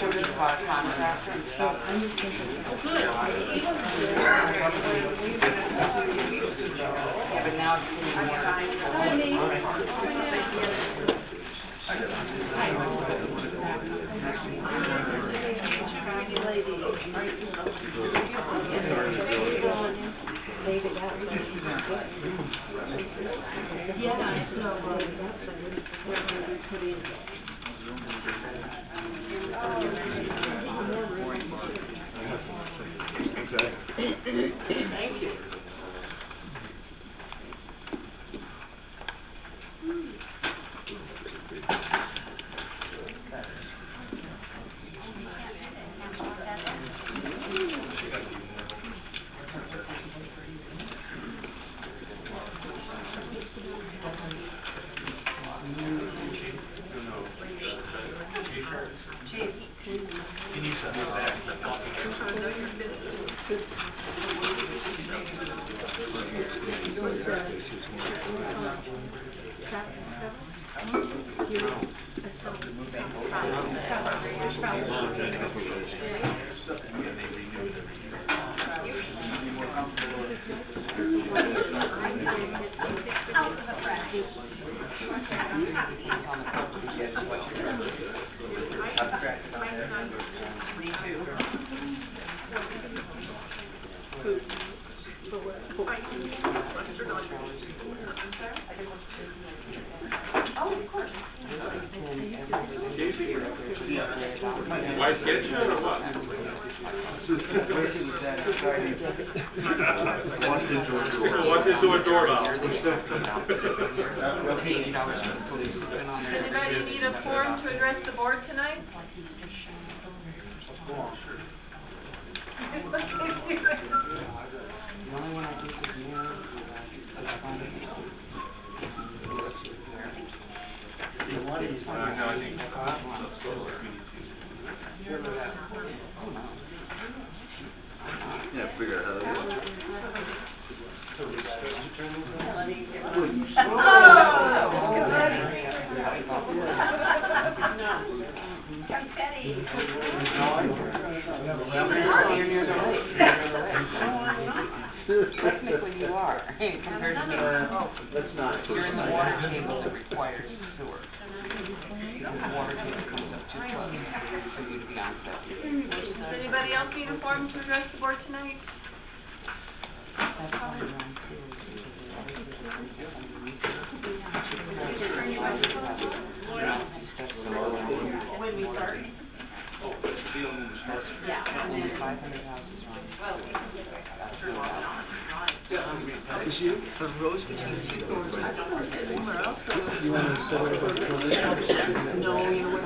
just bought a contractor and stuff. Yeah, but now it's getting Thank you. Wife get you or what? Walked into a doorbell. Anybody need a form to address the board tonight? The only one I think is near, Yeah, figure out how to do it. Technically you are, compared to the, That's not. you're in the water table that requires sewer. The water table comes up too close for you to be on set. Does anybody else need a form to address the board tonight? That's why you're on sewer. When we start? Yeah. Only 500 houses on. The rows between two doors. Somewhere else. You want to set over the No, you know what?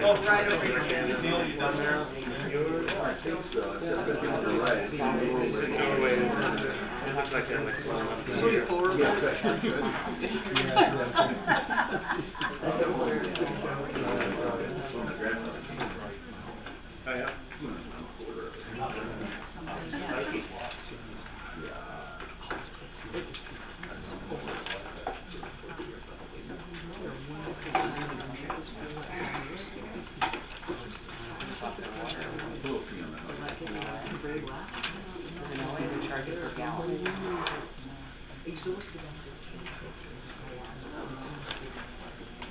Oh, right over here. Neil, you done there? I think so. Right. It looks like that, like, well,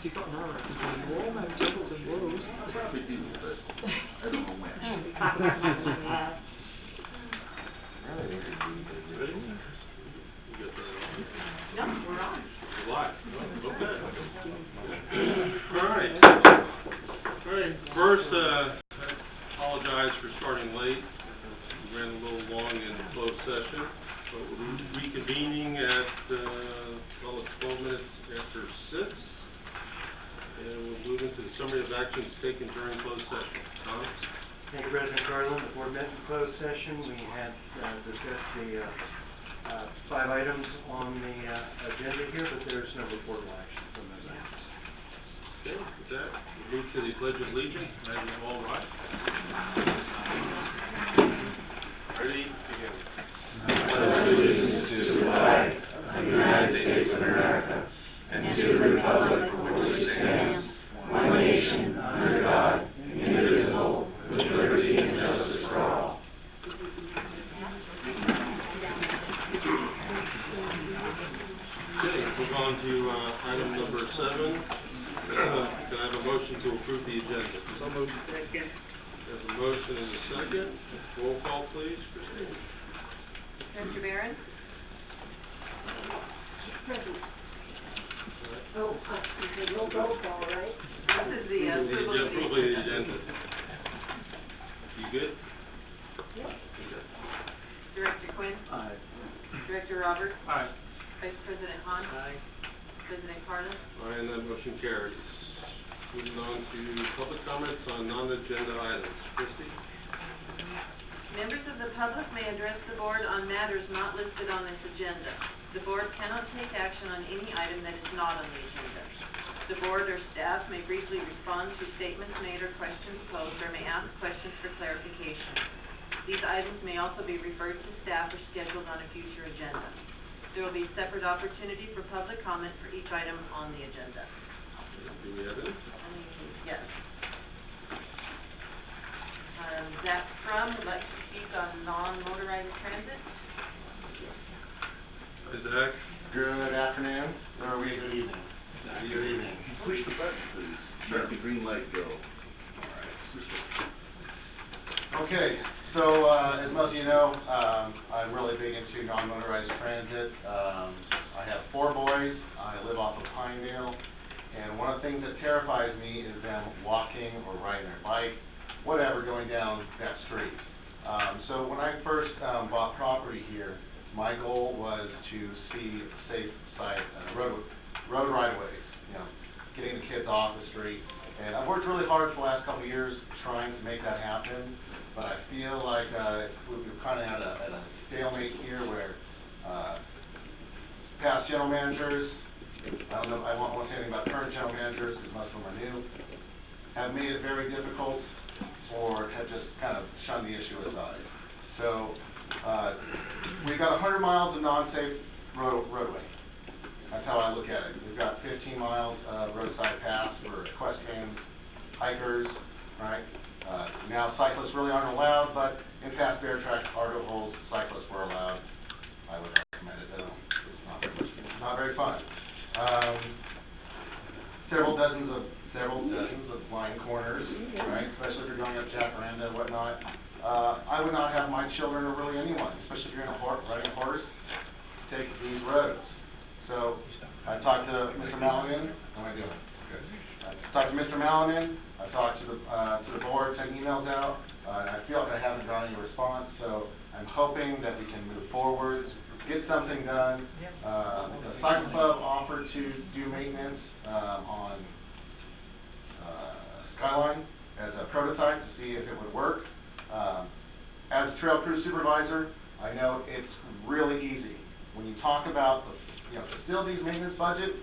If you got an hour, you can go all my troubles and woes. Could do, but I don't know when. No, we're on. Live. Okay. All right. All right. First, I apologize for starting late. We ran a little long in the closed session, but we're reconvening at, well, it's 12 minutes after 6. And we'll move into the summary of actions taken during closed session. Tom? Thank President Garland, the board met in closed session. We had discussed the 5 items on the agenda here, but there's no reportable action from those items. Okay, with that, we move to the Pledge of Allegiance. May you all rise. Ready, begin. I pledge allegiance to the flag of the United States of America and to the republic for which it stands, one nation, under God, indivisible, with liberty and justice for all. Okay, move on to item number 7. Can I have a motion to approve the agenda? So moved. Second. There's a motion and a second. Roll call, please, Christine. Mr. Barron? Present. Oh, the roll call, right? This is the approval of Approval of the the agenda. agenda. You good? Yep. Director Quinn? Aye. Director Roberts? Aye. Vice President Hahn? Aye. President Carter? Aye, and that motion carries. Moving on to public comments on non-agenda items. Christie? Members of the public may address the board on matters not listed on this agenda. The board cannot take action on any item that is not on the agenda. The board or staff may briefly respond to statements made or questions posed, or may ask questions for clarification. These items may also be referred to staff or scheduled on a future agenda. There will be a separate opportunity for public comment for each item on the agenda. Do we have any? Yes. Zach Crum would like to speak on non-motorized transit. Hi, Zach. Good afternoon, or good evening. Good evening. Push the button, please. Let the green light go. Okay, so as most of you know, I'm really big into non-motorized transit. I have 4 boys. I live off of Pinedale, and one of the things that terrifies me is them walking or riding their bike, whatever, going down that street. So when I first bought property here, my goal was to see safe side road right-of-ways, you know, getting the kids off the street. And I've worked really hard for the last couple of years trying to make that happen, but I feel like we're kind of at a stalemate here where past general managers, I don't know, I won't say anything about current general managers because most of them are new, have made it very difficult or have just kind of shunned the issue aside. So we've got 100 miles of non-safe roadway. That's how I look at it. We've got 15 miles of roadside paths for equestrians, hikers, right? Now cyclists really aren't allowed, but in past bear track articles, cyclists were allowed. I would recommend it though. It's not very fun. Several dozens of blind corners, right? Especially if you're going up Jacaranda and whatnot. I would not have my children or really anyone, especially if you're riding a horse, take these roads. So I talked to Mr. Malinan. How am I doing? Good. I talked to Mr. Malinan. I talked to the board, sent emails out, and I feel like I haven't gotten any response. So I'm hoping that we can move forward, get something done. The Cycle Club offered to do maintenance on Skyline as a prototype to see if it would work. As a trail crew supervisor, I know it's really easy. When you talk about the facilities maintenance budget,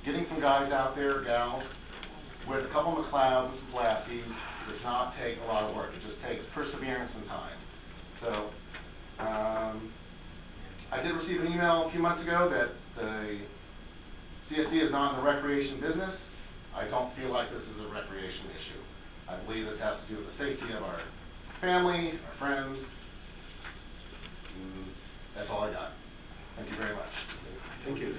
getting some guys out there, gals, with a couple of McLeods and some Flassies does not take a lot of work. It just takes perseverance and time. So, I did receive an email a few months ago that the CSD is not in the recreation business. I don't feel like this is a recreation issue. I believe this has to do with the safety of our family, our friends. That's all I got. Thank you very much. Thank you.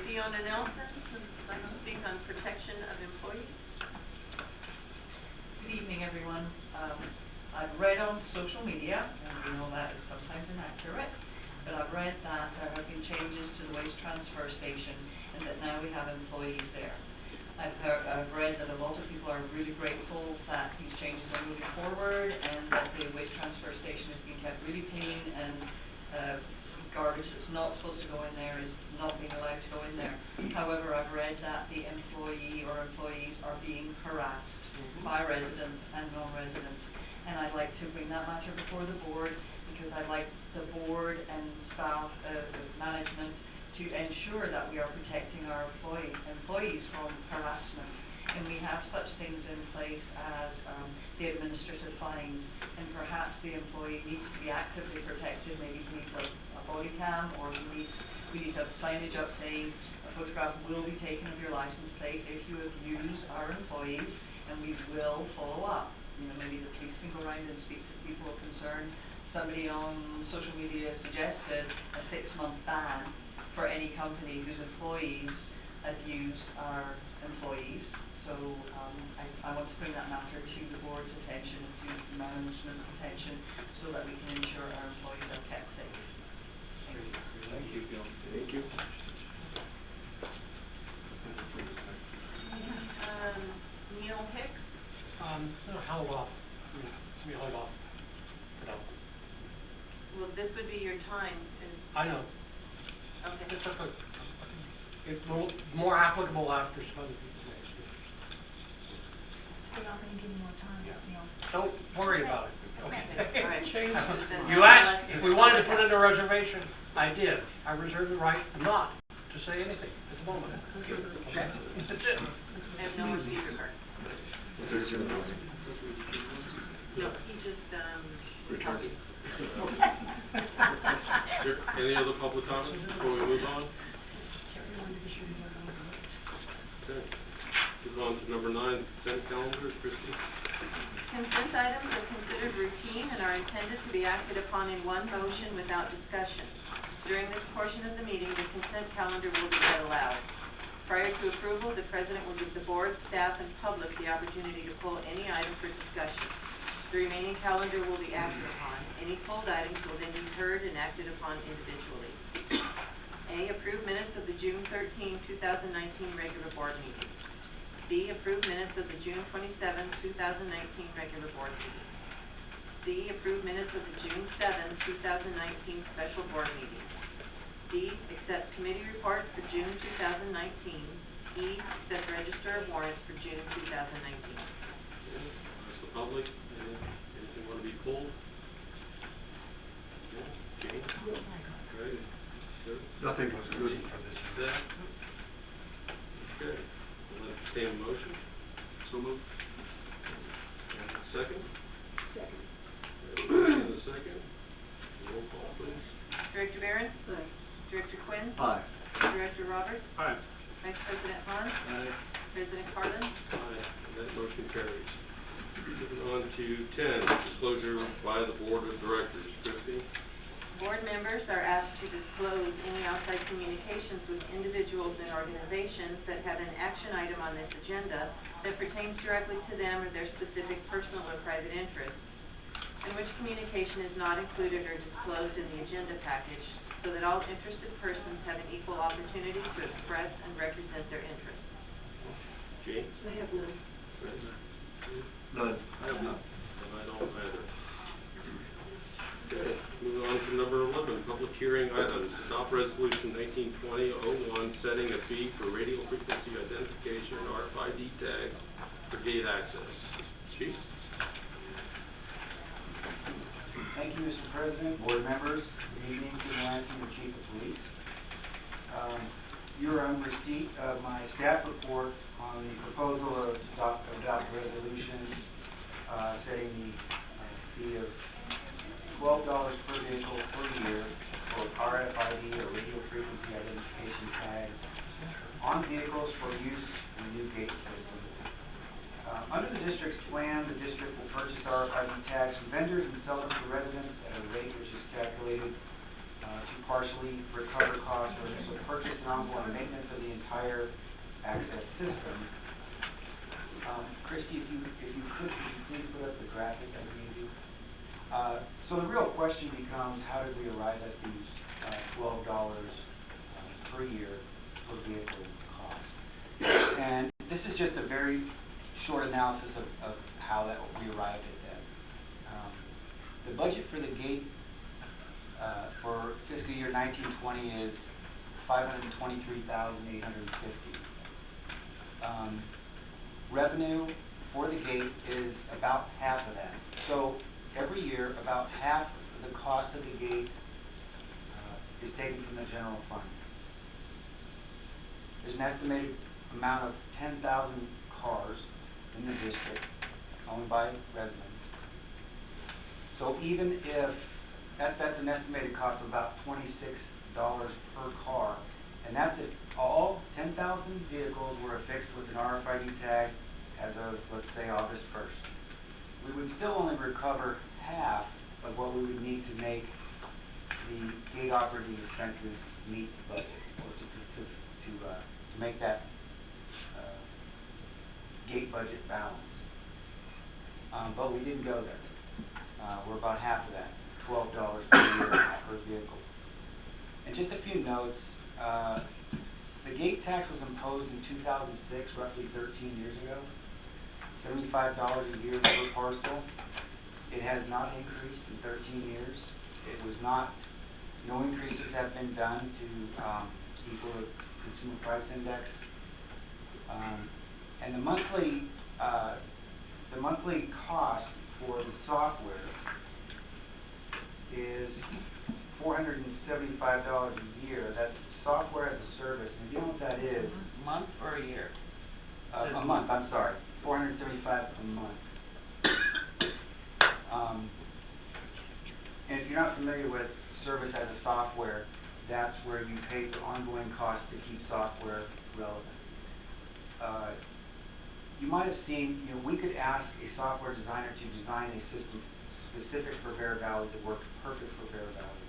Fiona Nelson would like to speak on protection of employees. Good evening, everyone. I've read on social media, and we know that is sometimes inaccurate, but I've read that there have been changes to the waste transfer station and that now we have employees there. I've read that a lot of people are really grateful that these changes are moving forward and that the waste transfer station is being kept really clean and garbage that's not supposed to go in there is not being allowed to go in there. However, I've read that the employee or employees are being harassed by residents and non-residents. And I'd like to bring that matter before the board, because I'd like the board and staff, management, to ensure that we are protecting our employees from harassment. And we have such things in place as the administrative fines, and perhaps the employee needs to be actively protected. Maybe he needs a body cam, or we need to have signage up saying a photograph will be taken of your license plate if you have used our employees, and we will follow up. You know, maybe the police can go around and speak to people of concern. Somebody on social media suggested a 6-month ban for any company whose employees abuse our employees. So I want to bring that matter to the board's attention and to management's attention, so that we can ensure our employees are kept safe. Thank you. Thank you, Bill. Thank you. Neil Hicks? Hold off. Let me hold off. No. Well, this would be your time. I know. Okay. It's okay. It's more applicable after some other people say it. We're not gonna give you more time, Yeah. Neil. Don't worry about it. Okay. All right. Change this then. You asked if we wanted to put in a reservation. I did. I reserve the right not to say anything at the moment. Okay? That's it. I have no more speaker cards. No, he just, was helping. Any other public comments before we move on? Okay. Move on to number 9, consent calendar. Christie? Consent items are considered routine and are intended to be acted upon in one motion without discussion. During this portion of the meeting, the consent calendar will be read aloud. Prior to approval, the President will give the board, staff, and public the opportunity to pull any item for discussion. The remaining calendar will be acted upon. Any pulled items will then be heard and acted upon individually. A. Approve minutes of the June 13, 2019 regular board meeting. B. Approve minutes of the June 27, 2019 regular board meeting. C. Approve minutes of the June 7, 2019 special board meeting. D. Accept committee reports for June 2019. E. Accept register of warrants for June 2019. Ask the public. Anything want to be pulled? Yeah. Jane? Right. Sir? Nothing was good for this. That? Okay. We'll entertain a motion. So moved. Second? Second. And a second. Roll call, please. Director Barron? Aye. Director Quinn? Aye. Director Roberts? Aye. Vice President Hahn? Aye. President Carlin? Aye. And that motion carries. Moving on to 10, disclosure by the Board of Directors. Christie? Board members are asked to disclose any outside communications with individuals and organizations that have an action item on this agenda that pertains directly to them or their specific personal or private interests, and which communication is not included or disclosed in the agenda package, so that all interested persons have an equal opportunity to express and represent their interests. Jane? I have none. None. I have none. And I don't either. Okay, moving on to number 11, public hearing items. Adopt resolution 1920-01, setting a fee for radio frequency identification, RFID tags for gate access. Chief? Thank you, Mr. President, board members. Good evening, Chief Lansing, the Chief of Police. You're on receipt of my staff report on the proposal of adopt resolution setting the fee of $12 per vehicle per year for RFID or radio frequency identification tags on vehicles for use in the new gate system. Under the district's plan, the district will purchase RFID tags from vendors and sell them to residents at a rate which is calculated to partially recover costs for initial purchase and ongoing maintenance of the entire access system. Christie, if you could please put up the graphic I gave you? So the real question becomes, how did we arrive at these $12 per year per vehicle cost? And this is just a very short analysis of how we arrived at that. The budget for the gate for fiscal year 1920 is $523,850. Revenue for the gate is about half of that. So every year, about half of the cost of the gate is taken from the general fund. There's an estimated amount of 10,000 cars in the district owned by residents. So even if, that's an estimated cost of about $26 per car, and that's if all 10,000 vehicles were affixed with an RFID tag as of, let's say, August 1st. We would still only recover half of what we would need to make the gate operating expenses meet the budget, or to make that gate budget balance. But we didn't go there. We're about half of that, $12 per year per vehicle. And just a few notes, the gate tax was imposed in 2006, roughly 13 years ago, $75 a year per parcel. It has not increased in 13 years. It was not, no increases have been done to equal the consumer price index. And the monthly cost for the software is $475 a year. That's software as a service. And if you know what that is, Month or a year? a month, I'm sorry, $475 a month. And if you're not familiar with service as a software, that's where you pay for ongoing costs to keep software relevant. You might have seen, we could ask a software designer to design a system specific for Bear Valley that works perfect for Bear Valley.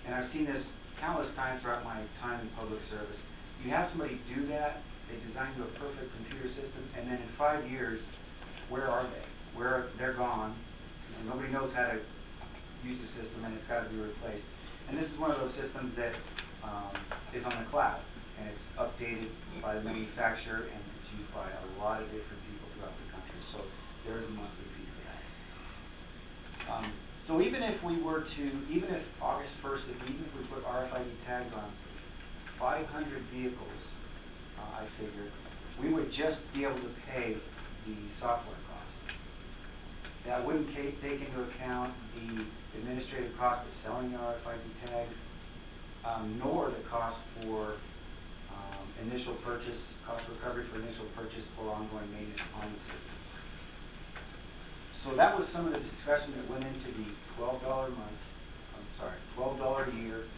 And I've seen this countless times throughout my time in public service. You have somebody do that, they design you a perfect computer system, and then in 5 years, where are they? They're gone. Nobody knows how to use the system, and it's got to be replaced. And this is one of those systems that is on the cloud, and it's updated by the manufacturer, and it's used by a lot of different people throughout the country. So there is a monthly fee for that. So even if we were to, even if August 1st, even if we put RFID tags on 500 vehicles, I figure, we would just be able to pay the software cost. That wouldn't take into account the administrative cost of selling the RFID tags, nor the cost for initial purchase, cost recovery for initial purchase or ongoing maintenance on the system. So that was some of the discussion that went into the $12 a year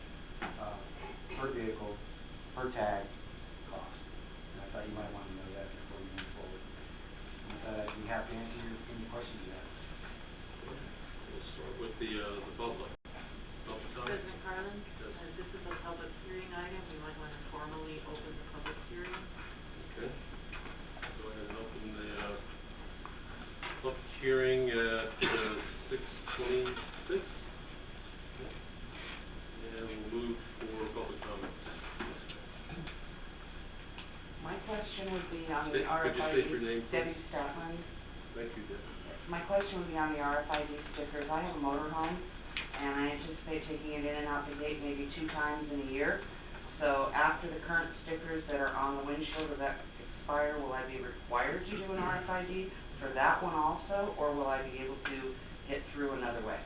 per vehicle, per tag cost. And I thought you might want to know that before you move forward. And with that, I'd be happy to answer any questions you have. We'll start with the public. Public comment? President Carlin, Yes. This is a public hearing item. We might want to formally open the public hearing. Okay. Go ahead and open the public hearing at 6:26. And we'll move for public comments. My question would be on the Could you state your name, RFID, please? Debbie Statland. Thank you, Deb. My question would be on the RFID stickers. I have a motorhome, and I anticipate taking it in and out the gate maybe 2 times in a year. So after the current stickers that are on the windshield, does that expire? Will I be required to do an RFID for that one also, or will I be able to get through another way?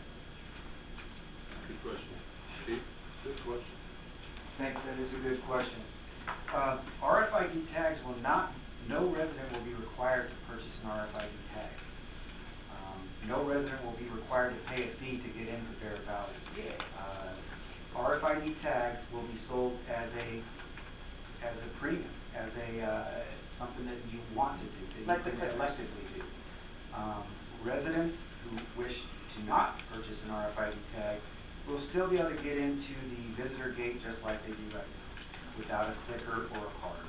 Good question. Chief, good question. Thanks, that is a good question. RFID tags will not, no resident will be required to purchase an RFID tag. No resident will be required to pay a fee to get into Bear Valley. RFID tags will be sold as a premium, as something that you want to do, that you can electively do. Residents who wish to not purchase an RFID tag will still be able to get into the visitor gate just like they do right now, without a clicker or a card.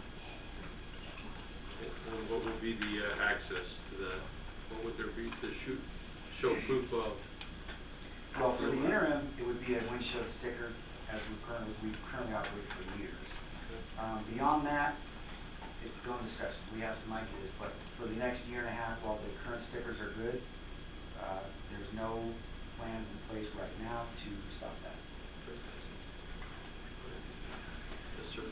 And what would be the access to that? What would there be to show proof of? Well, for the interim, it would be a windshield sticker, as we currently operate for years. Beyond that, it's still in discussion. We have some ideas, but for the next year and a half, while the current stickers are good, there's no plans in place right now to stop that. Yes, sir.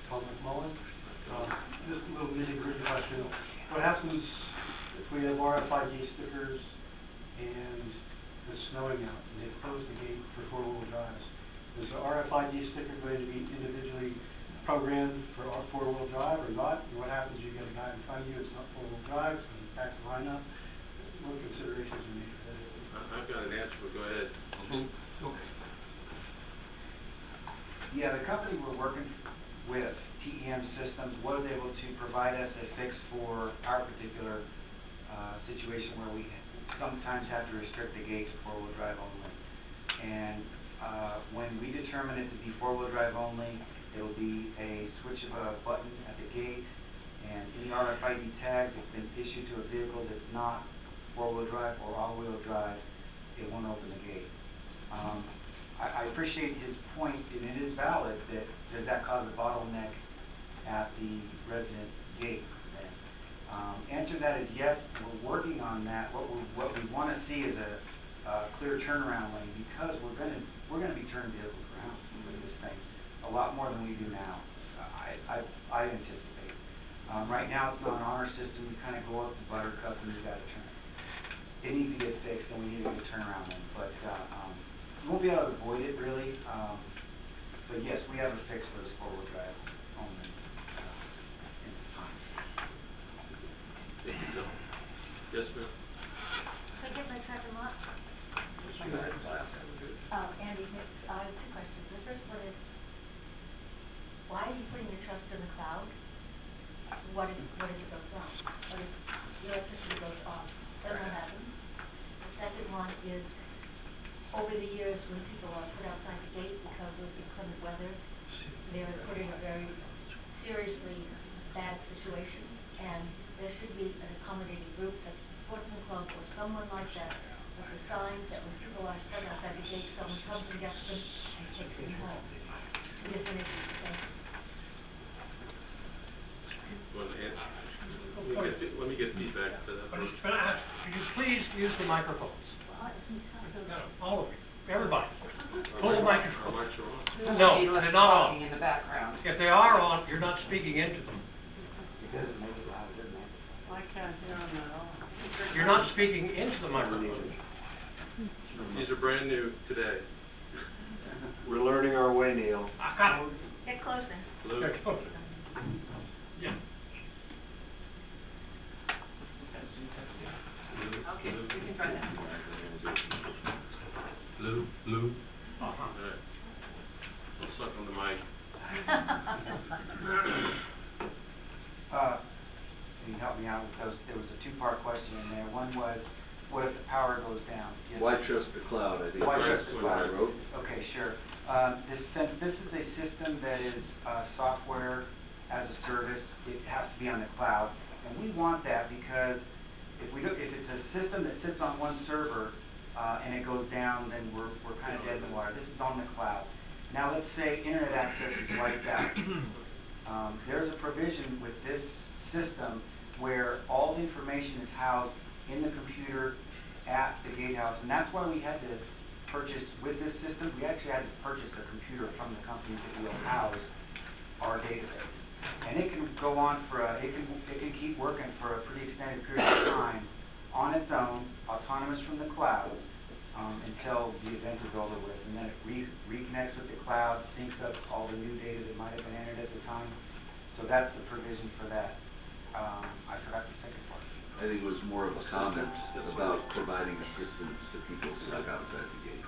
Tom McMullen. Just a little nitty-gritty question. What happens if we have RFID stickers and it's snowing out and they close the gate for four-wheel drives? Is the RFID sticker going to be individually programmed for our four-wheel drive or not? And what happens, you get a guy in front of you, it's not four-wheel drive, so you back the line up? What considerations are made for that? I've got an answer, but go ahead. Okay. Yeah, the company we're working with, TEM Systems, was able to provide us a fix for our particular situation where we sometimes have to restrict the gates four-wheel drive only. And when we determine it to be four-wheel drive only, it will be a switch of a button at the gate, and any RFID tag that's been issued to a vehicle that's not four-wheel drive or all-wheel drive, it won't open the gate. I appreciate his point, and it is valid, that does that cause a bottleneck at the resident gate then? Answer to that is yes, we're working on that. What we want to see is a clear turnaround lane, because we're gonna be turning vehicles around with this thing a lot more than we do now. I anticipate. Right now it's not on our system. You kind of go up to Buttercup and you got to turn. It needs to get fixed, and we need a good turnaround lane. But we won't be able to avoid it really. But yes, we have a fix for this four-wheel drive only in this time. Yes, ma'am. Can I get my second lot? Andy, I have two questions. The first one is, why are you putting the trust in the cloud? What if it goes wrong? What if the electricity goes off? That will happen. The second one is, over the years, when people are put outside the gate because of inclement weather, they're put in a very seriously bad situation, and there should be an accommodating group, like the sportsman club or someone like that, with the signs that when people are stuck outside the gate, someone comes and gets them and takes them home. Two different issues, thank you. Want to answer? Let me get feedback for that. But could you please use the microphones? No, all of you, everybody. Pull the microphone. Our mics are on. No, they're not on. Talking in the background. If they are on, you're not speaking into them. It doesn't make it loud, doesn't it? I can't hear them at all. You're not speaking into the microphone. These are brand new today. We're learning our way, Neil. I got it. Get closer. Lou? Yeah. Okay, we can try that. Lou? All right. I'll suck on the mic. Can you help me out with those? There was a two-part question in there. One was, what if the power goes down? Yes. Why trust the cloud, I think Why that's trust the what I cloud? wrote. Okay, sure. This is a system that is software as a service. It has to be on the cloud, and we want that because if it's a system that sits on one server and it goes down, then we're kind of dead in the water. This is on the cloud. Now let's say internet access is wiped out. There's a provision with this system where all the information is housed in the computer at the gatehouse, and that's why we had to purchase, with this system, we actually had to purchase a computer from the company that will house our database. And it can go on for it can keep working for a pretty extended period of time on its own, autonomous from the cloud, until the event is over with, and then it reconnects with the cloud, syncs up all the new data that might have been entered at the time. So that's the provision for that. I forgot the second part. I think it was more of a comment about providing assistance to people stuck outside the gate.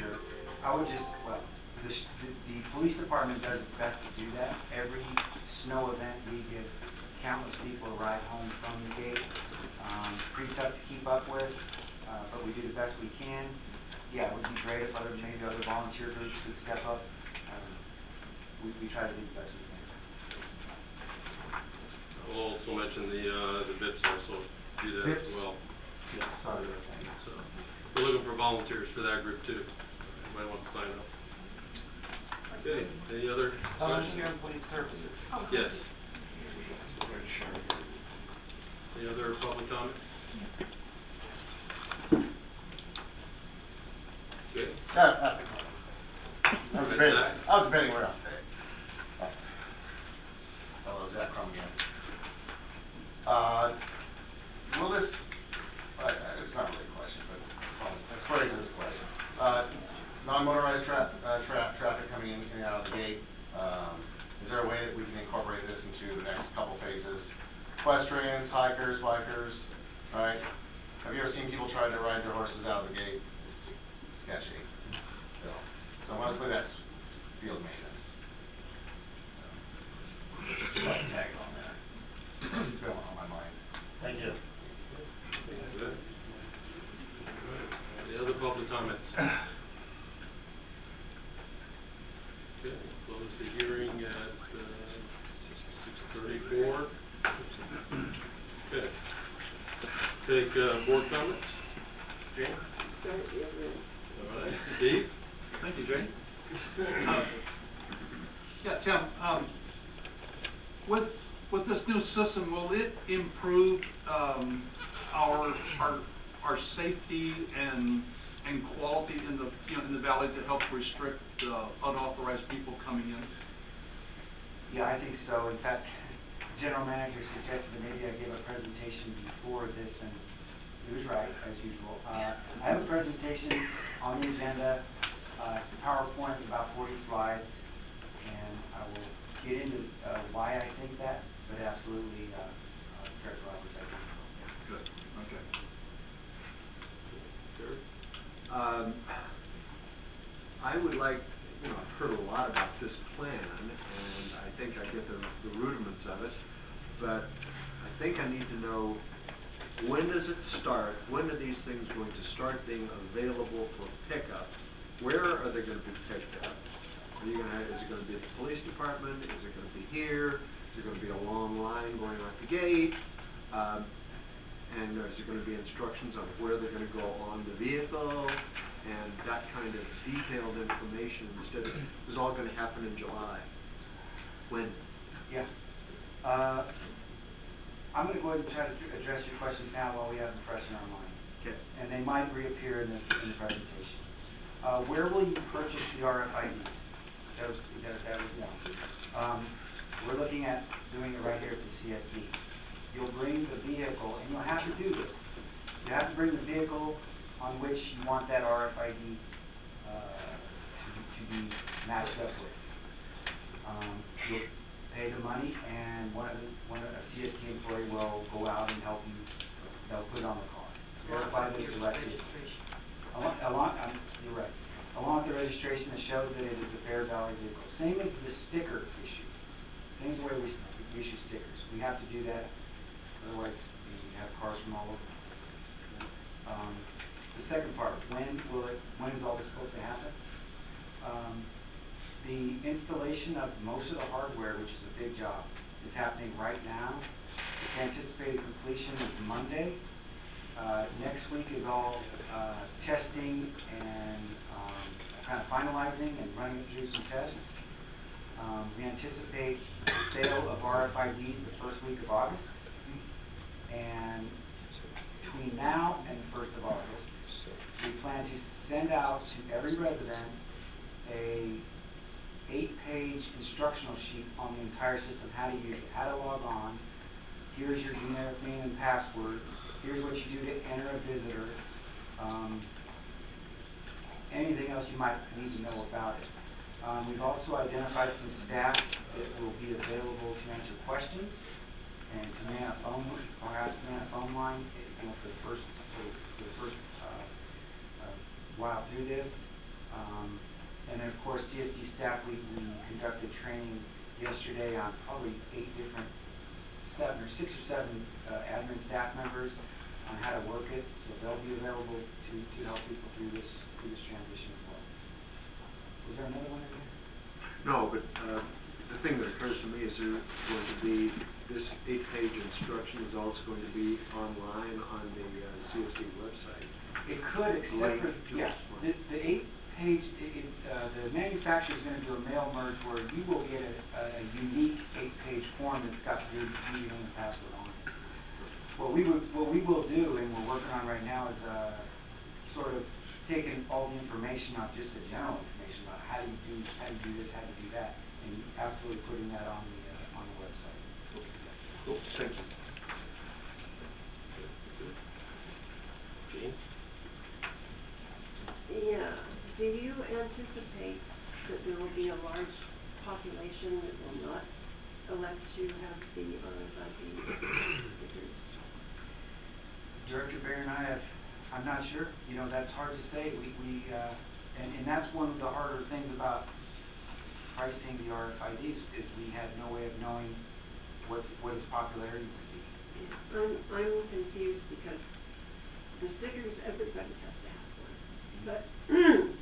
Sure. I would just, well, the police department does its best to do that. Every snow event, we get countless people to ride home from the gate. Pretty tough to keep up with, but we do the best we can. Yeah, it would be great if maybe other volunteer groups could step up. We try to do the best we can. I'll also mention the BIPs also do that as well. Yeah, sorry. So we're looking for volunteers for that group too. You might want to sign up. Okay, any other questions? Volunteer and police services. Yes. Any other public comment? I was debating where else. Hello, Zach Crum again. Will this, it's not really a question, but let's phrase it this way. Non-motorized traffic coming in and out of the gate, is there a way that we can incorporate this into the next couple phases? Equestrians, hikers, bikers, right? Have you ever seen people try to ride their horses out of the gate? It's sketchy. So mostly that's field maintenance. Just like to tag on there. It's been on my mind. Thank you. Good. Any other public comments? Okay, close the hearing at 6:34. Okay. Take board comments. Jane? All right. Steve? Thank you, Jane. Yeah, Tim, with this new system, will it improve our safety and quality in the valley to help restrict unauthorized people coming in? Yeah, I think so. In fact, General Manager suggested that maybe I give a presentation before this, and he was right, as usual. I have a presentation on the agenda, PowerPoint, about 40 slides, and I will get into why I think that, but absolutely, Director Roberts, I think so. Good, okay. Sure. I would like, I've heard a lot about this plan, and I think I get the rudiments of it, but I think I need to know, when does it start? When are these things going to start being available for pickup? Where are they going to be picked up? Is it going to be at the police department? Is it going to be here? Is it going to be a long line going out the gate? And is there going to be instructions on where they're going to go on the vehicle? And that kind of detailed information, instead of, this is all going to happen in July. When? Yeah. I'm going to go ahead and try to address your questions now while we have them fresh in our mind. Okay. And they might reappear in the presentation. Where will you purchase the RFIDs? We're looking at doing it right here at the CSD. You'll bring the vehicle, and you'll have to do this. You have to bring the vehicle on which you want that RFID to be matched up with. You'll pay the money, and a CSD employee will go out and help you. They'll put it on the car. Verify that it's the right vehicle. You're right. Along with the registration that shows that it is a fair valid vehicle. Same as the sticker issue. Same as the way we issue stickers. We have to do that, otherwise we have cars from all over. The second part, when is all this supposed to happen? The installation of most of the hardware, which is a big job, is happening right now. Its anticipated completion is Monday. Next week is all testing and kind of finalizing and running it through some tests. We anticipate sale of RFIDs the first week of August. And between now and the 1st of August, we plan to send out to every resident a 8-page instructional sheet on the entire system, how to use it, how to log on. Here's your generic name and password. Here's what you do to enter a visitor. Anything else you might need to know about it. We've also identified some staff that will be available to answer questions and to man a phone, perhaps man a phone line, for the first while through this. And then, of course, CSD staff, we conducted training yesterday on probably 6 or 7 admin staff members on how to work it, so they'll be available to help people through this transition as well. Was there another one in there? No, but the thing that occurs to me is there going to be, this 8-page instruction is also going to be online on the CSD website. It could, except for, the 8-page, the manufacturer is going to do a mail merge where you will get a unique 8-page form that's got your username and password on it. What we will do, and we're working on right now, is sort of taken all the information, not just the general information about how do you do this, how do you do that, and absolutely putting that on the website. Cool, thank you. Gene? Yeah, do you anticipate that there will be a large population that will not elect to have the RFID stickers? Director Bear and I'm not sure. You know, that's hard to say. And that's one of the harder things about pricing the RFIDs is we had no way of knowing what its popularity would be. I'm confused because the stickers, everybody has to have one, but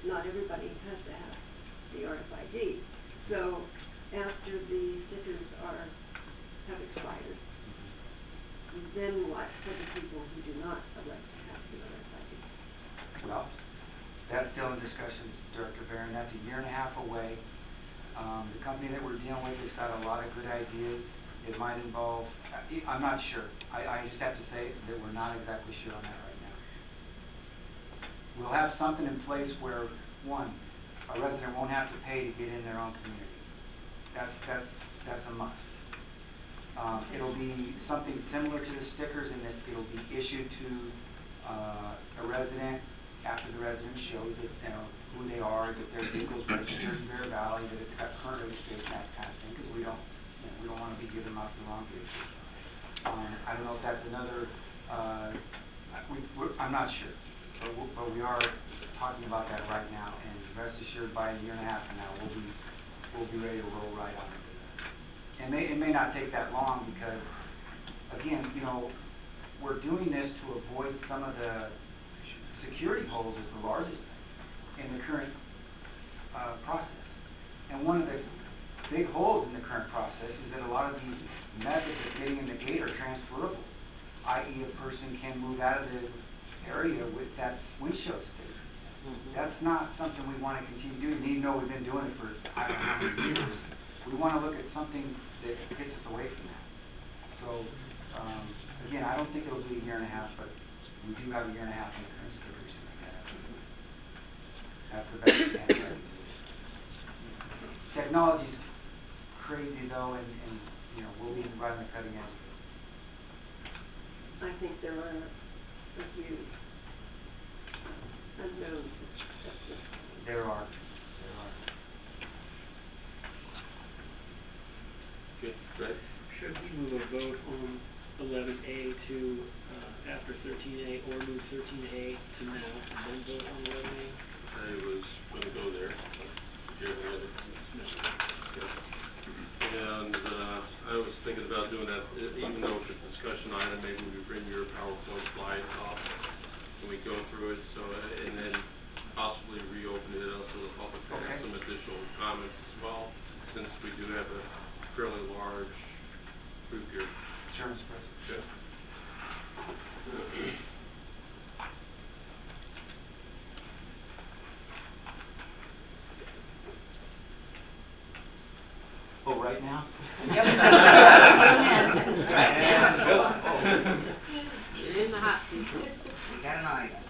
not everybody has to have the RFID. So after the stickers have expired, then what for the people who do not elect to have the RFID? Well, that's still in discussion, Director Barron. That's a year and a half away. The company that we're dealing with has got a lot of good ideas. It might involve, I'm not sure. I just have to say that we're not exactly sure on that right now. We'll have something in place where, one, a resident won't have to pay to get in their own community. That's a must. It'll be something similar to the stickers in that it'll be issued to a resident after the resident shows that, you know, who they are, that their vehicle's registered in Bear Valley, that it's got current registration, that kind of thing, because we don't want to be giving them out the wrong vehicle. I don't know if that's another, I'm not sure, but we are talking about that right now, and rest assured by a year and a half from now, we'll be ready to roll right on into that. And it may not take that long because, again, you know, we're doing this to avoid some of the security holes is the largest thing in the current process. And one of the big holes in the current process is that a lot of these methods of getting in the gate are transferable, i.e. a person can move out of the area with that windshield sticker. That's not something we want to continue doing, even though we've been doing it for I don't know how many years. We want to look at something that gets us away from that. So, again, I don't think it'll be a year and a half, but we do have a year and a half on the current stickers. That's the best we can try to do. Technology's crazy though, and you know, we'll be right on the cutting edge of it. I think there are a few unknowns at this point. There are. Okay, Greg? Should we move a vote on 11A to after 13A, or move 13A to now, and then vote on 11A? I was going to go there, but did you have any other comments? Yeah. And I was thinking about doing that, even though it's a discussion item, maybe we bring your PowerPoint slide up and we go through it, so and then possibly reopen it up to the public to have some additional comments as well, since we do have a fairly large group here. Sure, Mr. President. Okay. Oh, right now? Yep. You're in the hot seat. We got an item.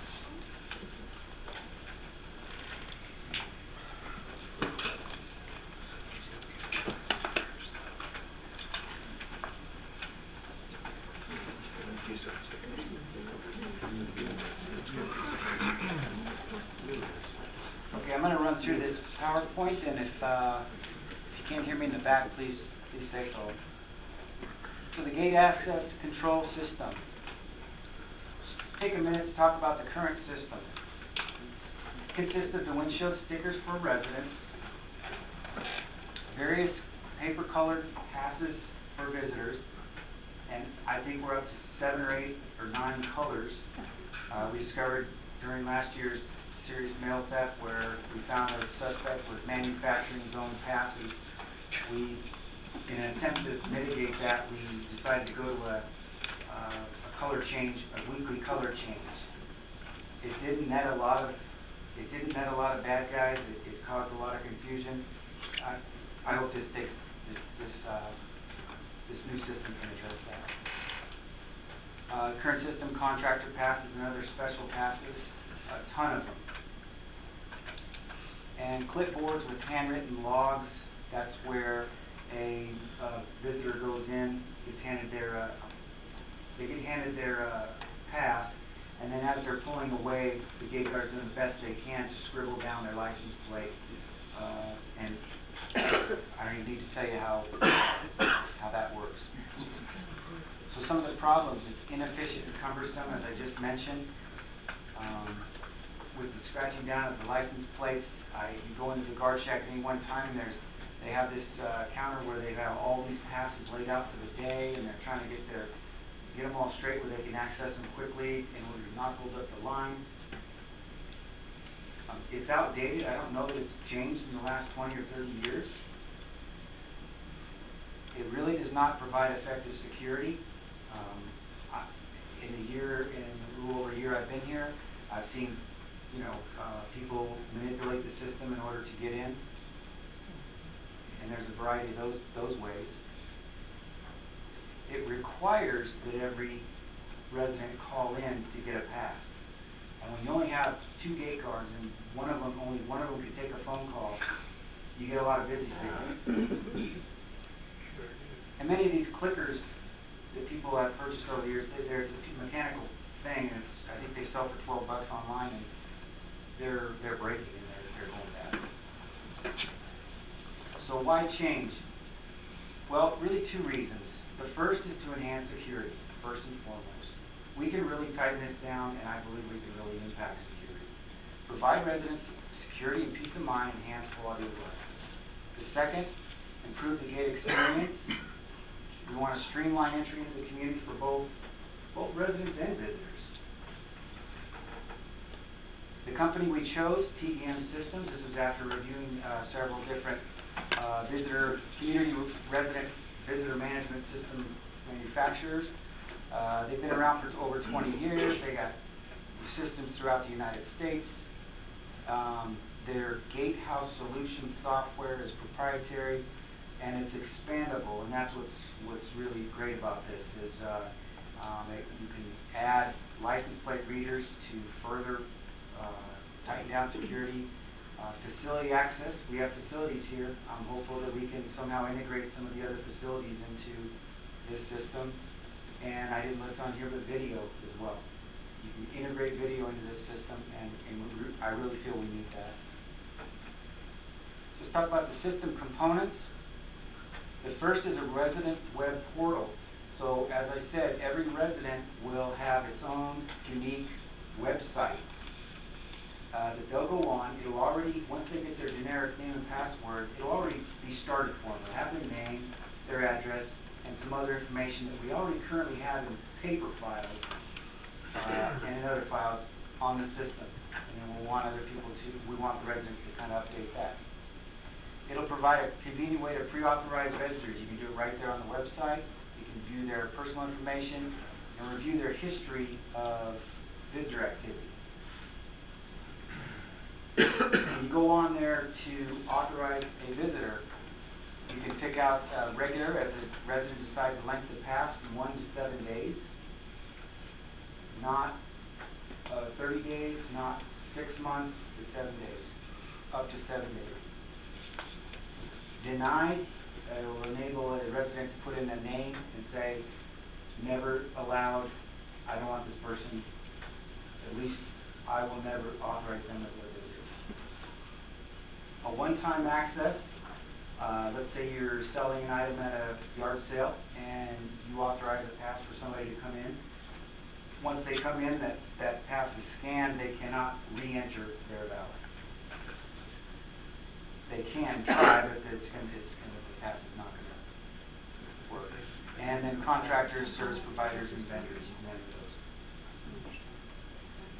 Okay, I'm going to run through this PowerPoint, and if you can't hear me in the back, please say so. So the gate access control system. Take a minute to talk about the current system. It consists of the windshield stickers for residents, various paper-colored passes for visitors, and I think we're up to 7 or 8 or 9 colors. We discovered during last year's serious mail theft where we found a suspect with manufacturing his own passes. We, in an attempt to mitigate that, we decided to go to a color change, a weekly color change. It didn't net a lot of bad guys. It caused a lot of confusion. I hope this new system can address that. Current system, contractor passes and other special passes, a ton of them. And clipboards with handwritten logs, that's where a visitor goes in, gets handed their, they get handed their pass, and then as they're pulling away, the gate guard's doing the best they can to scribble down their license plate. And I don't even need to tell you how that works. So some of the problems, it's inefficient and cumbersome, as I just mentioned. With the scratching down of the license plates, you go into the guard shack at any one time, and they have this counter where they have all these passes laid out for the day, and they're trying to get them all straight where they can access them quickly in order to not hold up the line. It's outdated. I don't know that it's changed in the last 20 or 30 years. It really does not provide effective security. In a little over a year I've been here, I've seen, people manipulate the system in order to get in, and there's a variety of those ways. It requires that every resident call in to get a pass. And when you only have 2 gate guards and only one of them can take a phone call, you get a lot of busy signals. And many of these clickers that people have purchased over the years, they're a mechanical thing, and I think they sell for $12 online, and they're breaking and they're going bad. So why change? Well, really 2 reasons. The first is to enhance security, first and foremost. We can really tighten this down, and I believe we can really impact security. Provide residents security and peace of mind, enhance quality of life. The second, improve the gate experience. We want to streamline entry into the community for both residents and visitors. The company we chose, TEM Systems, this was after reviewing several different resident visitor management system manufacturers. They've been around for over 20 years. They got systems throughout the United States. Their Gatehouse solution software is proprietary, and it's expandable, and that's what's really great about this is you can add license plate readers to further tighten down security. Facility access, we have facilities here. I'm hopeful that we can somehow integrate some of the other facilities into this system. And I didn't list on here, but video as well. You can integrate video into this system, and I really feel we need that. Let's talk about the system components. The first is a resident web portal. So as I said, every resident will have its own unique website that they'll go on. It'll already, once they get their generic name and password, it'll already be started for them. They'll have their name, their address, and some other information that we already currently have in paper files and in other files on the system. And then we want the residents to kind of update that. It'll provide a convenient way to pre-authorize visitors. You can do it right there on the website. You can view their personal information and review their history of visitor activity. When you go on there to authorize a visitor, you can pick out regular as the resident decides the length of pass from 1 to 7 days, not 30 days, not 6 months to 7 days, up to 7 days. Denied, it will enable a resident to put in a name and say, never allowed, I don't want this person, at least I will never authorize them as a visitor. A one-time access, let's say you're selling an item at a yard sale and you authorize a pass for somebody to come in. Once they come in, that pass is scanned, they cannot re-enter their valley. They can try, but the pass is not going to work. And then contractors, service providers, and vendors, you can enter those.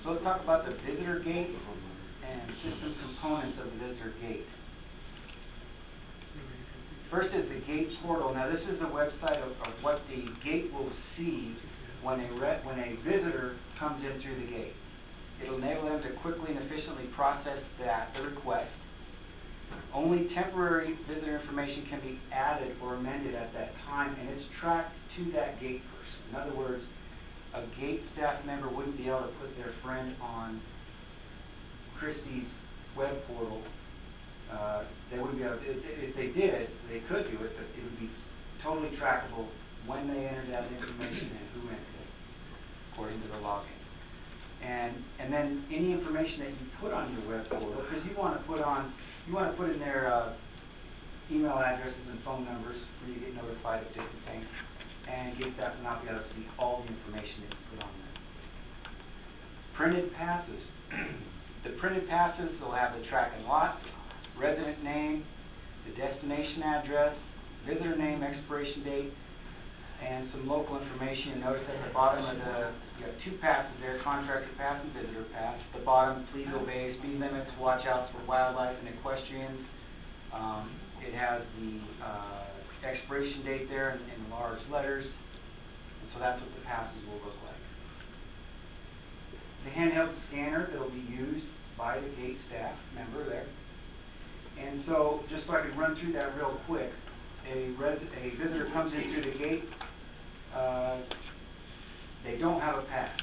So let's talk about the visitor gate and system components of the visitor gate. First is the gate portal. Now this is the website of what the gate will see when a visitor comes in through the gate. It'll enable them to quickly and efficiently process the request. Only temporary visitor information can be added or amended at that time, and it's tracked to that gate person. In other words, a gate staff member wouldn't be able to put their friend on Christie's web portal They wouldn't be able, if they did, they could do it, but it would be totally trackable when they entered that information and who entered it, according to the login. And then any information that you put on your web portal, because you want to put in there email addresses and phone numbers where you get notified of different things, and get staff will not be able to see all the information that you put on there. Printed passes. The printed passes will have the track and lot, resident name, the destination address, visitor name, expiration date, and some local information. You notice at the bottom of you have two passes there, contractor pass and visitor pass. At the bottom, please obey speed limits, watch out for wildlife and equestrians. It has the expiration date there in large letters, and so that's what the passes will look like. The handheld scanner that will be used by the gate staff member there. And so, just so I can run through that real quick, a visitor comes in through the gate, they don't have a pass.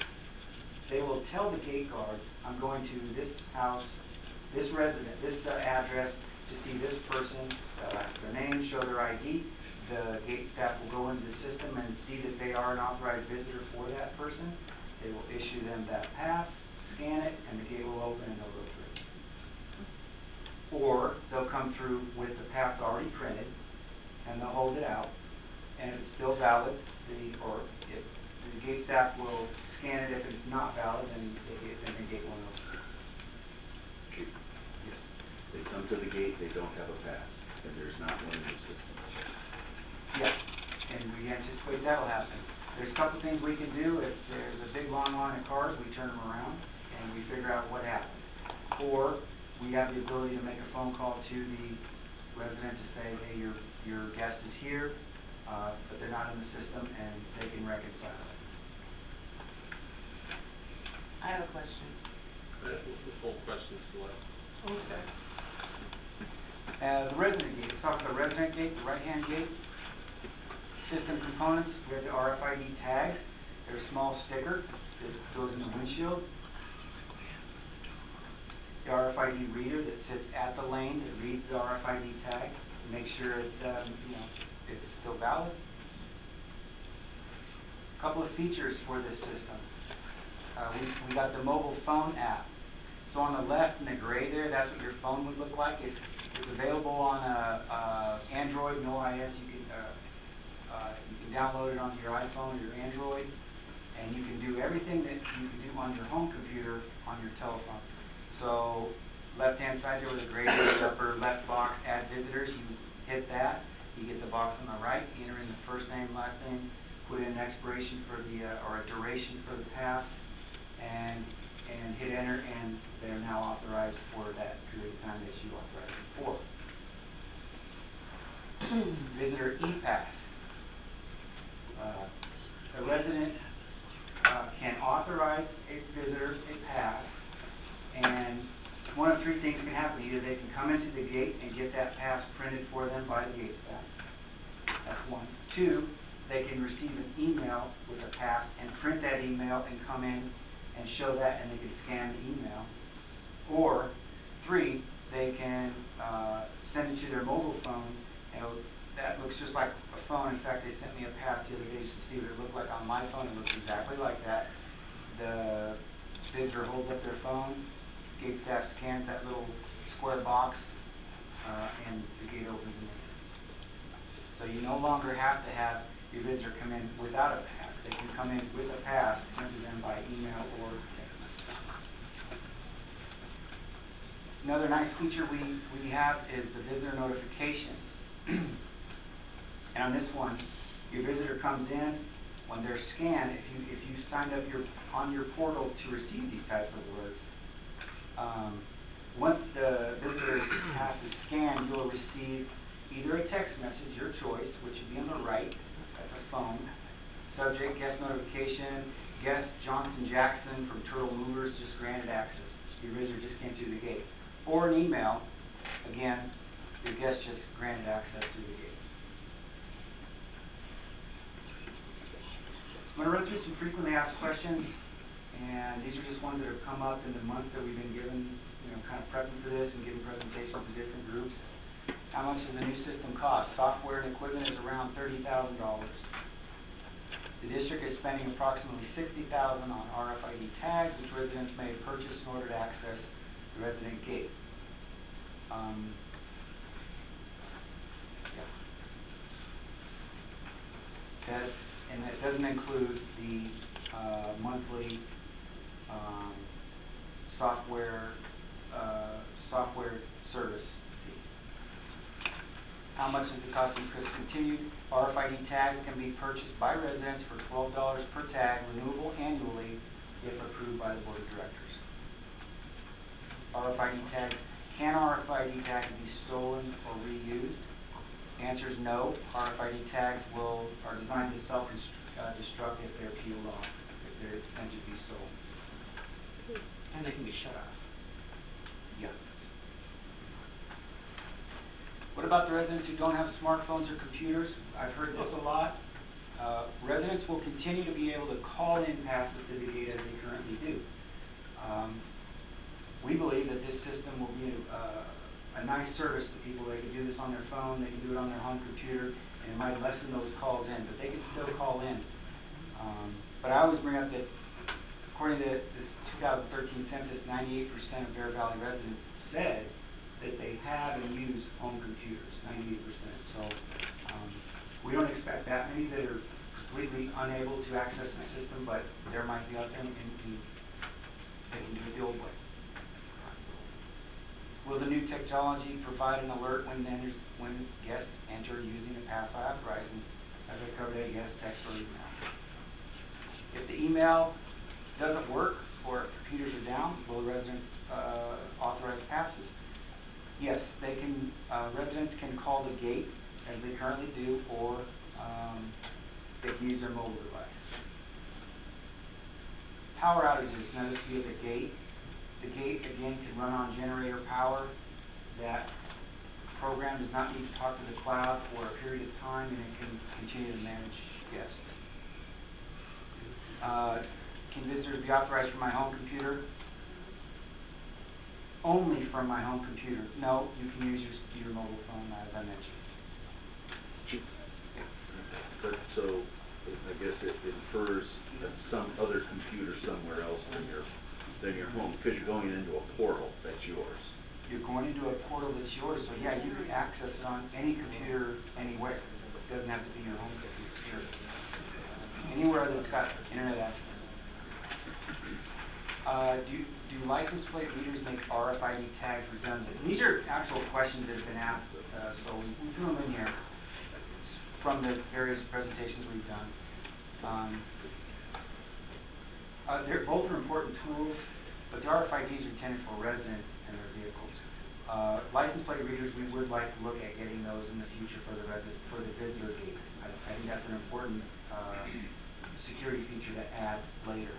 They will tell the gate guard, I'm going to this house, this resident, this address, to see this person, their name, show their ID. The gate staff will go into the system and see that they are an authorized visitor for that person. They will issue them that pass, scan it, and the gate will open and they'll go through. Or they'll come through with the pass already printed, and they'll hold it out, and if it's still valid, if the gate staff will scan it. If it's not valid, then the gate won't open. They come to the gate, they don't have a pass, and there's not one in the system. Yes, and we anticipate that'll happen. There's a couple things we can do. If there's a big long line of cars, we turn them around and we figure out what happened. Or we have the ability to make a phone call to the resident to say, hey, your guest is here, but they're not in the system, and they can reconcile it. I have a question. The full question is what? Okay. The resident gate. Let's talk about the resident gate, the right-hand gate. System components, we have the RFID tag. There's a small sticker that goes in the windshield. The RFID reader that sits at the lane that reads the RFID tag to make sure it's still valid. A couple of features for this system. We got the mobile phone app. So on the left in the gray there, that's what your phone would look like. It's available on Android, no iOS. You can download it onto your iPhone or your Android, and you can do everything that you can do on your home computer on your telephone. So left-hand side there with the gray upper left box, add visitors. You hit that, you get the box on the right. You enter in the first name, last name, put in an expiration for or a duration for the pass, and hit enter, and they're now authorized for that period of time that you authorized them for. Visitor e-pass. A resident can authorize a visitor a pass, and one of three things can happen. Either they can come into the gate and get that pass printed for them by the gate staff. That's one. Two, they can receive an email with a pass and print that email and come in and show that, and they can scan the email. Or three, they can send it to their mobile phone, and that looks just like a phone. In fact, they sent me a pass the other day just to see what it looked like on my phone. It looks exactly like that. The visitor holds up their phone, gate staff scans that little square box, and the gate opens in there. So you no longer have to have your visitor come in without a pass. They can come in with a pass sent to them by email or text message. Another nice feature we have is the visitor notifications. And on this one, your visitor comes in. When they're scanned, if you signed up on your portal to receive these types of alerts, once the visitor's pass is scanned, you'll receive either a text message, your choice, which would be on the right, that's a phone, subject, guest notification, guest Johnson Jackson from Turtle Movers just granted access. Your visitor just came through the gate. Or an email, again, your guest just granted access through the gate. I'm going to run through some frequently asked questions. And these are just ones that have come up in the month that we've been given, you know, kind of prepping for this and giving presentations to different groups. How much does the new system cost? Software and equipment is around $30,000. The district is spending approximately $60,000 on RFID tags, which residents may purchase in order to access the resident gate. And that doesn't include the monthly software service fee. How much is the cost increase continued? RFID tags can be purchased by residents for $12 per tag, renewable annually if approved by the Board of Directors. Can RFID tags be stolen or reused? Answer is no. RFID tags are designed to self-destruct if they're peeled off, if they're meant to be stolen. And they can be shut off. Yeah. What about the residents who don't have smartphones or computers? I've heard this a lot. Residents will continue to be able to call in past the civic gate as they currently do. We believe that this system will be a nice service to people. They can do this on their phone, they can do it on their home computer, and it might lessen those calls in, but they can still call in. But I always bring up that according to this 2013 census, 98% of Bear Valley residents said that they have and use home computers, 98%. So we don't expect that many that are completely unable to access the system, but there might be out there and they can do it the old way. Will the new technology provide an alert when guests enter using a pass I authorize? And as I covered, yes, text or email. If the email doesn't work or computers are down, will the resident authorize passes? Yes, they can. Residents can call the gate as they currently do, or they can use their mobile device. Power outages. Now this will be at the gate. The gate, again, can run on generator power. That program does not need to talk to the cloud for a period of time, and it can continue to manage guests. Can visitors be authorized from my home computer? Only from my home computer. No, you can use your mobile phone, as I mentioned. But so, I guess it infers that some other computer somewhere else than your home, because you're going into a portal that's yours. You're going into a portal that's yours, so yeah, you can access it on any computer, anywhere. It doesn't have to be your home computer. Anywhere that's got internet access. Do license plate readers make RFID tags redundant? And these are actual questions that have been asked, so we threw them in here from the various presentations we've done. Both are important tools, but the RFIDs are intended for residents and their vehicles. License plate readers, we would like to look at getting those in the future for the visitor gate. I think that's an important security feature to add later.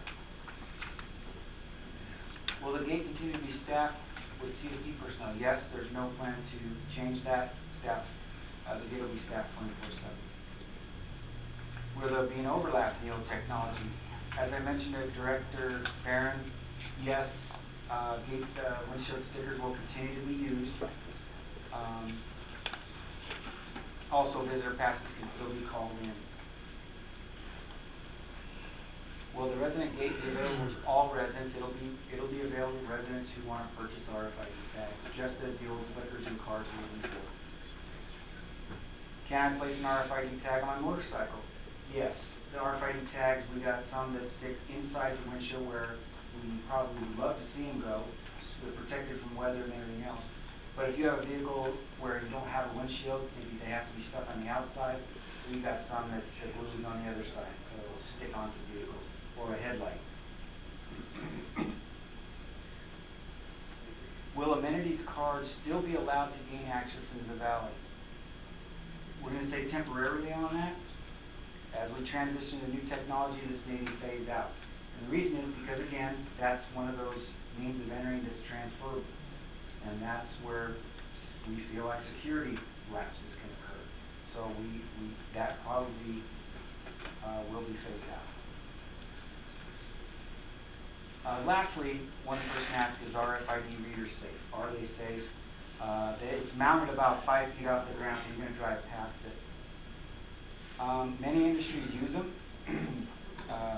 Will the gate continue to be staffed with CSD personnel? Yes, there's no plan to change that. The gate will be staffed 24/7. Will there be an overlap in the old technology? As I mentioned to Director Barron, yes, gate windshield stickers will continue to be used. Also, visitor passes can still be called in. Will the resident gate be available to all residents? It'll be available to residents who want to purchase RFID tags, just as the old flickers and cards were before. Can I place an RFID tag on my motorcycle? Yes. The RFID tags, we got some that stick inside the windshield where we probably would love to see them go. So they're protected from weather and everything else. But if you have a vehicle where you don't have a windshield, maybe they have to be stuck on the outside, we got some that glues on the other side, so it'll stick onto the vehicle, or a headlight. Will amenities cards still be allowed to gain access into the valley? We're going to say temporarily on that. As we transition to new technology, this may be phased out. And the reason is because, again, that's one of those means of entering that's transferable. And that's where we feel like security lapses can occur. So that probably will be phased out. Lastly, one person asked, is RFID readers safe? Are they safe? It's mounted about 5 feet off the ground, and you're going to drive past it. Many industries use them.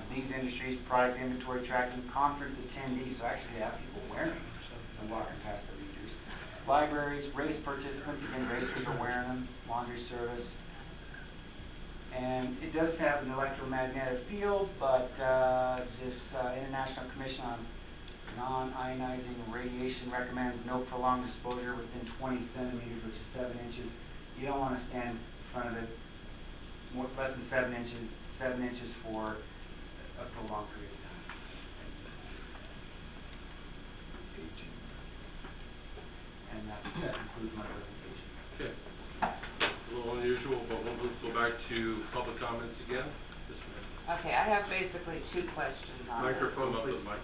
These industries, product inventory tracking, conference attendees, so actually they have people wearing them and walking past the readers. Libraries, race participants, again, racers are wearing them, laundry service. And it does have an electromagnetic field, but this International Commission on Non-Ionizing Radiation recommends no prolonged exposure within 20 centimeters, which is 7 inches. You don't want to stand in front of it less than 7 inches for a prolonged period of time. And that concludes my presentation. Okay. A little unusual, but we'll go back to public comments again. This one. Okay, I have basically 2 questions on this. Microphone up to the mic.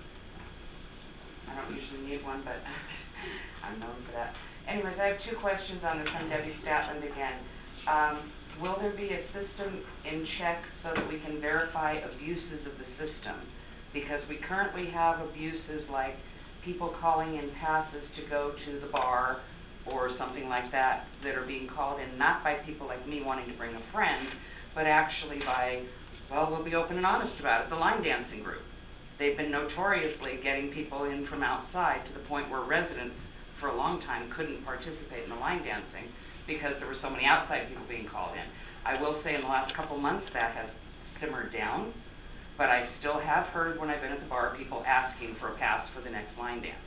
I don't usually need one, but I'm known for that. Anyways, I have 2 questions on this from Debbie Statland again. Will there be a system in check so that we can verify abuses of the system? Because we currently have abuses like people calling in passes to go to the bar or something like that that are being called in, not by people like me wanting to bring a friend, but actually by, well, we'll be open and honest about it, the line dancing group. They've been notoriously getting people in from outside to the point where residents for a long time couldn't participate in the line dancing because there were so many outside people being called in. I will say in the last couple months that has simmered down, but I still have heard when I've been at the bar people asking for a pass for the next line dance.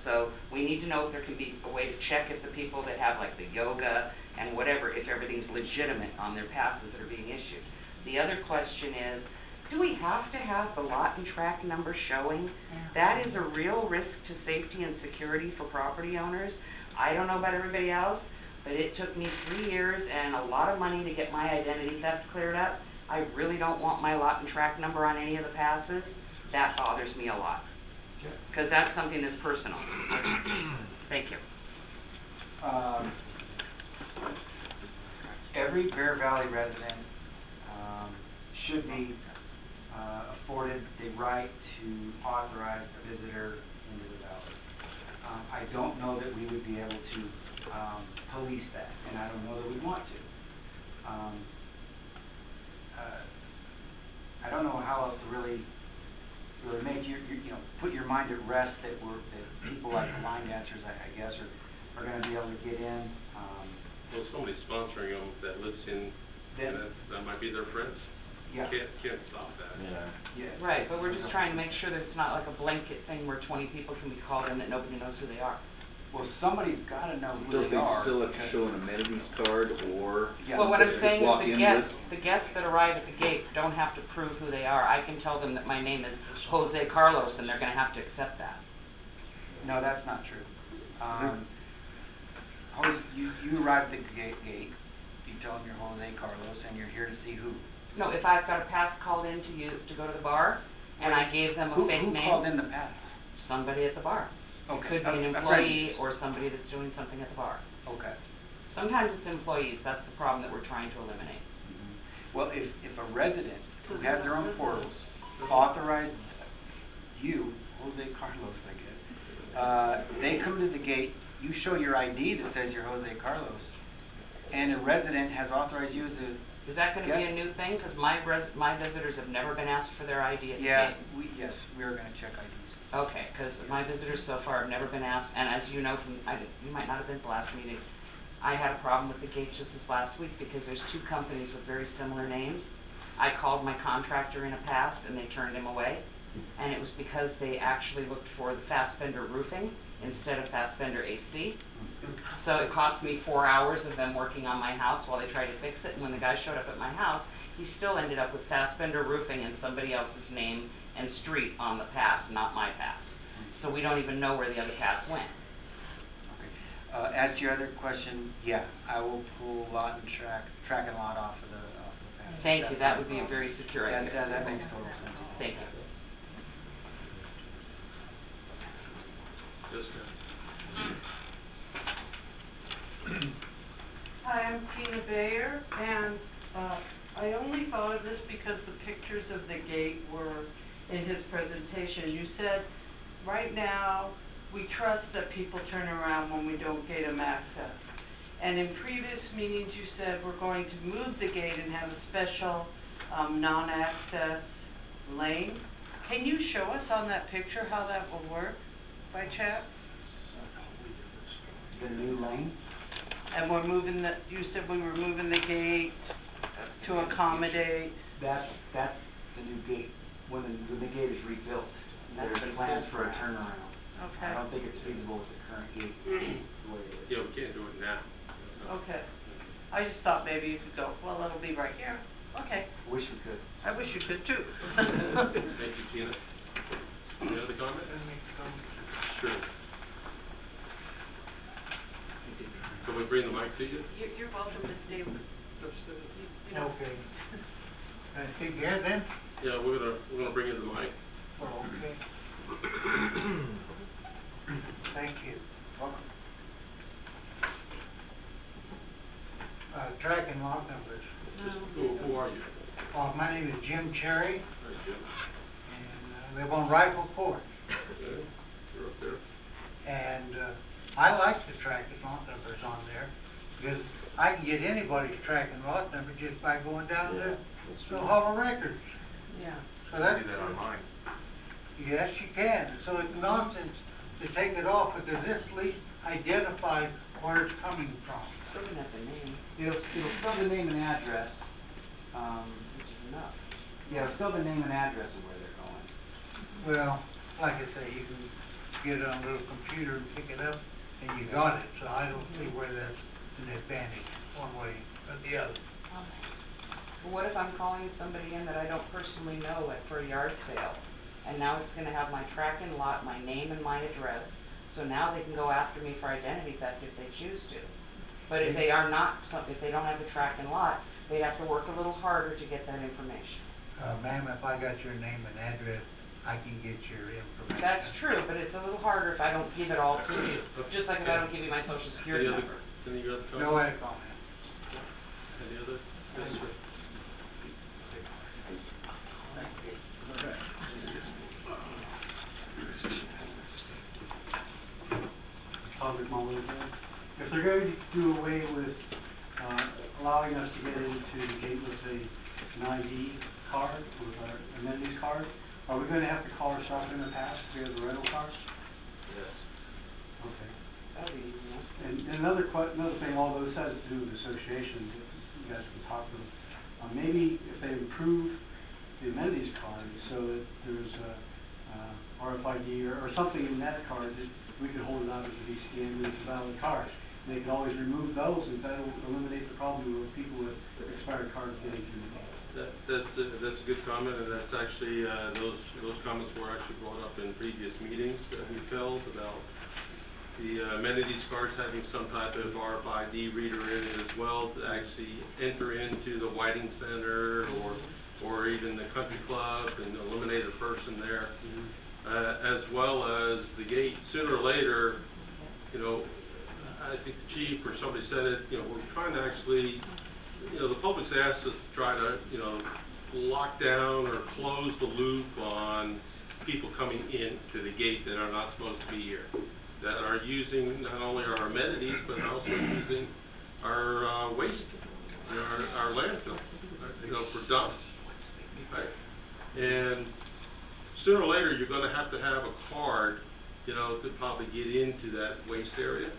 So we need to know if there can be a way to check if the people that have like the yoga and whatever, if everything's legitimate on their passes that are being issued. The other question is, do we have to have the lot and track number showing? That is a real risk to safety and security for property owners. I don't know about everybody else, but it took me 3 years and a lot of money to get my identity theft cleared up. I really don't want my lot and track number on any of the passes. That bothers me a lot, because that's something that's personal. Thank you. Every Bear Valley resident should be afforded the right to authorize a visitor into the valley. I don't know that we would be able to police that, and I don't know that we want to. I don't know how else to really make put your mind at rest that people like the line dancers, I guess, are going to be able to get in. Well, somebody's sponsoring them that lives in, that might be their friends. Yeah. Can't stop that. Yeah. Right, but we're just trying to make sure that it's not like a blanket thing where 20 people can be called in that nobody knows who they are. Well, somebody's got to know who Still, they are. still have to show an amenities card or. Well, what I'm saying walk is in the guests that arrive at the gate don't have to prove who they are. I can tell them that my name is Jose Carlos, and they're going to have to accept that. No, that's not true. You arrive at the gate, you tell them you're Jose Carlos, and you're here to see who? No, if I've got a pass called in to go to the bar, and I gave them a fake name. Who called in the pass? Somebody at the bar. Okay. Could be an employee or somebody that's doing something at the bar. Okay. Sometimes it's employees. That's the problem that we're trying to eliminate. Well, if a resident who has their own portals authorized you, Jose Carlos, I guess, they come to the gate, you show your ID that says you're Jose Carlos, and a resident has authorized you as a Is that going to be a new thing? Because my visitors have never been asked for their ID at the gate. Yes, we are going to check IDs. Okay, because my visitors so far have never been asked, and as you know from, you might not have been at the last meeting, I had a problem with the gate just this last week because there's 2 companies with very similar names. I called my contractor in a past, and they turned him away, and it was because they actually looked for the Fassbender roofing instead of Fassbender AC. So it cost me 4 hours of them working on my house while they tried to fix it, and when the guy showed up at my house, he still ended up with Fassbender roofing and somebody else's name and street on the pass, not my pass. So we don't even know where the other pass went. Okay. As to your other question, yeah, I will pull lot and track and lot off of the pass. Thank you, that would be a very secure idea. That makes total sense. Thank you. Yes, ma'am. Hi, I'm Tina Bayer, and I only thought of this because the pictures of the gate were in his presentation, you said, right now, we trust that people turn around when we don't gate them access. And in previous meetings, you said we're going to move the gate and have a special, non-access lane. Can you show us on that picture how that will work, by chance? The new lane? And we're moving you said we were moving the gate to accommodate. That's the new gate, when the gate is rebuilt. There's plans for a turnaround. Okay. I don't think it's feasible with the current gate, the way it is. Yeah, we can't do it now. Okay. I just thought maybe you could go, well, it'll be right here. Okay. Wish we could. I wish you could too. Thank you, Tina. Any other comment? Sure. Can we bring the mic to you? You're welcome to stay. You know. Okay. Can I speak here then? Yeah, we're gonna bring you the mic. Oh, okay. Thank you. Welcome. Track and lot numbers. Who are you? My name is Jim Cherry, Hi, Jim. and I live on Rifle Court. Okay, you're up there. And I like the track and lot numbers on there, because I can get anybody's track and lot number just by going down to the Hall of Records. Yeah. So that's. Do that online. Yes, you can. So it's nonsense to take it off, because this at least identifies where it's coming from. Looking at the name. It'll still the name and address, Which is enough. yeah, it'll still the name and address of where they're going. Well, like I say, you can get it on a little computer and pick it up, and you got it. So I don't see where that's an advantage, one way or the other. Well, what if I'm calling somebody in that I don't personally know, like for a yard sale? And now it's gonna have my track and lot, my name and my address, so now they can go after me for identity theft if they choose to. But if they are not, if they don't have a track and lot, they'd have to work a little harder to get that information. Ma'am, if I got your name and address, I can get your information. That's true, but it's a little harder if I don't give it all to you, just like if I don't give you my social security number. Any other comments? No other comment. Any other? Yes, sir. Public Mullen. If they're going to do away with allowing us to get into the gate with an ID card, with our amenities card, are we going to have to call our shop in the past if we have the rental card? Yes. Okay. That'll be easy enough. And another thing, although this has to do with association, that you guys can talk to them, maybe if they improve the amenities card so that there's a RFID or something in that card that we could hold it out as a be scanned and it's a valid card. And they can always remove those, and that'll eliminate the problem with people with expired cards getting through the gate. That's a good comment, and that's actually, those comments were actually brought up in previous meetings that we held about the amenities cards having some type of RFID reader in it as well to actually enter into the Whiting Center or even the country club and eliminate a person there, as well as the gate. Sooner or later, you know, I think the chief or somebody said it, you know, we're trying to actually, you know, the public's asked us to try to, you know, lock down or close the loop on people coming into the gate that are not supposed to be here, that are using not only our amenities, but also using our waste, you know, our landfill, you know, for dumps, right? And sooner or later, you're gonna have a card, you know, to probably get into that waste area.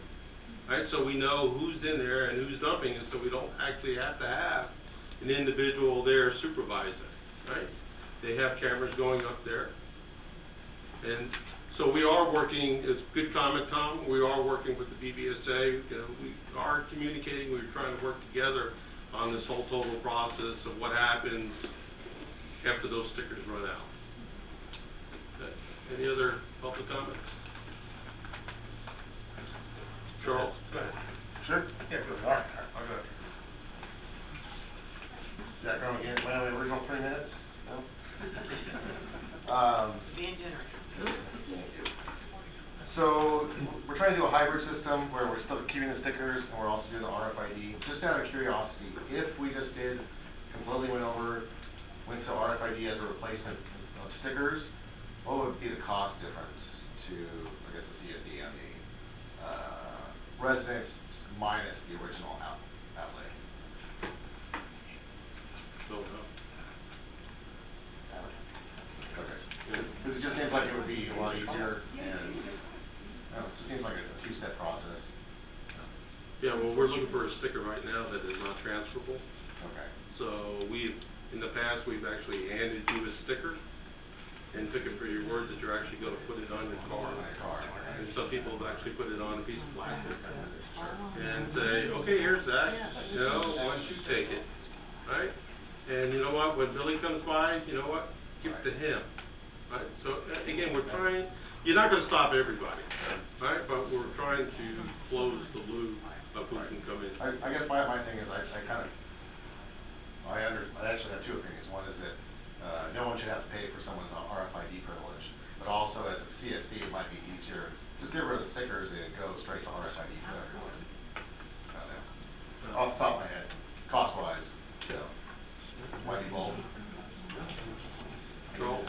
Right, so we know who's in there and who's dumping, and so we don't actually have to have an individual there supervising, right? They have cameras going up there. And so we are working, it's a good comment, Tom, we are working with the BBSA, you know, we are communicating, we're trying to work together on this whole total process of what happens after those stickers run out. Okay. Any other public comments? Charles? Go ahead. Sure? Yeah, go ahead. I'll go. Jack Rowan again, my only original 3 minutes? No? Being generous. So, we're trying to do a hybrid system where we're still keeping the stickers and we're also doing the RFID. Just out of curiosity, if we just completely went to RFID as a replacement of stickers, what would be the cost difference to, I guess, the CSD and the, residents minus the original outlay? Don't know. Okay. Because it just seems like it would be a lot easier and, it just seems like a two-step process. Yeah, well, we're looking for a sticker right now that is not transferable. Okay. So in the past, we've actually handed you a sticker and took it for your word that you're actually gonna put it on your car. And some people have actually put it on a piece of plastic and say, okay, here's that, you know, why don't you take it, right? And you know what, when Billy comes by, you know what, give it to him, right? So, again, we're trying, you're not gonna stop everybody, right? But we're trying to close the loop of who can come in. I guess my thing is, I actually have two opinions. One is that, no one should have to pay for someone's RFID privilege, but also as a CSD, it might be easier, just get rid of the stickers and go straight to RFID for everyone. I don't know. Off the top of my head, cost-wise, so, might be bold. Charles?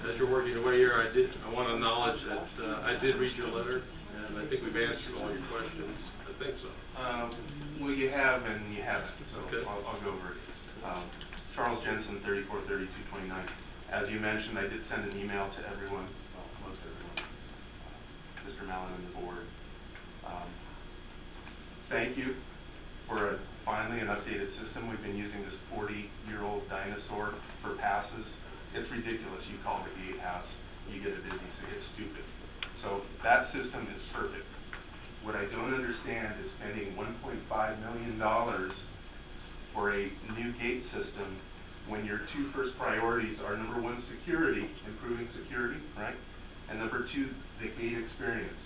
As you're working your way here, I want to acknowledge that, I did read your letter, and I think we've answered all your questions. I think so. Well, you have and you haven't, so Okay. I'll go over it. Charles Jensen, 343229. As you mentioned, I did send an email to everyone, well, most everyone, Mr. Mallon and the board. Thank you for finally an updated system. We've been using this 40-year-old dinosaur for passes. It's ridiculous. You call the gatehouse, you get a busy, it's stupid. So that system is perfect. What I don't understand is spending $1.5 million for a new gate system when your two first priorities are, number one, security, improving security, right? And number two, the gate experience.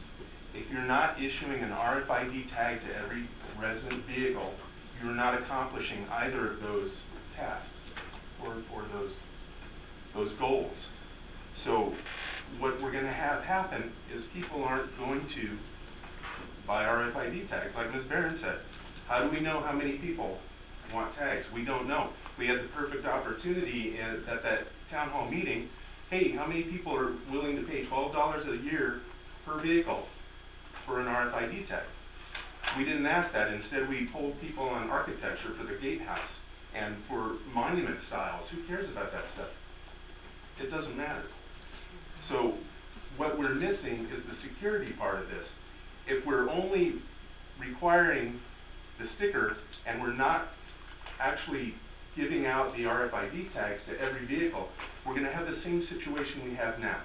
If you're not issuing an RFID tag to every resident vehicle, you're not accomplishing either of those tasks or those goals. So what we're going to have happen is people aren't going to buy RFID tags. Like Ms. Barron said, how do we know how many people want tags? We don't know. We had the perfect opportunity at that town hall meeting. Hey, how many people are willing to pay $12 a year per vehicle for an RFID tag? We didn't ask that. Instead, we polled people on architecture for the gatehouse and for monument styles. Who cares about that stuff? It doesn't matter. So what we're missing is the security part of this. If we're only requiring the sticker and we're not actually giving out the RFID tags to every vehicle, we're going to have the same situation we have now.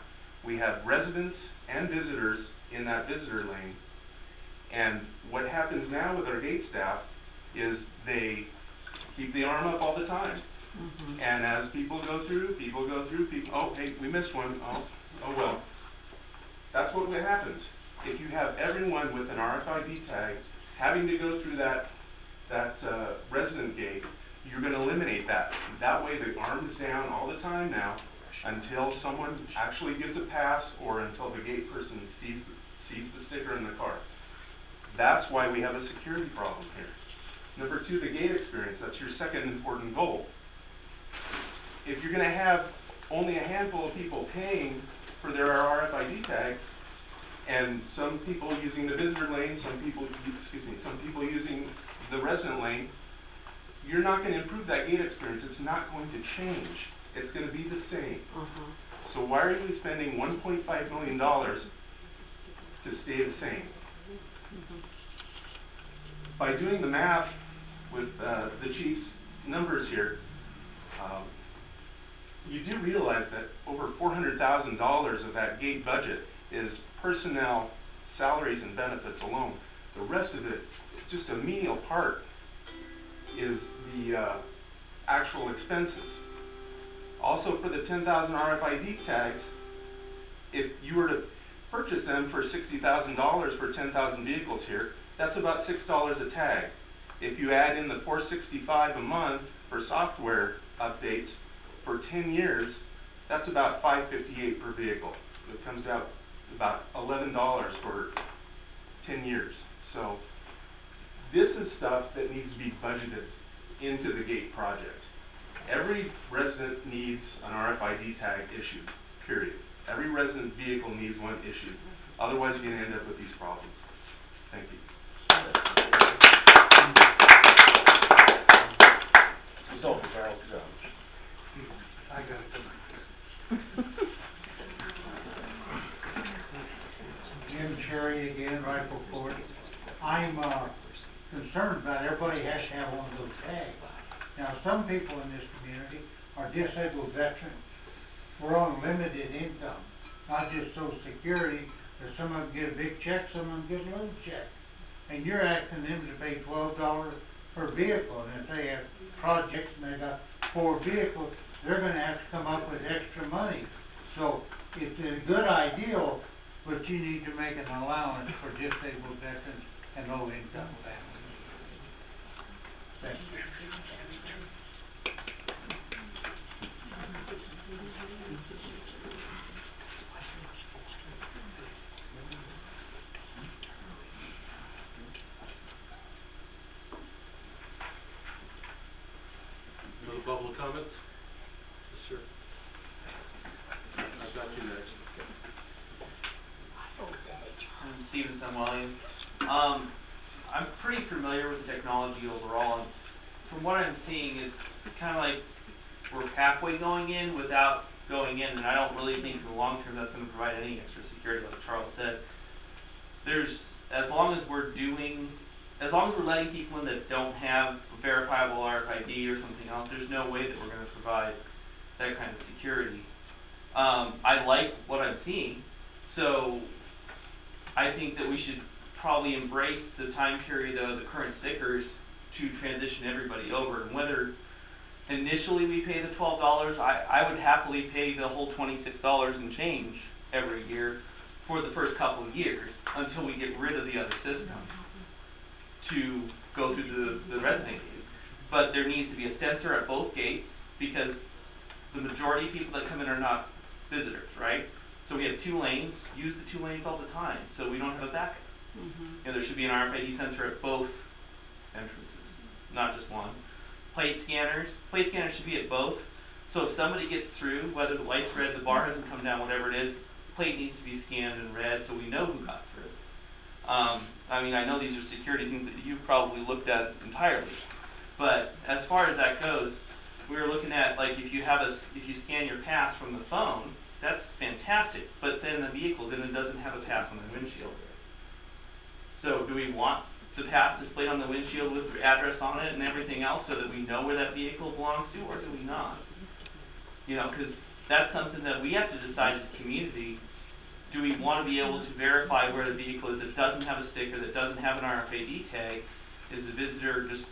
We have residents and visitors in that visitor lane, and what happens now with our gate staff is they keep the arm up all the time. And as people go through, oh, hey, we missed one, oh well. That's what happens. If you have everyone with an RFID tag having to go through that resident gate, you're going to eliminate that. That way the arm is down all the time now until someone actually gives a pass or until the gate person sees the sticker in the car. That's why we have a security problem here. Number two, the gate experience. That's your second important goal. If you're going to have only a handful of people paying for their RFID tags, and some people using the visitor lane, some people using the resident lane, you're not going to improve that gate experience. It's not going to change. It's going to be the same. So why are we spending $1.5 million to stay the same? By doing the math with the chief's numbers here, you do realize that over $400,000 of that gate budget is personnel, salaries, and benefits alone. The rest of it, just a menial part, is the actual expenses. Also, for the 10,000 RFID tags, if you were to purchase them for $60,000 for 10,000 vehicles here, that's about $6 a tag. If you add in the $465 a month for software updates for 10 years, that's about $558 per vehicle. It comes out about $11 for 10 years. So this is stuff that needs to be budgeted into the gate project. Every resident needs an RFID tag issued, period. Every resident vehicle needs one issued. Otherwise, you're gonna end up with these problems. Thank you. I got it. Jim Cherry again, Rifle Court. I'm, concerned about everybody has to have one of those tags. Now, some people in this community are disabled veterans. We're on limited income, not just Social Security, but some of them get a big check, some of them get a little check. And you're asking them to pay $12 per vehicle, and if they have projects and they got 4 vehicles, they're gonna have to come up with extra money. So, it's a good ideal, but you need to make an allowance for disabled veterans and low-income families. Thank you. No other public comments? Yes, sir. I've got you next. I'm Steven Samuelian. I'm pretty familiar with the technology overall, and from what I'm seeing, it's kind of like we're halfway going in without going in, and I don't really think in the long term that's going to provide any extra security, like Charles said. As long as we're letting people in that don't have a verifiable RFID or something else, there's no way that we're going to provide that kind of security. I like what I'm seeing, so I think that we should probably embrace the time period of the current stickers to transition everybody over. And whether initially we pay the $12, I would happily pay the whole $26 and change every year for the first couple of years until we get rid of the other system to go through the resident gate. But there needs to be a sensor at both gates because the majority of people that come in are not visitors, right? So we have 2 lanes, use the 2 lanes all the time, so we don't have a backup. There should be an RFID sensor at both entrances, not just one. Plate scanners should be at both, so if somebody gets through, whether the light's red, the bar hasn't come down, whatever it is, the plate needs to be scanned and read so we know who got through. I mean, I know these are security things that you've probably looked at entirely, but as far as that goes, we were looking at, like, if you scan your pass from the phone, that's fantastic, but then the vehicle doesn't have a pass on the windshield. So do we want the pass displayed on the windshield with the address on it and everything else so that we know where that vehicle belongs to, or do we not? You know, because that's something that we have to decide as a community. Do we want to be able to verify where the vehicle is that doesn't have a sticker, that doesn't have an RFID tag? Is the visitor just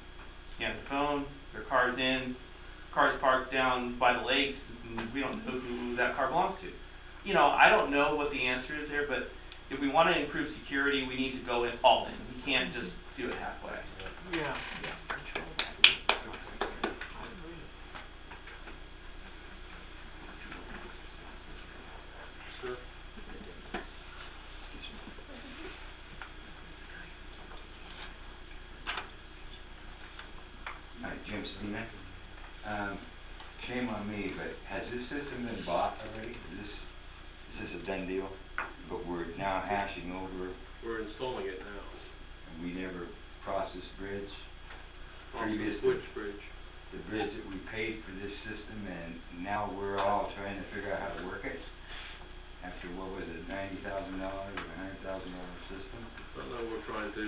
scan their phone, their car's in, car's parked down by the lakes, and we don't know who that car belongs to? You know, I don't know what the answer is there, but if we want to improve security, we need to go all in. We can't just do it halfway. Yeah. Sure. Hi, Jim Steeman. Shame on me, but has this system been bought already? Is this a done deal? But we're now hashing over, We're installing it now. and we never crossed this bridge. Previous which bridge? The bridge that we paid for this system, and now we're all trying to figure out how to work it. After, what was it, $90,000 or $100,000 system? Well, no, we're trying to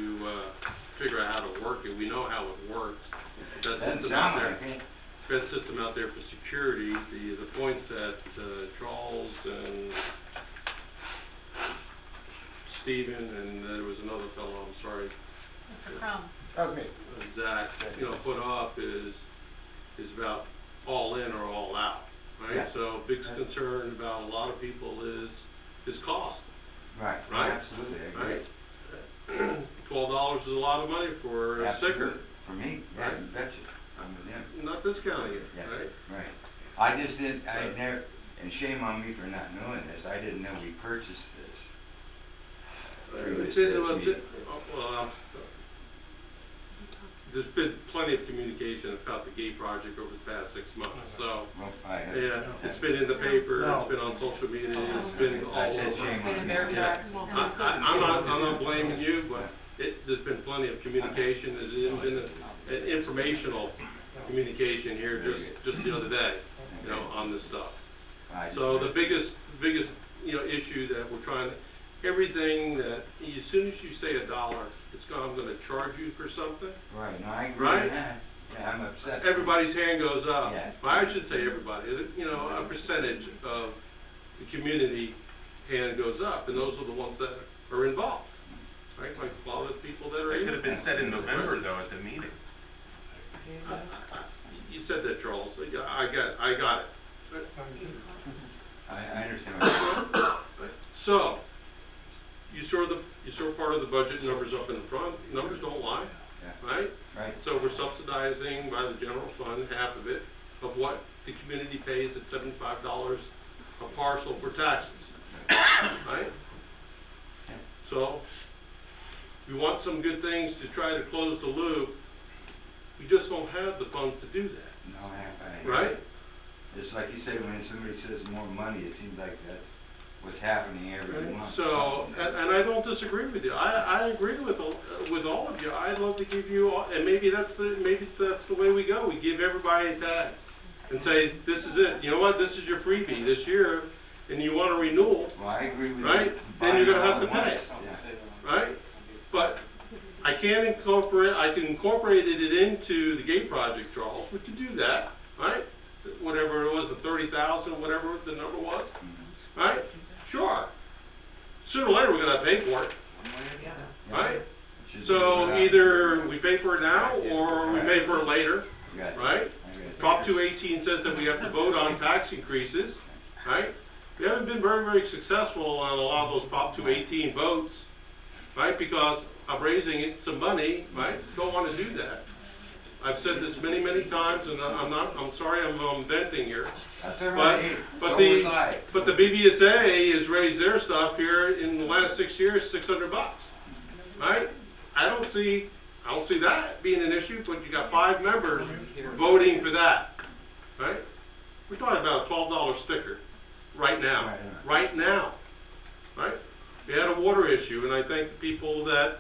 figure out how to work it. We know how it works. Doesn't sound like it. That system out there for security, the points that Charles and Stephen and there was another fellow, I'm sorry. Mr. Crum. That was me. Zach, put up is about all in or all out, right? Yeah. So big concern about a lot of people is cost. Right. Right? Absolutely, I agree. Right? $12 is a lot of money for a sticker. For me, yeah, Right? you betcha. I'm with him. Not discounting it, Yeah, right? right. I just didn't, I never, and shame on me for not knowing this, I didn't know we purchased this. there's been plenty of communication about the gate project over the past 6 months, so. Yeah, it's been in the paper, it's been on social media, it's been all over. Yeah. I'm not blaming you, but there's been plenty of communication, there's even been an informational communication here just the other day, you know, on this stuff. So the biggest, you know, issue that we're trying to, everything that, as soon as you say $1, I'm gonna charge you for something. Right, no, I agree Right? with that. Yeah, I'm upset. Everybody's hand goes up. Yeah. Well, I should say everybody, you know, a percentage of the community hand goes up, and those are the ones that are involved. Right, like a lot of the people that are That in. could have been said in November though at the meeting. You said that, Charles. Yeah, I got it. I understand what you're saying. So, you saw part of the budget numbers up in the front. Numbers don't lie, right? Right. So we're subsidizing by the general fund half of it, of what the community pays at $75 a parcel for taxes, right? So, we want some good things to try to close the loop. We just don't have the funds to do that. No, I right? Just like you said, when somebody says more money, it seems like that's what's happening every month. So, and I don't disagree with you. I agree with all of you. I'd love to give you all, and maybe that's the way we go. We give everybody a tag and say, this is it. You know what? This is your freebie this year, and you want a renewal. Well, I agree with right? you. Then you're gonna have to Buying all pay, at once. Yeah. right? But I can incorporate it into the gate project, Charles. We could do that, right? Whatever it was, the 30,000, whatever the number was, right? Sure. Sooner or later, we're gonna pay for it, right? So either we pay for it now, or we pay for it later, right? Prop 218 says that we have to vote on tax increases, right? We haven't been very, very successful on a lot of those Prop 218 votes, right? Because I'm raising some money, right? Don't want to do that. I've said this many, many times, and I'm sorry I'm venting here. That's all right. But the BBSA has raised their stuff here in the last 6 years, $600, right? I don't see that being an issue, but you got 5 members voting for that, right? We're talking about a $12 sticker right now, right? We had a water issue, and I thank the people that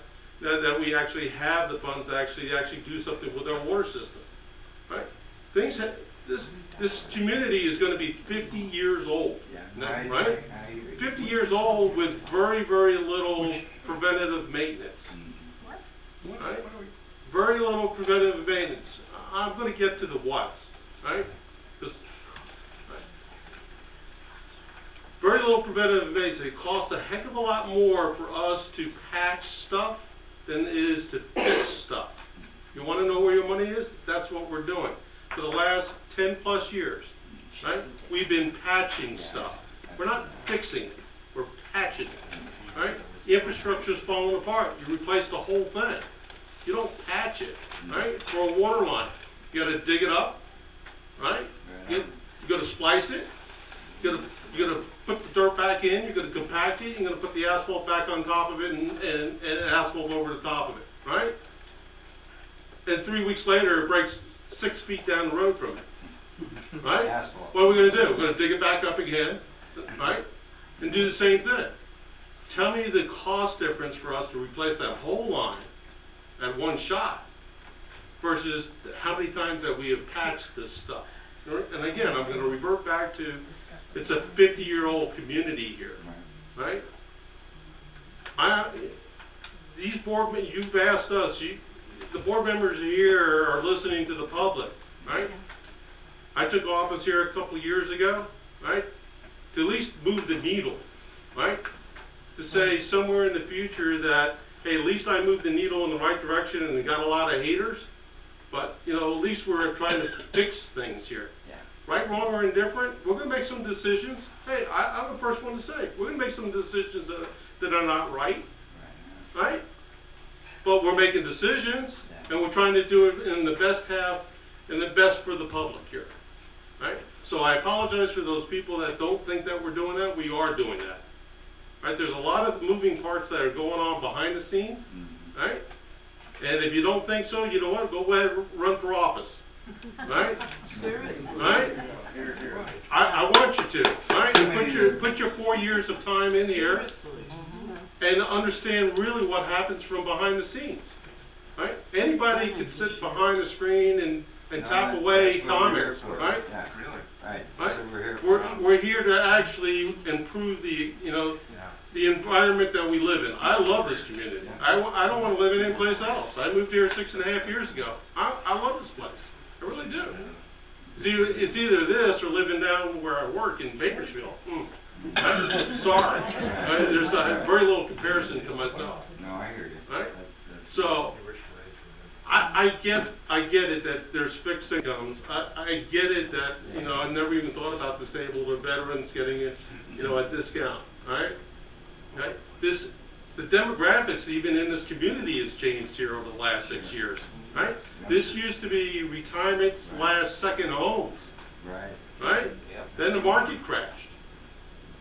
we actually have the funds to actually do something with our water system, right? This community is going to be 50 years old, right? 50 years old with very, very little preventative maintenance, right? Very little preventative maintenance. I'm going to get to the what's, right? Very little preventative maintenance. It costs a heck of a lot more for us to patch stuff than it is to fix stuff. You want to know where your money is? That's what we're doing. For the last 10 plus years, right? We've been patching stuff. We're not fixing it. We're patching it, right? The infrastructure's falling apart. You replace the whole thing. You don't patch it, right? For a water line, you got to dig it up, right? You got to splice it. You got to put the dirt back in. You got to compact it. You're going to put the asphalt back on top of it and asphalt over the top of it, right? And 3 weeks later, it breaks 6 feet down the road from it, right? Asphalt. What are we going to do? We're going to dig it back up again, right? And do the same thing. Tell me the cost difference for us to replace that whole line at one shot versus how many times that we have patched this stuff. And again, I'm going to revert back to, it's a 50-year-old community here, right? These board members, you've asked us, the board members here are listening to the public, right? I took office here a couple of years ago, right? To at least move the needle, right? To say somewhere in the future that, hey, at least I moved the needle in the right direction and got a lot of haters, but, you know, at least we're trying to fix things here. Right, wrong, or indifferent, we're going to make some decisions. Hey, I'm the first one to say, we're going to make some decisions that are not right, right? But we're making decisions, and we're trying to do it in the best for the public here, right? So I apologize for those people that don't think that we're doing that. We are doing that, right? There's a lot of moving parts that are going on behind the scenes, right? And if you don't think so, you know what, go ahead and run for office. Right? Right? I want you to, right? Put your 4 years of time in here and understand really what happens from behind the scenes. Right? Anybody can sit behind the screen and tap away comments, right? Yeah, really. Right. Right? That's what we're here for. We're here to actually improve the environment that we live in. I love this community. I don't want to live in any place else. I moved here 6.5 years ago. I love this place. I really do. It's either this or living down where I work in Bakersfield. Sorry. There's very little comparison to myself. No, I hear you. Right? So, I get it that there's fixed incomes. I get it that, I never even thought about disabled or veterans getting a discount, right? Right? The demographics even in this community has changed here over the last 6 years, right? This used to be retirement / second homes. Right. Right? Then the market crashed,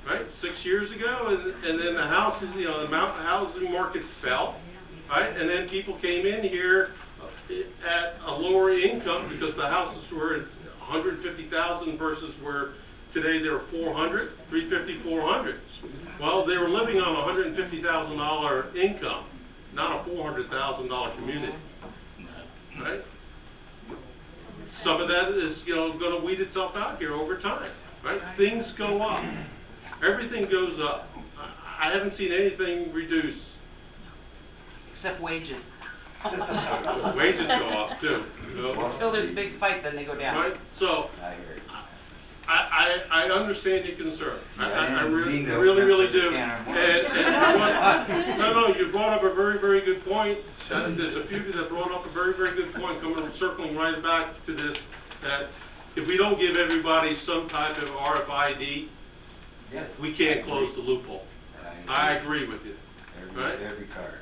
right? 6 years ago, and then the houses, the housing market fell, right? And then people came in here at a lower income because the houses were at $150,000 versus where today they're 400, 350, 400. Well, they were living on a $150,000 income, not a $400,000 community, right? Some of that is, going to weed itself out here over time, right? Things go up. Everything goes up. I haven't seen anything reduce. Except wages. Wages go up too. Until there's a big fight, then they go down. Right? So, I hear you. I understand your concern. I really do. No, you brought up a very, very good point. There's a few that brought up a very, very good point, circling right back to this, that if we don't give everybody some type of RFID, we can't close the loophole. I agree with you. Every car.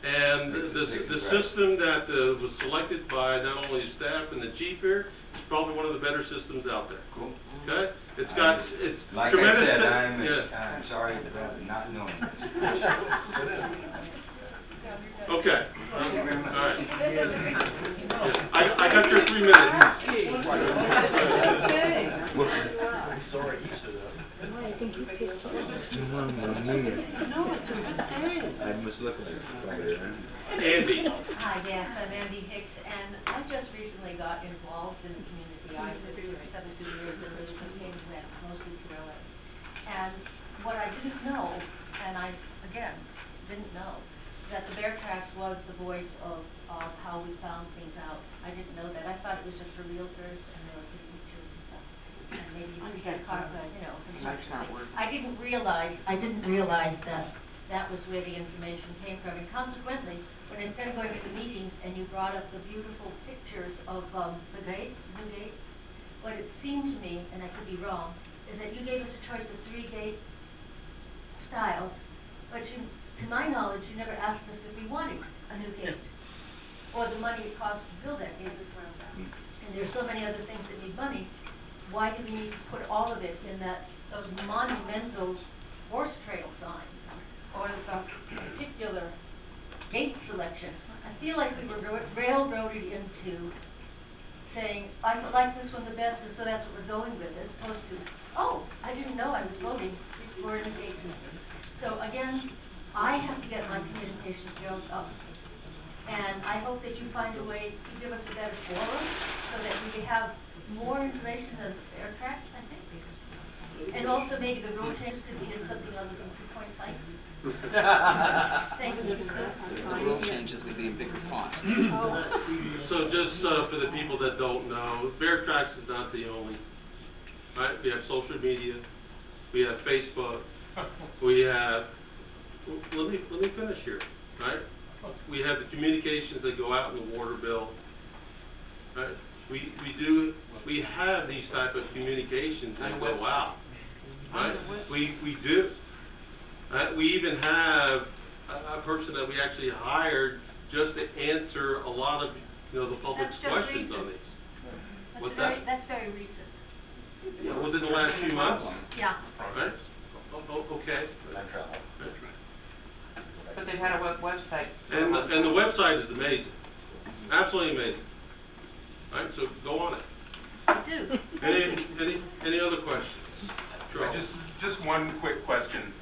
And the system that was selected by not only staff and the chief here is probably one of the better systems out there. Cool. Okay? It's like tremendous. I said, I'm sorry about not knowing this. Okay. Thank you very much. All right. Yeah. I got your 3 minutes. I'm sorry he stood up. I think you picked I must look at it. Andy. Hi, yes, I'm Andy Hicks, and I just recently got involved in the community. I lived here for 17 years and really became wet, mostly through it. And what I didn't know, and I, again, didn't know, that the bear tracks was the voice of how we found things out. I didn't know that. I thought it was just for realtors and there were pretty pictures and stuff. And maybe you could get I didn't realize that was where the information came from. And consequently, when instead of going to the meetings and you brought up the beautiful pictures of the gate, what it seemed to me, and I could be wrong, is that you gave us a choice of 3 gate styles, but to my knowledge, you never asked us if we wanted a new gate or the money it costs to build that gate. And there's so many other things that need money. Why do we need to put all of it in those monumental horse trail signs or the particular gate selection? I feel like we were railroaded into saying, I like this one the best, and so that's what we're going with, as opposed to, oh, I didn't know I was voting for an gate. So again, I have to get my communication skills up. And I hope that you find a way to give us a better forum so that we can have more information on the fair tracks, I think. And also maybe the road change could be in something other than 2-point sites. Thank you. The rule changes would be in bigger font. So just for the people that don't know, Bear Tracks is not the only. Right? We have social media. We have Facebook. We have. Let me finish here. Right? We have the communications that go out in the water bill. Right? We have these type of communications that go out. Right? We do. We even have a person that we actually hired just to answer a lot of the public's questions on these. What's that? That's very recent. Yeah, within the last few months. Yeah. Right? Okay. But But they've had a website. for a And, long and the time. website is amazing, absolutely amazing. Alright, so go on it. Any other questions? Charles? Just one quick question.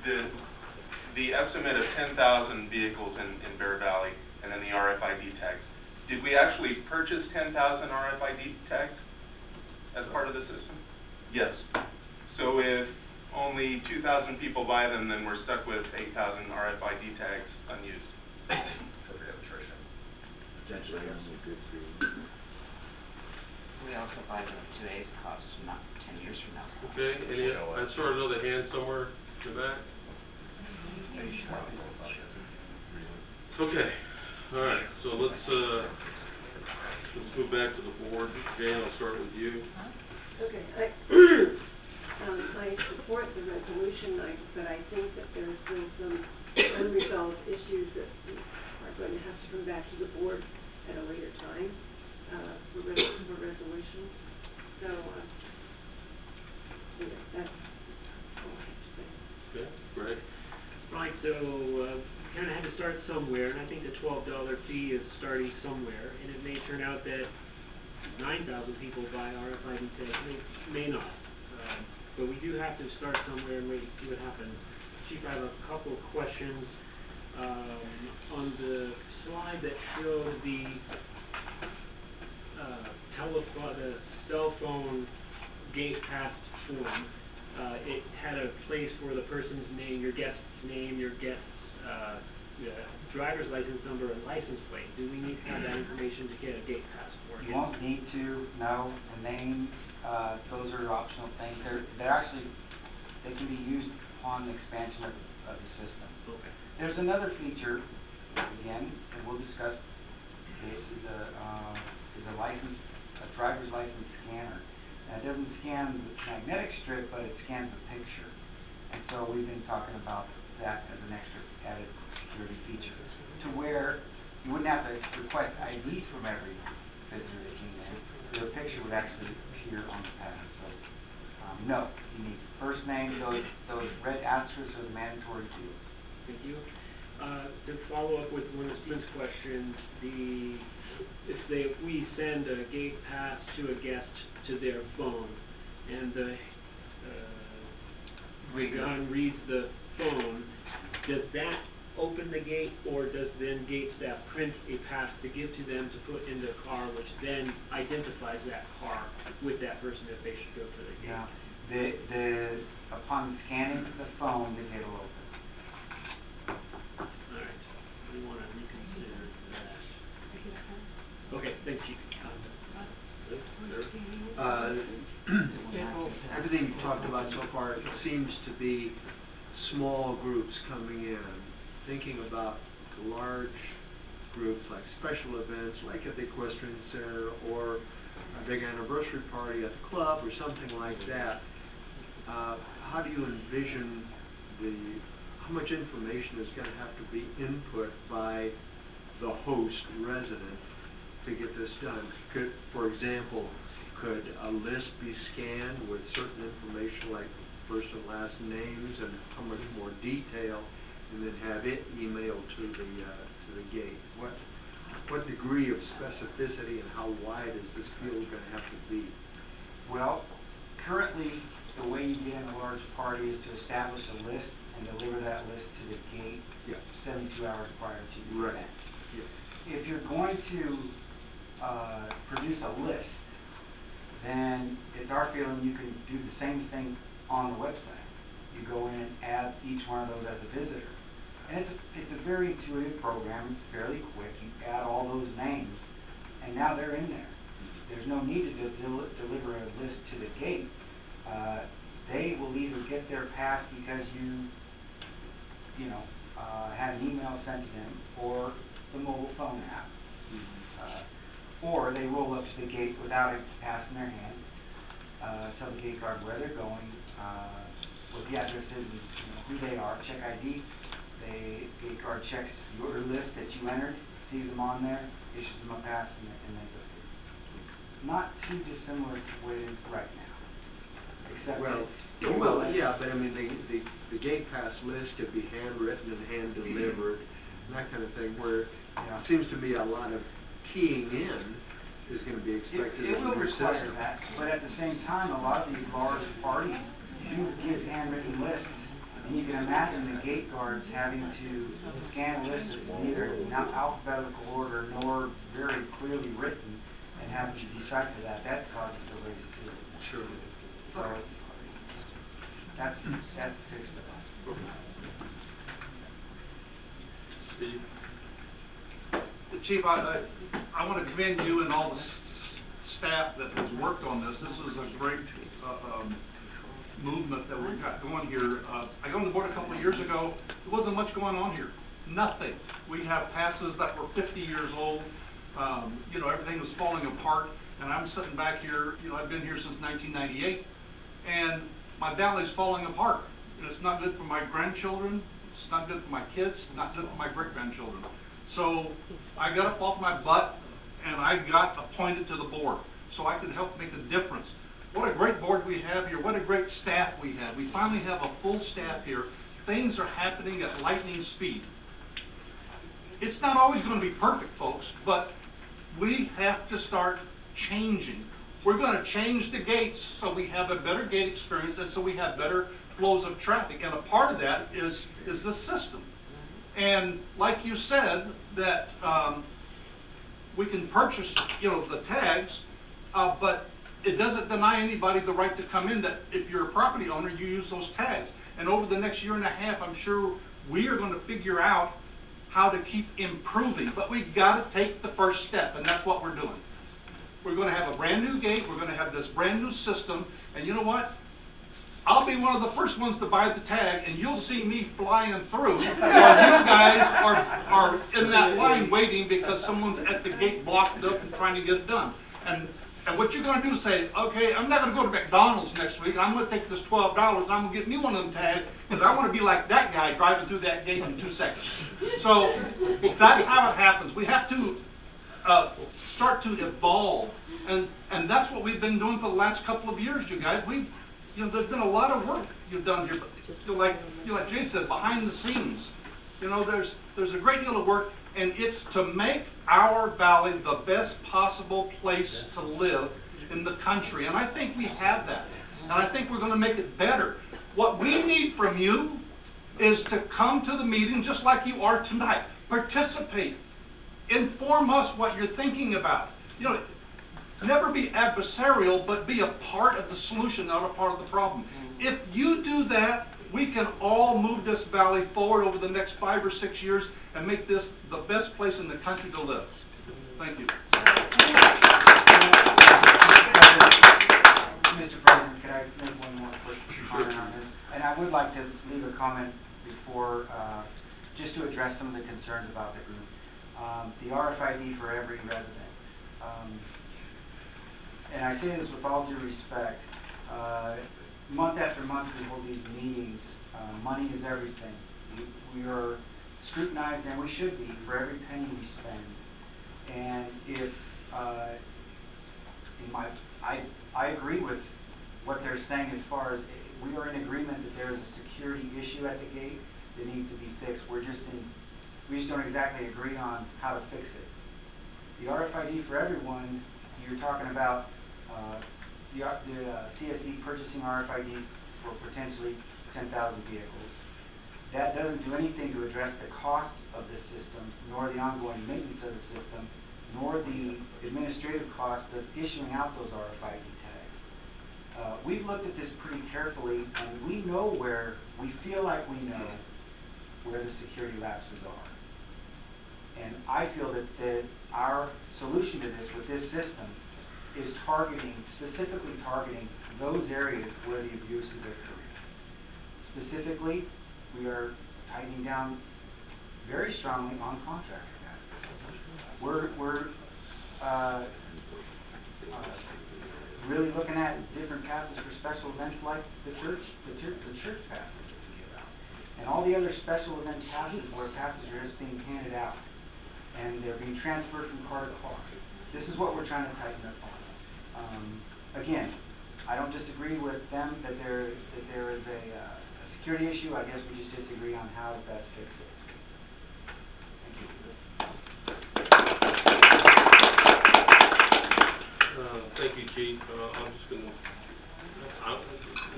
The estimate of 10,000 vehicles in Bear Valley and then the RFID tags, did we actually purchase 10,000 RFID tags as part of the system? Yes. So if only 2,000 people buy them, then we're stuck with 8,000 RFID tags unused. Because we have attrition. Potentially, that's a good thing. We also buy them at today's cost, not 10 years from now. Okay, I saw another hand somewhere in the back. Okay, alright, so let's move back to the board. Jane, I'll start with you. Okay, I support the resolution, but I think that there's still some unresolved issues that are going to have to come back to the board at a later time, for resolution. So, that's all I have to say. Okay, Greg? Right, so, kind of had to start somewhere, and I think the $12 fee is starting somewhere, and it may turn out that 9,000 people buy RFID tags, may not. But we do have to start somewhere and wait and see what happens. Chief, I have a couple of questions. On the slide that showed the the cell phone gate pass form, it had a place for the person's name, your guest's name, your guest's driver's license number and license plate. Do we need to have that information to get a gate pass for it? You won't need to know the name, those are optional things. They're actually, they can be used upon the expansion of the system. Okay. There's another feature, again, and we'll discuss this, is a license, a driver's license scanner. And it doesn't scan the magnetic strip, but it scans the picture. And so we've been talking about that as an extra added security feature, to where you wouldn't have to request IDs from every visitor that came in. Their picture would actually appear on the pad. So, no, you need first name, those red asterisks are the mandatory fields. Thank you. To follow up with one of Lynn's questions, if we send a gate pass to a guest to their phone, and the gun reads the phone, does that open the gate, or does then gate staff print a pass to give to them to put in their car, which then identifies that car with that person if they should go to the gate? Yeah. Upon scanning the phone, the gate will open. Alright, we want to reconsider that. Okay, thank you. Everything you've talked about so far seems to be small groups coming in. Thinking about large groups like special events, like at the Equestrian Center, or a big anniversary party at the club, or something like that. How do you envision how much information is going to have to be input by the host resident to get this done? For example, could a list be scanned with certain information like first and last names and how much more detail, and then have it emailed to the gate? What degree of specificity and how wide is this field going to have to be? Well, currently, the way you get in a large party is to establish a list and deliver that list to the gate 72 hours prior to the event. Yeah. If you're going to produce a list, then it's our feeling you can do the same thing on the website. You go in and add each one of those as a visitor. And it's a very intuitive program. It's fairly quick. You add all those names, and now they're in there. There's no need to deliver a list to the gate. They will either get their pass because had an email sent to them, or the mobile phone app, or they roll up to the gate without a pass in their hand, tell the gate guard where they're going, what the address is, and who they are, check ID. The gate guard checks your list that you entered, sees them on there, issues them a pass, and they go through. Not too dissimilar to the way it is right now, except yeah, but I mean, the gate pass list could be handwritten and hand delivered. and that kind of thing, where Yeah. it seems to me a lot of keying in is gonna be expected It of will the new require system. that, but at the same time, a lot of these large parties do give handwritten lists. And you can imagine the gate guards having to scan lists that's neither in alphabetical order nor very clearly written and having to decipher that. That causes delays too. Sure. So that's fixed. Steve? Chief, I want to commend you and all the staff that has worked on this. This is a great movement that we've got going here. I got on the board a couple of years ago. There wasn't much going on here. Nothing. We have passes that were 50 years old. You know, everything was falling apart. And I'm sitting back here, you know, I've been here since 1998. And my valley's falling apart. And it's not good for my grandchildren. It's not good for my kids. It's not good for my great-grandchildren. So I got up off my butt and I got appointed to the board so I could help make a difference. What a great board we have here. What a great staff we have. We finally have a full staff here. Things are happening at lightning speed. It's not always going to be perfect, folks, but we have to start changing. We're going to change the gates so we have a better gate experience and so we have better flows of traffic. And a part of that is the system. And like you said, that we can purchase, you know, the tags, but it doesn't deny anybody the right to come in that if you're a property owner, you use those tags. And over the next year and a half, I'm sure we are going to figure out how to keep improving. But we've got to take the first step, and that's what we're doing. We're going to have a brand new gate. We're going to have this brand new system. And you know what? I'll be one of the first ones to buy the tag, and you'll see me flying through, while you guys are in that line waiting because someone's at the gate blocked up and trying to get it done. And what you're going to do is say, okay, I'm not going to go to McDonald's next week. I'm going to take this $12 and I'm going to get me one of them tags because I want to be like that guy driving through that gate in 2 seconds. So that's how it happens. We have to start to evolve, and that's what we've been doing for the last couple of years, you guys. You know, there's been a lot of work you've done here, but like Jay said, behind the scenes, you know, there's a great deal of work, and it's to make our valley the best possible place to live in the country, and I think we have that, and I think we're going to make it better. What we need from you is to come to the meeting just like you are tonight. Participate. Inform us what you're thinking about. You know, never be adversarial, but be a part of the solution, not a part of the problem. If you do that, we can all move this valley forward over the next 5 or 6 years and make this the best place in the country to live. Thank you. Mr. President, could I make one more quick comment on this? And I would like to leave a comment before, just to address some of the concerns about the group. The RFID for every resident. And I say this with all due respect, month after month we hold these meetings. Money is everything. We are scrutinized, and we should be, for every penny we spend. And if, I agree with what they're saying as far as we are in agreement that there is a security issue at the gate that needs to be fixed. We just don't exactly agree on how to fix it. The RFID for everyone, you're talking about the CSD purchasing RFID for potentially 10,000 vehicles. That doesn't do anything to address the cost of the system, nor the ongoing maintenance of the system, nor the administrative cost of issuing out those RFID tags. We've looked at this pretty carefully, and we feel like we know where the security lapses are. And I feel that our solution to this with this system is specifically targeting those areas where the abuse is occurring. Specifically, we are tightening down very strongly on contractor matters. We're really looking at different passes for special events like the church passes that we give out, and all the other special event passes where passes are just being handed out and they're being transferred from car to car. This is what we're trying to tighten up on. Again, I don't disagree with them that there is a security issue. I guess we just disagree on how to best fix it. Chief, I'm just gonna, I'll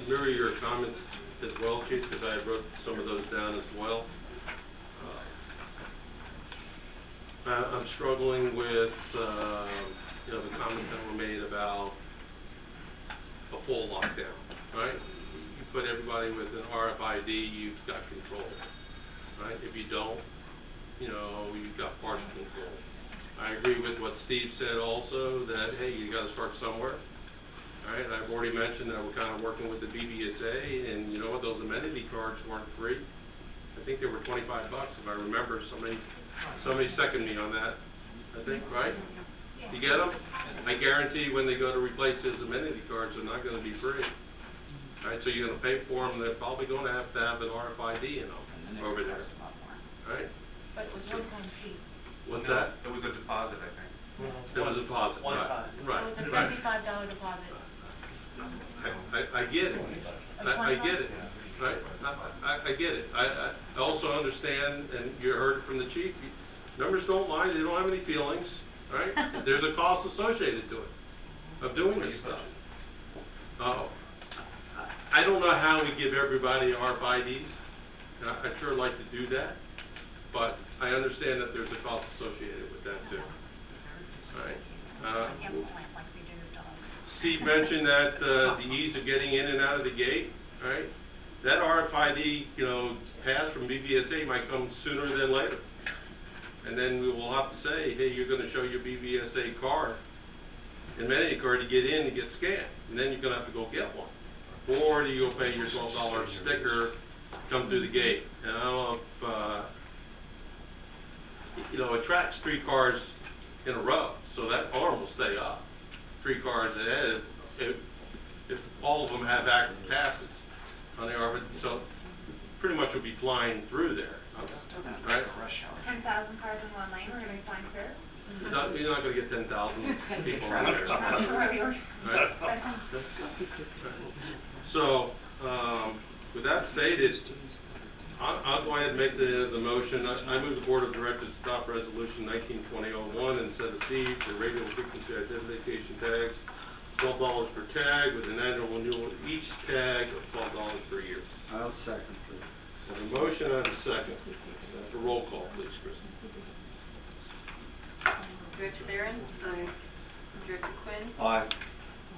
mirror your comments as well, Chief, because I wrote some of those down as well. I'm struggling with, you know, the comments that were made about a full lockdown, right? You put everybody with an RFID, you've got control, right? If you don't, you know, you've got partial control. I agree with what Steve said also, that, hey, you gotta start somewhere, right? I've already mentioned that we're kind of working with the BBSA, and you know what, those amenity cards weren't free. I think they were $25, if I remember. Somebody seconded me on that, I think, right? You get them? I guarantee when they go to replace those amenity cards, they're not gonna be free. Right, so you're gonna pay for them, they're probably gonna have to have an RFID in them over there, right? But it was one-time fee. What's No, that? It was a deposit, I think. It was a deposit, One right, time. right, It was a right. $75 deposit. I get it, I get it, right, I get it, I also understand, and you heard it from the chief, members don't mind, they don't have any feelings, right? There's a cost associated to it, of doing this stuff. I don't know how we give everybody RFIDs, I'd sure like to do that, but I understand that there's a cost associated with that too, alright? Steve mentioned that, the ease of getting in and out of the gate, right? That RFID, you know, pass from BBSA might come sooner than later. And then we will have to say, hey, you're gonna show your BBSA card, amenity card to get in to get scanned, and then you're gonna have to go get one. Or do you go pay your $12 sticker, come through the gate? And I don't know if, you know, it tracks 3 cars in a row, so that arm will stay up. 3 cars ahead, if all of them have active passes on the RFID, so pretty much will be flying through there, right? 10,000 cars in one lane, we're gonna be flying through? You're not gonna get 10,000 people in there. Right? So, with that stated, I'll go ahead and make the motion. I move the Board of Directors adopt Resolution 1920-01 and set a fee for radio frequency identification tags, $12 per tag, with an annual renewal of each tag of $12 per year. I'll second, please. I have a motion and a second. For roll call, please, Kristen. Director Barron? Aye. Director Quinn? Aye.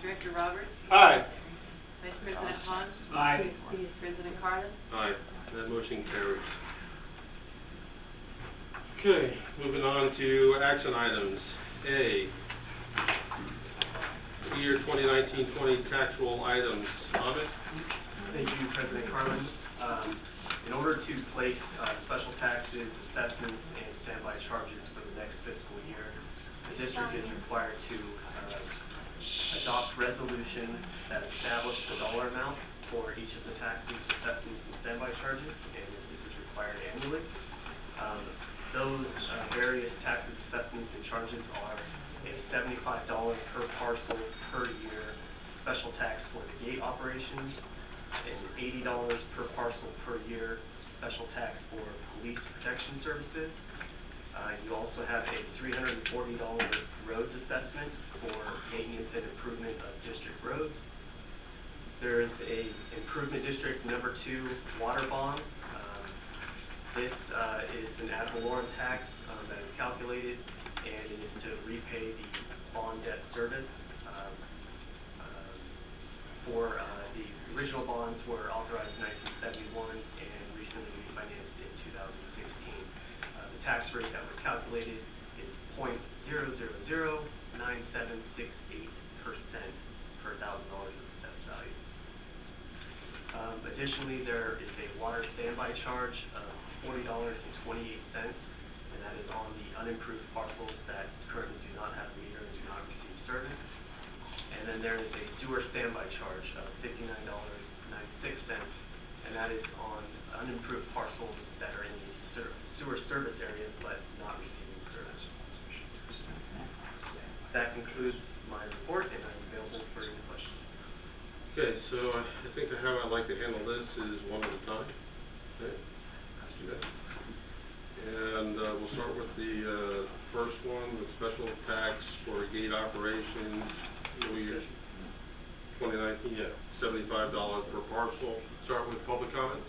Director Roberts? Aye. Vice President Pons? Aye. President Carlin? Aye, that motion carries. Okay, moving on to action items. A, year 2019-20 taxable items. Ahmed? Thank you, President Carlin. In order to place special taxes, assessments, and standby charges for the next fiscal year, the district is required to adopt resolution that establish the dollar amount for each of the taxes, assessments, and standby charges, and this is required annually. Those various taxes, assessments, and charges are a $75 per parcel per year special tax for the gate operations, and $80 per parcel per year special tax for police protection services. You also have a $340 roads assessment for maintenance and improvement of district roads. There is a improvement district number 2 water bond. This is an ad valorem tax that is calculated, and it is to repay the bond debt service. For the original bonds were authorized in 1971 and recently refinanced in 2016. The tax rate that was calculated is 0.0009768% per $1,000 of assessed value. Additionally, there is a water standby charge of $40.28, and that is on the unimproved parcels that currently do not have a meter and do not receive service. And then there is a sewer standby charge of $59.96, and that is on unimproved parcels that are in the sewer service area but not receiving service. That concludes my report, and I'm available for any questions. Okay, so I think how I'd like to handle this is one at a time. Okay, let's do that. And we'll start with the first one, the special tax for gate operations fiscal year 2019 at $75 per parcel. Start with public comments.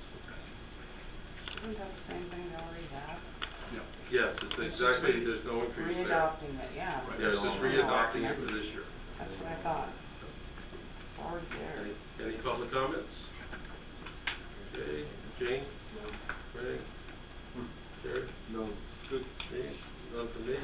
Isn't that the same thing they already have? Yes, it's exactly, there's no increase there. Readopting it, yeah. Yeah, it's just readopting it for this year. That's what I thought. It's already there. Any public comments? Okay, Jane? Frank? Terry? No. Good. Me? None from me.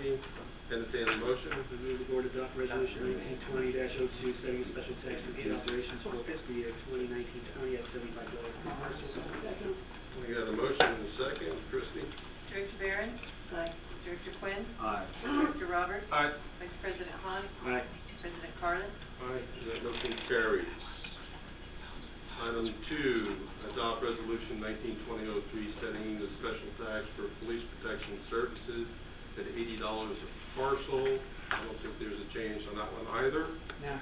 Entertain a motion. I move the board adopt resolution 1920-02, setting a special tax for gate operations for fiscal year 2019-20 at $75 per parcel. Second. We got a motion and a second. Christie? Director Barron? Aye. Director Quinn? Aye. Director Roberts? Aye. Vice President Hahn? Aye. President Carlin? Aye. And that motion carries. Item 2, adopt resolution 1920-03, setting the special tax for police protection services at $80 a parcel. I don't think there's a change on that one either. No.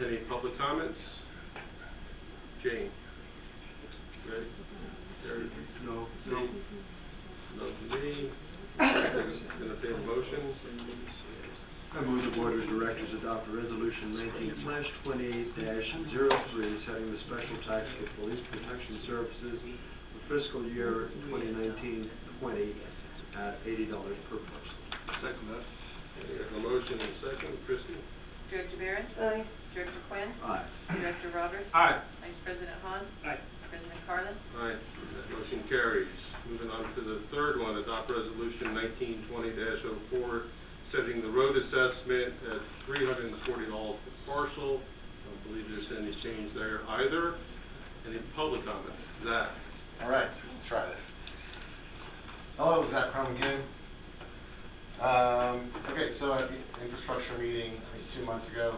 Any public comments? Jane? Ray? Terry? No. Steve? No from me. Entertain a motion. I move the Board of Directors adopt resolution 19/20-03, setting the special tax for police protection services for fiscal year 2019-20 at $80 per parcel. Second that. We have a motion and a second. Christie? Director Barron? Aye. Director Quinn? Aye. Director Roberts? Aye. Vice President Hahn? Aye. President Carlin? Aye. That motion carries. Moving on to the third one, adopt resolution 1920-04, setting the road assessment at $340 per parcel. I don't believe there's any change there either. Any public comment? Zach? All right, let's try this. Hello, Zach Crum again. Okay, so at the infrastructure meeting, I think 2 months ago,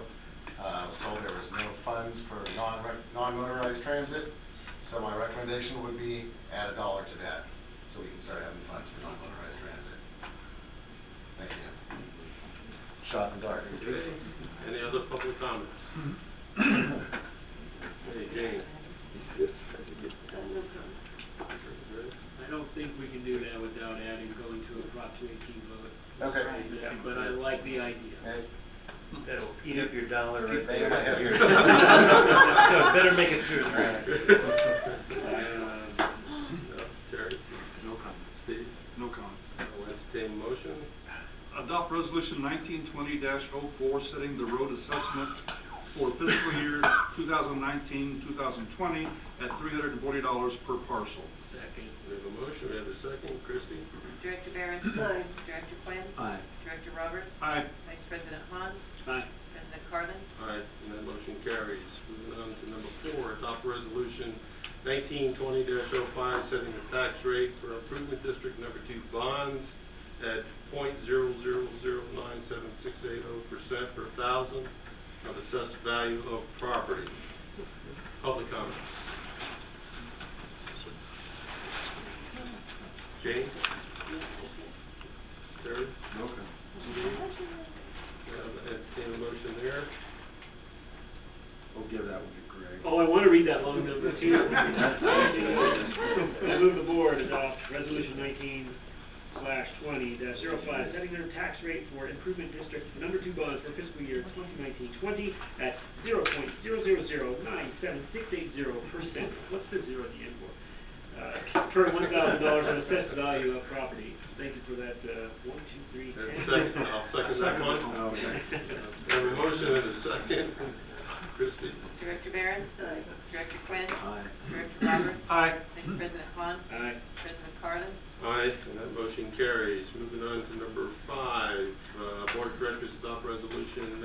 I was told there was no funds for non-motorized transit. So my recommendation would be add $1 to that, so we can start having funds for non-motorized transit. Thank you. Shot in the dark. Okay. Any other public comments? Hey, Jane? No comment. I don't think we can do that without going to a Prop 218 vote. Okay. But I like the idea. That'll eat up your dollar right Bang there. my head here. So better make it through, right? Terry? No comment. Steve? No comment. I'll entertain a motion. Adopt resolution 1920-04, setting the road assessment for fiscal year 2019-2020 at $340 per parcel. Second. We have a motion, we have a second. Christie? Director Barron? Aye. Director Quinn? Aye. Director Roberts? Aye. Vice President Hahn? Aye. President Carlin? Aye, and that motion carries. Moving on to number 4, adopt resolution 1920-05, setting the tax rate for improvement district number 2 bonds at 0.0009768% per thousand of assessed value of property. Public comments. Jane? Terry? No comment. Entertain a motion there. I'll give that one to Greg. Oh, I want to read that long number too. I move the board adopt resolution 19/20-05, setting their tax rate for improvement district number 2 bonds for fiscal year 2019-20 at 0.0097680%. What's the zero at the end for? Per $1,000 of assessed value of property. Thank you for that, 1, 2, 3, 10. I'll second that one. Okay. We have a motion and a second. Christie? Director Barron? Aye. Director Quinn? Aye. Director Roberts? Aye. Vice President Hahn? Aye. President Carlin? Aye, and that motion carries. Moving on to number 5, Board of Directors adopt resolution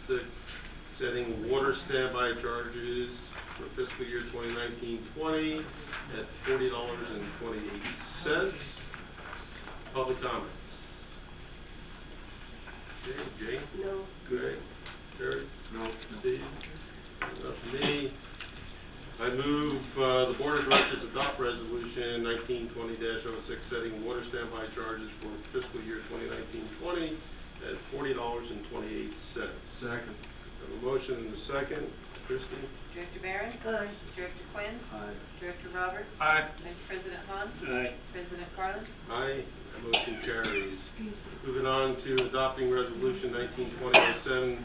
1920-06, setting water standby charges for fiscal year 2019-20 at $40.28. Public comments. Okay, Jane? No. Greg? Terry? No. Steve? Enough for me. I move the Board of Directors adopt resolution 1920-06, setting water standby charges for fiscal year 2019-20 at $40.28. Second. I have a motion and a second. Christie? Director Barron? Aye. Director Quinn? Aye. Director Roberts? Aye. Vice President Hahn? Aye. President Carlin? Aye, that motion carries. Moving on to adopting resolution 1920-07,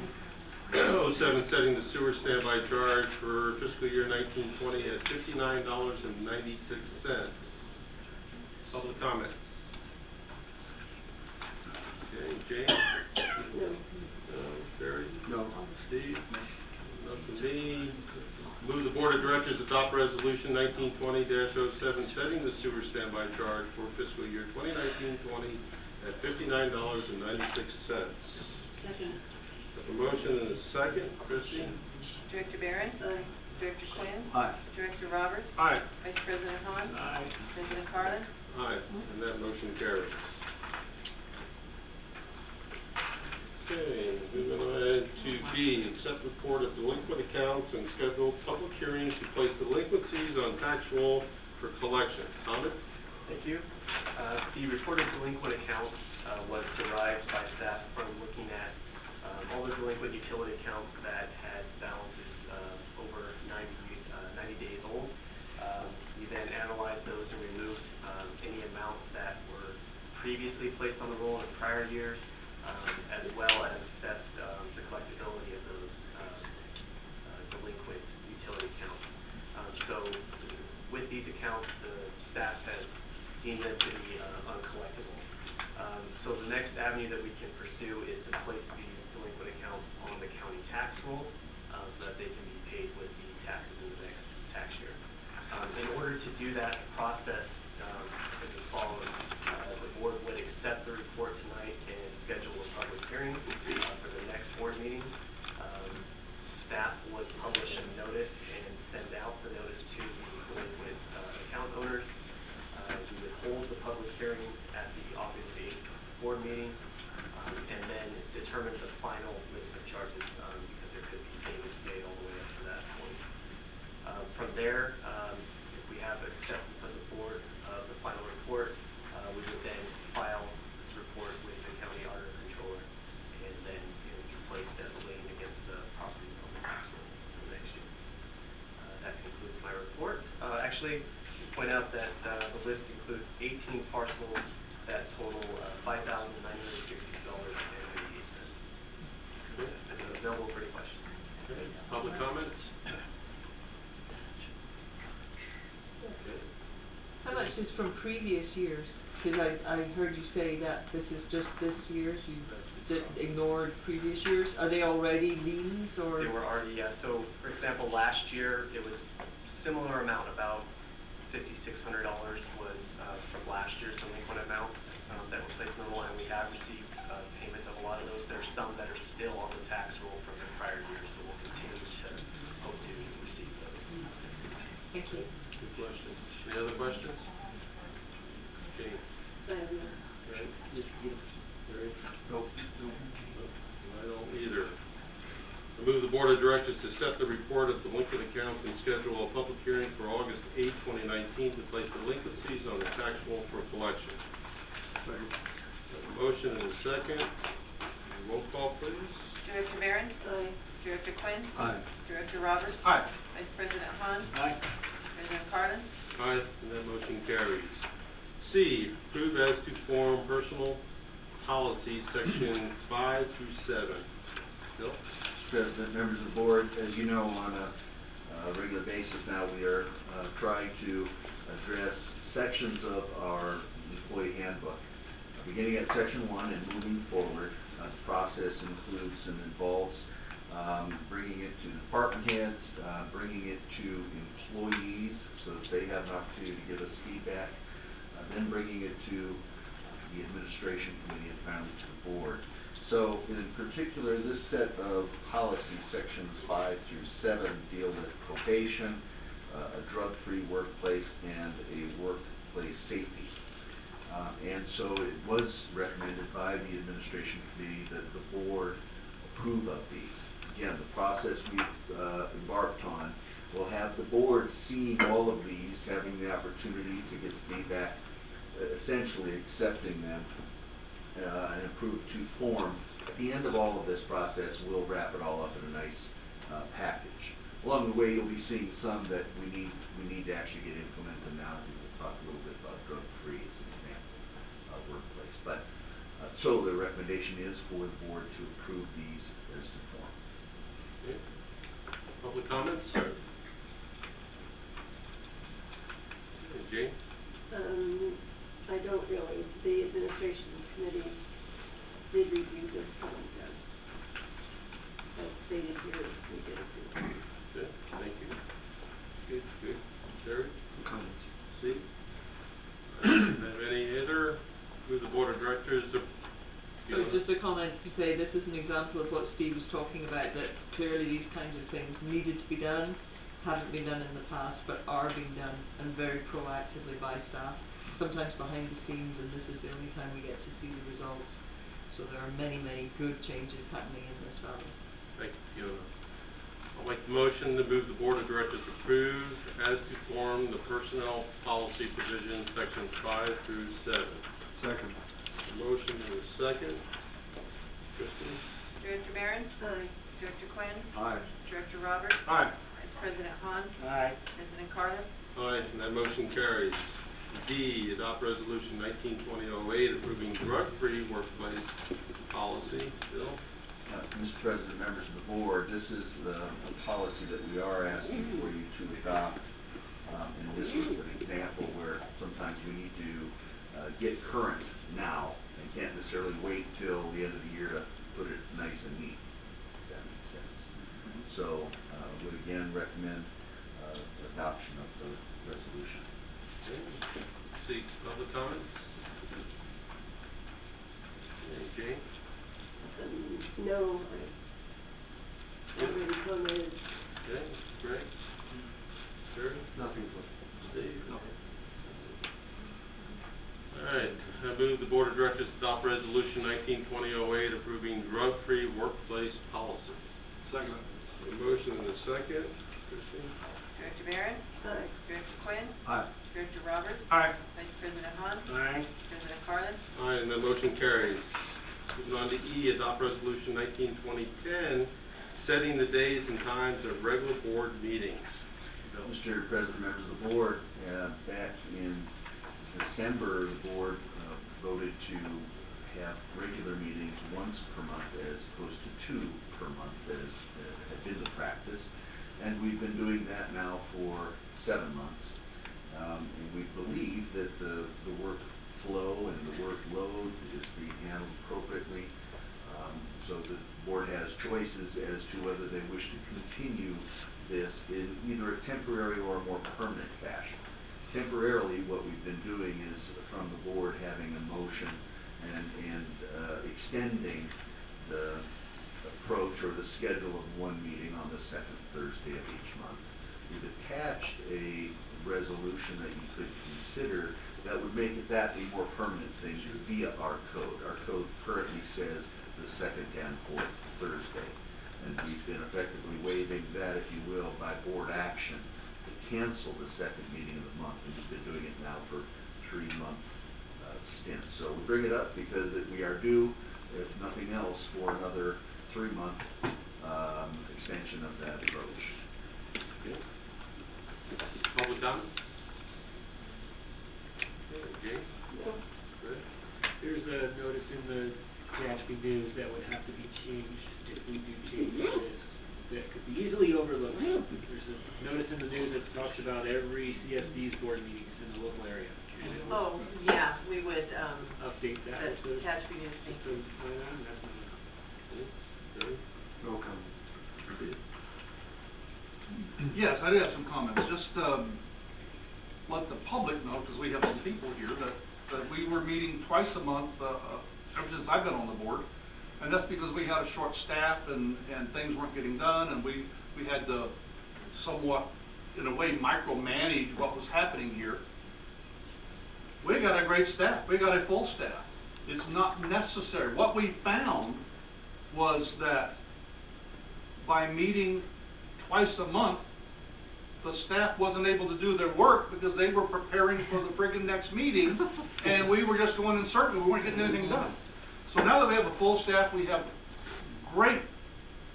setting the sewer standby charge for fiscal year 1920 at $59.96. Public comment. Okay, Jane? No. Barry? No. Steve? None from me. Move the Board of Directors adopt resolution 1920-07, setting the sewer standby charge for fiscal year 2019-20 at $59.96. Second. Have a motion and a second. Christie? Director Barron? Aye. Director Quinn? Aye. Director Roberts? Aye. Vice President Hahn? Aye. President Carlin? Aye, and that motion carries. Okay, moving on to B, accept report of delinquent accounts and schedule public hearings to place delinquencies on tax roll for collection. Comment? Thank you. The report of delinquent accounts was derived by staff from looking at all the delinquent utility accounts that had balances over 90 days old. We then analyzed those and removed any amounts that were previously placed on the roll in prior years, as well as assessed the collectability of those delinquent utility accounts. So with these accounts, the staff has deemed them to be uncollectible. So the next avenue that we can pursue is to place these delinquent accounts on the county tax roll so that they can be paid with the taxes in the next tax year. In order to do that, the process is as follows. The board would accept the report tonight and schedule a public hearing for the next board meeting. Staff would publish a notice and send out the notice to the delinquent account owners. We would hold the public hearing at the August 8th board meeting, and then determine the final list of charges, because there could be payments made all the way up to that point. From there, if we have acceptance of the board of the final report, we would then file this report with the county auditor controller, and then it would be placed as a lien against the property on the tax roll for the next year. That concludes my report. Actually, to point out that the list includes 18 parcels that total $5,960.88. And available for any questions. Okay, public comments? How much is from previous years? Because I heard you say that this is just this year's, you ignored previous years. Are they already liens or? They were already, yeah. So, for example, last year, it was similar amount, about $5,600 was from last year's delinquent amount that were placed in the roll, and we have received payment of a lot of those. There's some that are still on the tax roll from the prior year, so we'll continue to hope to receive those. Thank you. Good question. Any other questions? Jane? I have none. Right. Barry? Nope. I don't either. I move the Board of Directors to set the report of delinquent accounts and schedule a public hearing for August 8, 2019 to place delinquencies on the tax roll for collection. Second. A motion and a second. Roll call, please. Director Barron? Aye. Director Quinn? Aye. Director Roberts? Aye. Vice President Hahn? Aye. President Carlin? Aye, and that motion carries. C, approve as to form personal policy, section 5 through 7. Bill? President, members of the board, as you know, on a regular basis now, we are trying to address sections of our employee handbook. Beginning at section 1 and moving forward, the process includes and involves bringing it to department heads, bringing it to employees so that they have an opportunity to give us feedback, then bringing it to the administration committee and finally to the board. So in particular, this set of policy sections 5 through 7 deal with probation, a drug-free workplace, and a workplace safety. And so it was recommended by the administration committee that the board approve of these. Again, the process we've embarked on will have the board seeing all of these, having the opportunity to get feedback, essentially accepting them and approved to form. At the end of all of this process, we'll wrap it all up in a nice package. along the way, you'll be seeing some that we need to actually get implemented now. We'll talk a little bit about drug-free as an example, workplace. But, so the recommendation is for the board to approve these as to form. Okay. Public comments, sir? Jane? I don't really, the administration committee did review this and, as stated here, we did approve. Good, thank you. Good, good. Terry? Comments? Steve? Have any other, who the board of directors are? So just a comment to say this is an example of what Steve was talking about, that clearly these kinds of things needed to be done, haven't been done in the past, but are being done, and very proactively by staff, sometimes behind the scenes, and this is the only time we get to see the results. So there are many, many good changes happening in this valley. Thank you. I'll make the motion to move the board of directors approve as to form the personnel policy provision, sections 5 through 7. Second. A motion and a second. Kristen? Director Barron? Aye. Director Quinn? Aye. Director Roberts? Aye. Vice President Hahn? Aye. President Carlin? Aye, and that motion carries. D, adopt resolution 1920-08 approving drug-free workplace policy. Bill? Mr. President, members of the board, this is the policy that we are asking for you to adopt. And this is an example where sometimes we need to get current now and can't necessarily wait till the end of the year to put it nice and neat, if that makes sense. So, would again recommend adoption of the resolution. Okay. See, public comments? Okay, Jane? No, I already commented. Okay, Greg? Terry? Nothing for Steve? No. All right, I move the board of directors adopt resolution 1920-08 approving drug-free workplace policy. Second. A motion and a second. Christine? Director Barron? Aye. Director Quinn? Aye. Director Roberts? Aye. Vice President Hahn? Aye. President Carlin? Aye, and the motion carries. Moving on to E, adopt resolution 1920-10, setting the days and times of regular board meetings. Bill? Mr. President, members of the board, back in December, the board voted to have regular meetings once per month as opposed to 2 per month as had been the practice. And we've been doing that now for 7 months. And we believe that the workflow and the workload is being handled appropriately. So the board has choices as to whether they wish to continue this in either a temporary or a more permanent fashion. Temporarily, what we've been doing is from the board having a motion and extending the approach or the schedule of one meeting on the second Thursday of each month. We've attached a resolution that you could consider that would make it that a more permanent thing via our code. Our code currently says the second and fourth Thursday. And we've been effectively waiving that, if you will, by board action to cancel the second meeting of the month. And we've been doing it now for 3-month stints. So we bring it up because we are due, if nothing else, for another 3-month extension of that approach. Okay. Public comment? Okay, Jane? No. Greg? There's a notice in the Tehachapi News that would have to be changed if we do change this. That could be easily overlooked. There's a notice in the news that talks about every CSD's board meetings in the local area. And it Oh, would yeah, we would, update that. the Tehachapi News, thank you. That's not Okay. Terry? No comment. Steve? Yes, I do have some comments. Just let the public know, because we have some people here, that we were meeting twice a month ever since I've been on the board. And that's because we had a short staff and things weren't getting done, and we had to somewhat, in a way, micromanage what was happening here. We got a great staff. We got a full staff. It's not necessary. What we found was that by meeting twice a month, the staff wasn't able to do their work because they were preparing for the friggin' next meeting, and we were just going in circles. We weren't getting anything done. So now that we have a full staff, we have great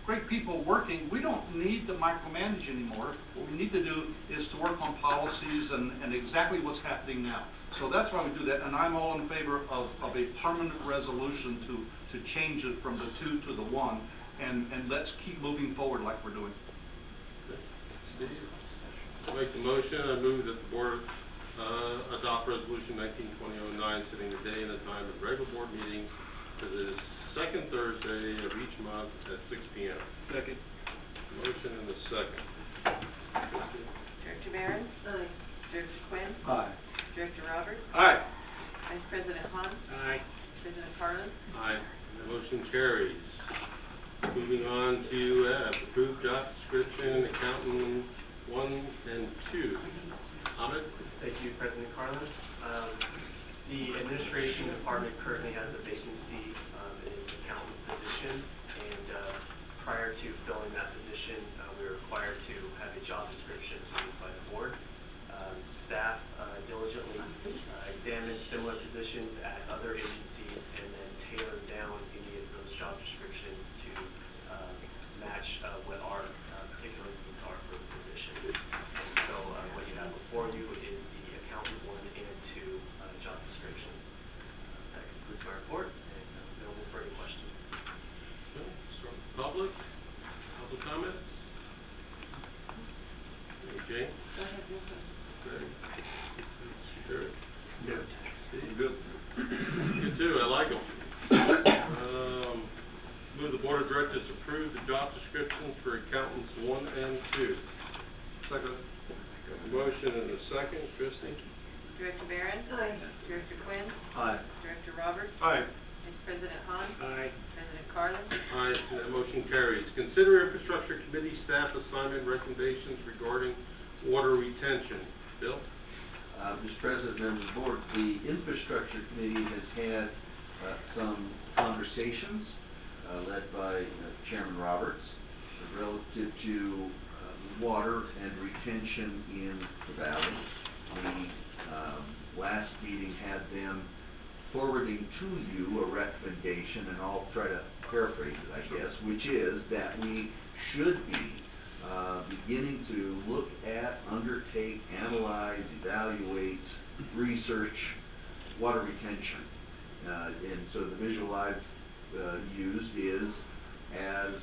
great people working. We don't need to micromanage anymore. What we need to do is to work on policies and exactly what's happening now. So that's why we do that, and I'm all in favor of a permanent resolution to change it from the 2 to the 1, and let's keep moving forward like we're doing. Steve? I make the motion. I move that the board adopt resolution 19-2009, setting the day and the time of regular board meeting for the second Thursday of each month at 6 p.m. Second. Motion and a second. Director Barron? Aye. Director Quinn? Aye. Director Roberts? Aye. Vice President Hahn? Aye. President Carlin? Aye. The motion carries. Moving on to F, approved job description, accountant 1 and 2. Ahmed? Thank you, President Carlin. The administration department currently has a vacancy in an accountant position, and prior to filling that position, we were required to have a job description approved by the board. Staff diligently examined similar positions at other agencies and then tailored down any of those job descriptions to match what our particular needs are for the position. And so what you have before you is the accountant 1 and 2 job description. That concludes my report, and I'm available for any questions. Okay, start with public. Public comments? Hey, Jane? I have no question. Greg? Eric? Good. Steve? Good. Good too, I like them. Move the board of directors approve the job descriptions for accountants 1 and 2. Second. Got a motion and a second. Christie? Director Barron? Aye. Director Quinn? Aye. Director Roberts? Aye. Vice President Hahn? Aye. President Carlin? Aye, that motion carries. Consider infrastructure committee staff assignment recommendations regarding water retention. Bill? Mr. President, members of the board, the infrastructure committee has had some conversations led by Chairman Roberts relative to water and retention in the valley. The last meeting had them forwarding to you a recommendation, and I'll try to paraphrase it, I guess, which is that we should be beginning to look at, undertake, analyze, evaluate, research water retention. And so the visual I've used is as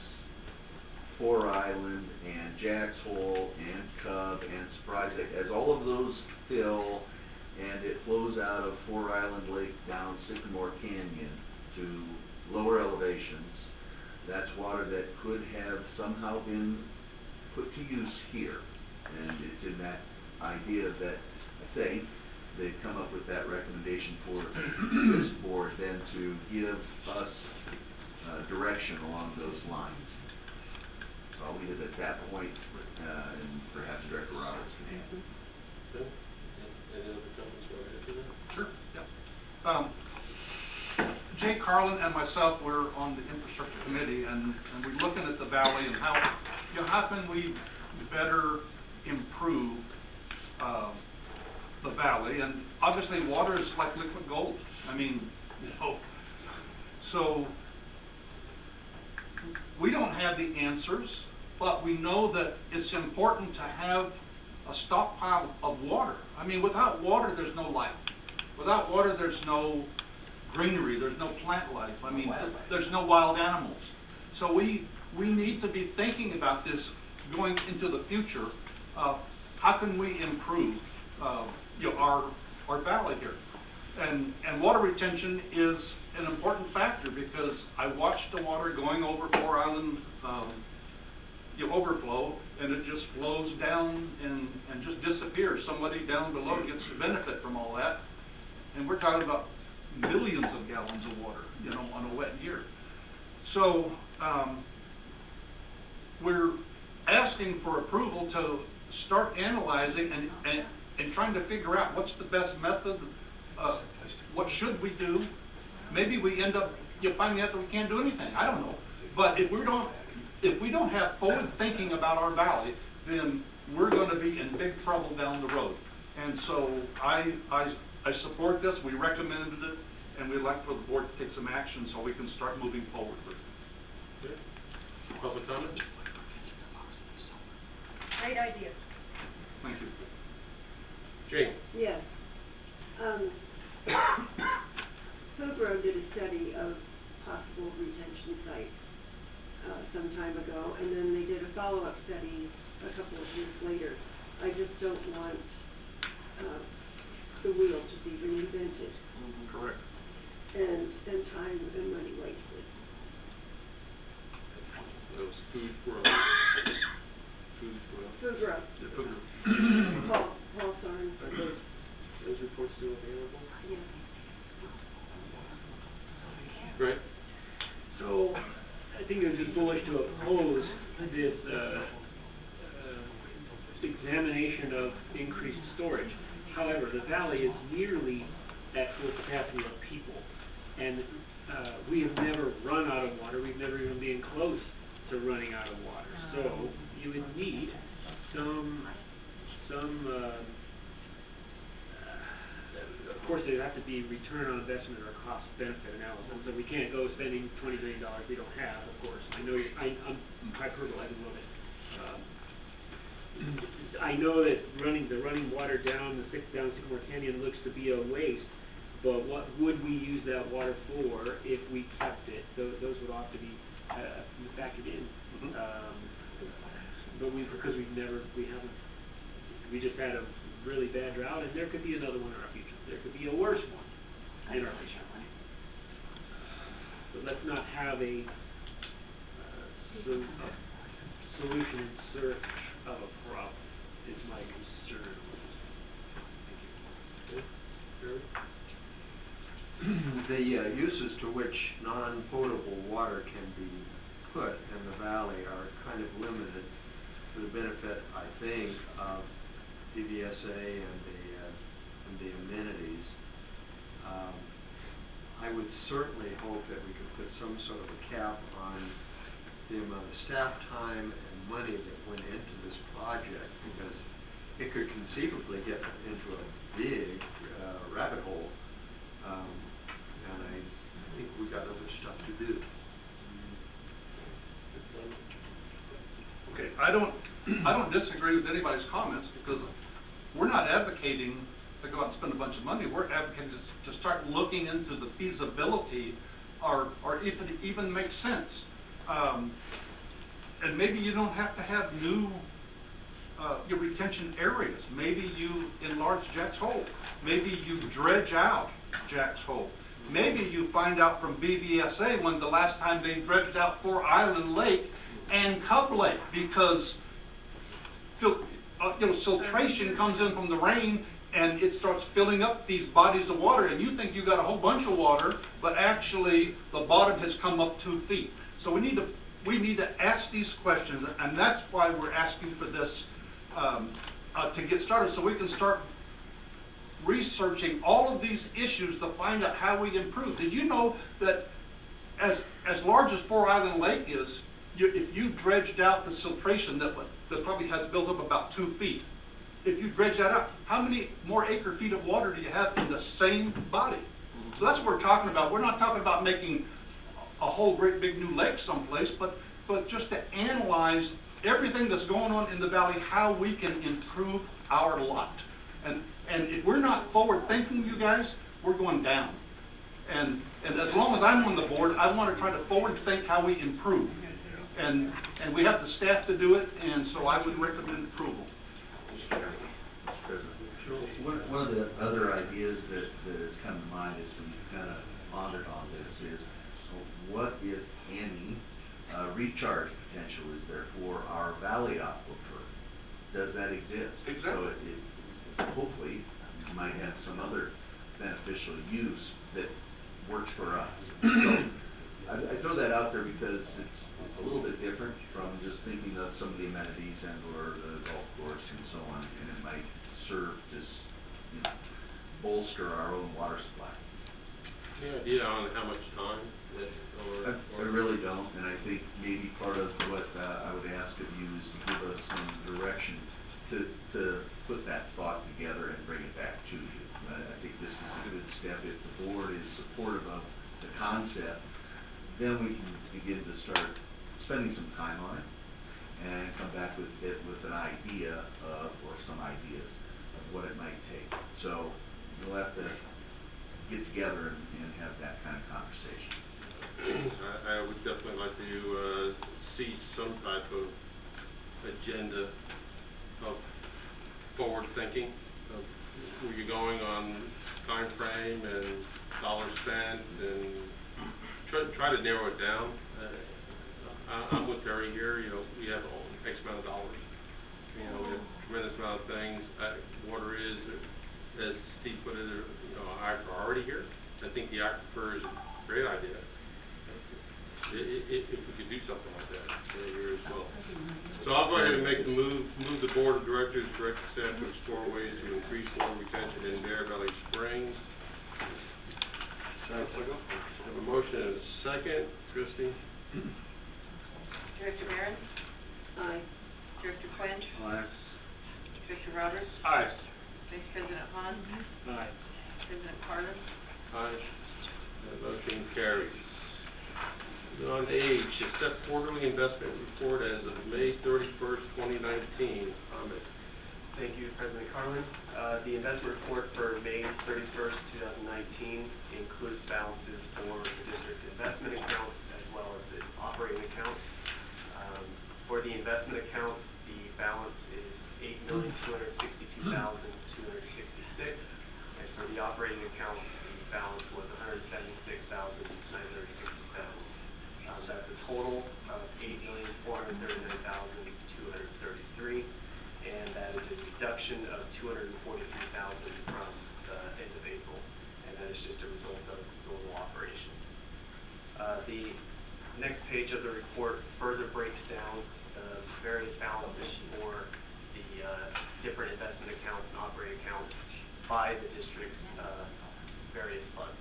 Four Island and Jack's Hole and Cub and Surprise Lake, as all of those fill and it flows out of Four Island Lake down Sycamore Canyon to lower elevations, that's water that could have somehow been put to use here. And it's in that idea that I think they've come up with that recommendation for this board then to give us direction along those lines. So I'll leave it at that point, and perhaps Director Roberts can add. Okay. Any other comments you want to add to that? Sure, yeah. Jay Carlin and myself were on the infrastructure committee, and we're looking at the valley and how can we better improve the valley. And obviously water is like liquid gold. I mean, so we don't have the answers, but we know that it's important to have a stockpile of water. I mean, without water, there's no life. Without water, there's no greenery, there's no plant life. I mean, there's no wild animals. So we need to be thinking about this going into the future. How can we improve our valley here? And water retention is an important factor because I watched the water going over Four Island overflow, and it just flows down and just disappears. Somebody down below gets the benefit from all that, and we're talking about millions of gallons of water, on a wet year. So we're asking for approval to start analyzing and trying to figure out what's the best method, what should we do. Maybe we end up finding out that we can't do anything. I don't know. But if we don't have forward thinking about our valley, then we're going to be in big trouble down the road. And so I support this. We recommended it, and we'd like for the board to take some action so we can start moving forward with it. Okay. public comment? Great idea. Thank you. Jane? Yes. Pilgrim did a study of possible retention sites some time ago, and then they did a follow-up study a couple of years later. I just don't want the wheel to be reinvented. Correct. And time and money wasted. That was food for food for Food growth. Yeah, food growth. Paul Sarn. Are those reports still available? Yes. Right. So, I think it was just bullish to oppose this, examination of increased storage. However, the valley is nearly at full capacity of people, and, we have never run out of water, we've never even been close to running out of water. So, you would need some, of course, there'd have to be return on investment or cost benefit analysis, so we can't go spending $20 million we don't have, of course. I know I'm hyperbolizing a little bit. I know that the running water down Sycamore Canyon looks to be a waste, but what would we use that water for if we kept it? Those would have to be factored in. But because we just had a really bad drought, and there could be another one in our future. There could be a worse one in our future. But let's not have a solution in search of a problem, is my concern. The uses to which non-potable water can be put in the valley are kind of limited for the benefit, I think, of DVSA and the amenities. I would certainly hope that we could put some sort of a cap on the amount of staff time and money that went into this project, because it could conceivably get into a big rabbit hole, and I think we've got other stuff to do. Okay, I don't disagree with anybody's comments, because we're not advocating to go out and spend a bunch of money. We're advocating to start looking into the feasibility, or if it even makes sense. And maybe you don't have to have new your retention areas. Maybe you enlarge Jack's Hole. Maybe you dredge out Jack's Hole. Maybe you find out from BVSA when the last time they dredged out Four Island Lake and Cub Lake, because filtration comes in from the rain and it starts filling up these bodies of water, and you think you got a whole bunch of water, but actually the bottom has come up 2 feet. So we need to ask these questions, and that's why we're asking for this to get started, so we can start researching all of these issues to find out how we improve. Did you know that as large as Four Island Lake is, if you dredged out the siltration that probably has built up about 2 feet, if you dredge that out, how many more acre feet of water do you have in the same body? So that's what we're talking about. We're not talking about making a whole great big new lake someplace, but just to analyze everything that's going on in the valley, how we can improve our lot. And if we're not forward thinking, you guys, we're going down. And as long as I'm on the board, I want to try to forward think how we improve. And we have the staff to do it, and so I would recommend approval. One of the other ideas that has come to mind as we kind of pondered on this is, what, if any, recharge potential is there for our valley aquifer? Does that exist? Exactly. So it hopefully might have some other beneficial use that works for us. So I throw that out there because it's a little bit different from just thinking of some of the amenities and or the golf course and so on, and it might serve to bolster our own water supply. Any idea on how much time I really don't, and I think maybe part of what I would ask of you is to give us some direction to put that thought together and bring it back to you. I think this is a good step. If the board is supportive of the concept, then we can begin to start spending some time on it and come back with an idea of, or some ideas of what it might take. So you'll have to get together and have that kind of conversation. I would definitely like to see some type of agenda of forward thinking of where you're going on time frame and dollar spent, and try to narrow it down. I'm with Terry here. You know, we have X amount of dollars. You know, we have a tremendous amount of things. Water is, as Steve put it, you know, a high priority here. I think the aquifer is a great idea. If we could do something like that here as well. So I'll go ahead and make the move the board of directors, direct staff to explore ways to increase water retention in Bear Valley Springs. Have a motion and a second. Christie? Director Barron? Aye. Director Quinn? Aye. Director Roberts? Aye. Vice President Hahn? Aye. President Carlin? Aye. That motion carries. Moving on to H, accept quarterly investment report as of May 31st, 2019. Ahmed. Thank you, President Carlin. The investment report for May 31st, 2019 includes balances for the district investment account as well as the operating account. For the investment account, the balance is $8,262,266, and for the operating account, the balance was $176,967. That's a total of $8,439,233, and that is a reduction of $243,000 from the end of April, and that is just a result of normal operations. The next page of the report further breaks down the various balances for the different investment accounts and operating accounts by the district's various funds.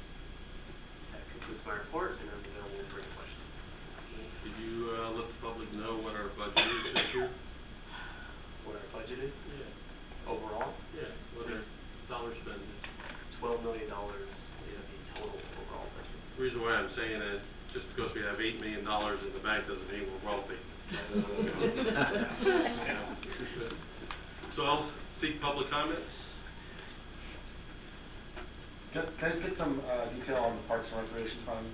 That concludes my report, and I'm available for any questions. Could you let the public know what our budget is this year? What our budget is? Yeah. Overall? Yeah, what our dollar spend is. $12 million is the total overall budget. The reason why I'm saying that, just because we have $8 million in the bank doesn't mean we're wealthy. So I'll seek public comments. Can I get some detail on the Parks and Recreation Fund?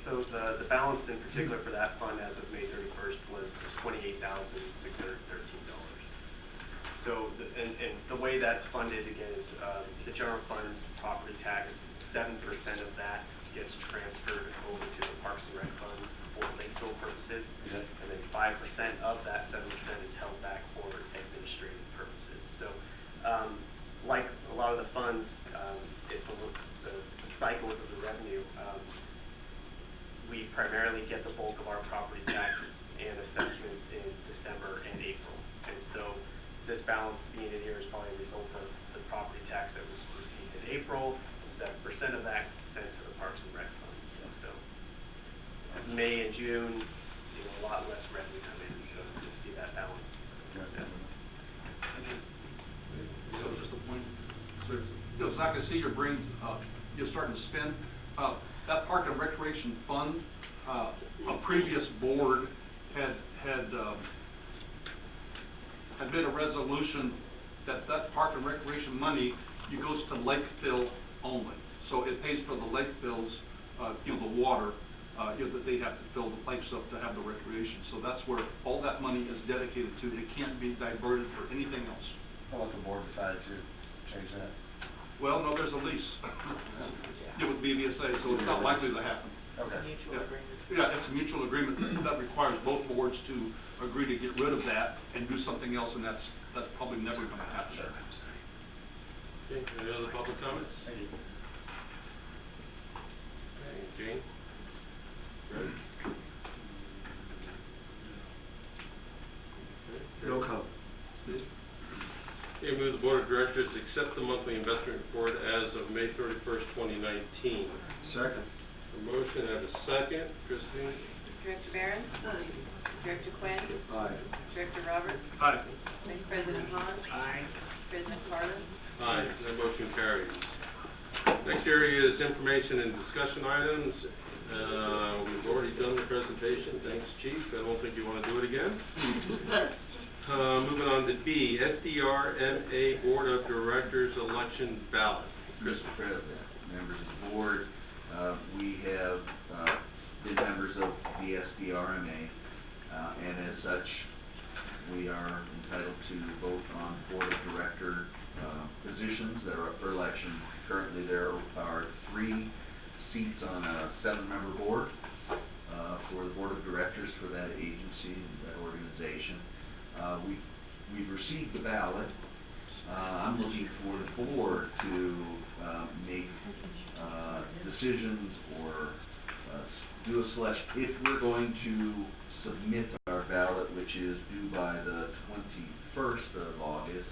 So the balance in particular for that fund as of May 31st was $28,613. So, and the way that's funded, again, is the general fund property tax, 7% of that gets transferred over to the Parks and Rec Fund for legal purposes, and then 5% of that 7% is held back for administrative purposes. So, like a lot of the funds, it's the cycles of the revenue. We primarily get the bulk of our property taxes and assessments in December and April. And so this balance being in here is probably a result of the property tax that was received in April, 7% of that sent to the Parks and Rec Fund. So May and June, you know, a lot less revenue come in, so to see that balance. So just a point, so, I can see your brain, you're starting to spin. That Park and Recreation Fund, a previous board had made a resolution that Park and Recreation money goes to lake fill only. So it pays for the lake fills, the water, that they have to fill the pipes up to have the recreation. So that's where all that money is dedicated to. It can't be diverted for anything else. I'll let the board decide to change that. Well, no, there's a lease with BVSA, so it's not likely to happen. Okay. Mutual agreement. Yeah, it's a mutual agreement that requires both boards to agree to get rid of that and do something else, and that's probably never going to happen. Okay, any other public comments? Thank you. Okay, Jane? Good? No comment. Steve? Okay, move the Board of Directors to accept the monthly investment report as of May 31st, 2019. Second. A motion and a second. Christine? Director Barron? Aye. Director Quinn? Aye. Director Roberts? Aye. Vice President Hahn? Aye. President Carlin? Aye, that motion carries. Next area is information and discussion items. We've already done the presentation. Thanks, Chief. I don't think you want to do it again. Moving on to B, SDRMA Board of Directors Election Ballot. Chris. Mr. President, members of the board, we have been members of the SDRMA, and as such, we are entitled to vote on board of director positions that are up for election. Currently, there are 3 seats on a 7-member board for the board of directors for that agency, that organization. We've received the ballot. I'm looking for the board to make decisions or do a selection. If we're going to submit our ballot, which is due by the 21st of August,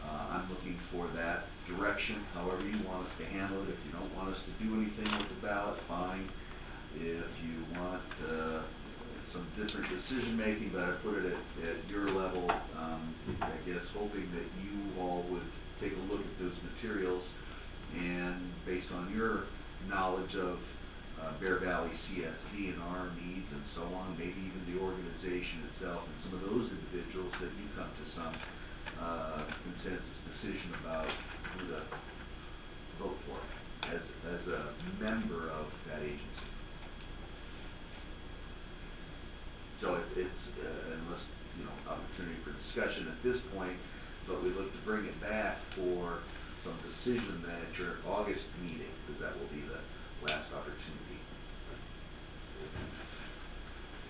I'm looking for that direction, however you want us to handle it. If you don't want us to do anything with the ballot, fine. If you want some different decision-making, but I put it at your level, I guess, hoping that you all would take a look at those materials, and based on your knowledge of Bear Valley CSD and our needs and so on, maybe even the organization itself and some of those individuals, that you come to some consensus decision about who to vote for as a member of that agency. So it's unless, opportunity for discussion at this point, but we look to bring it back for some decision then at your August meeting, because that will be the last opportunity.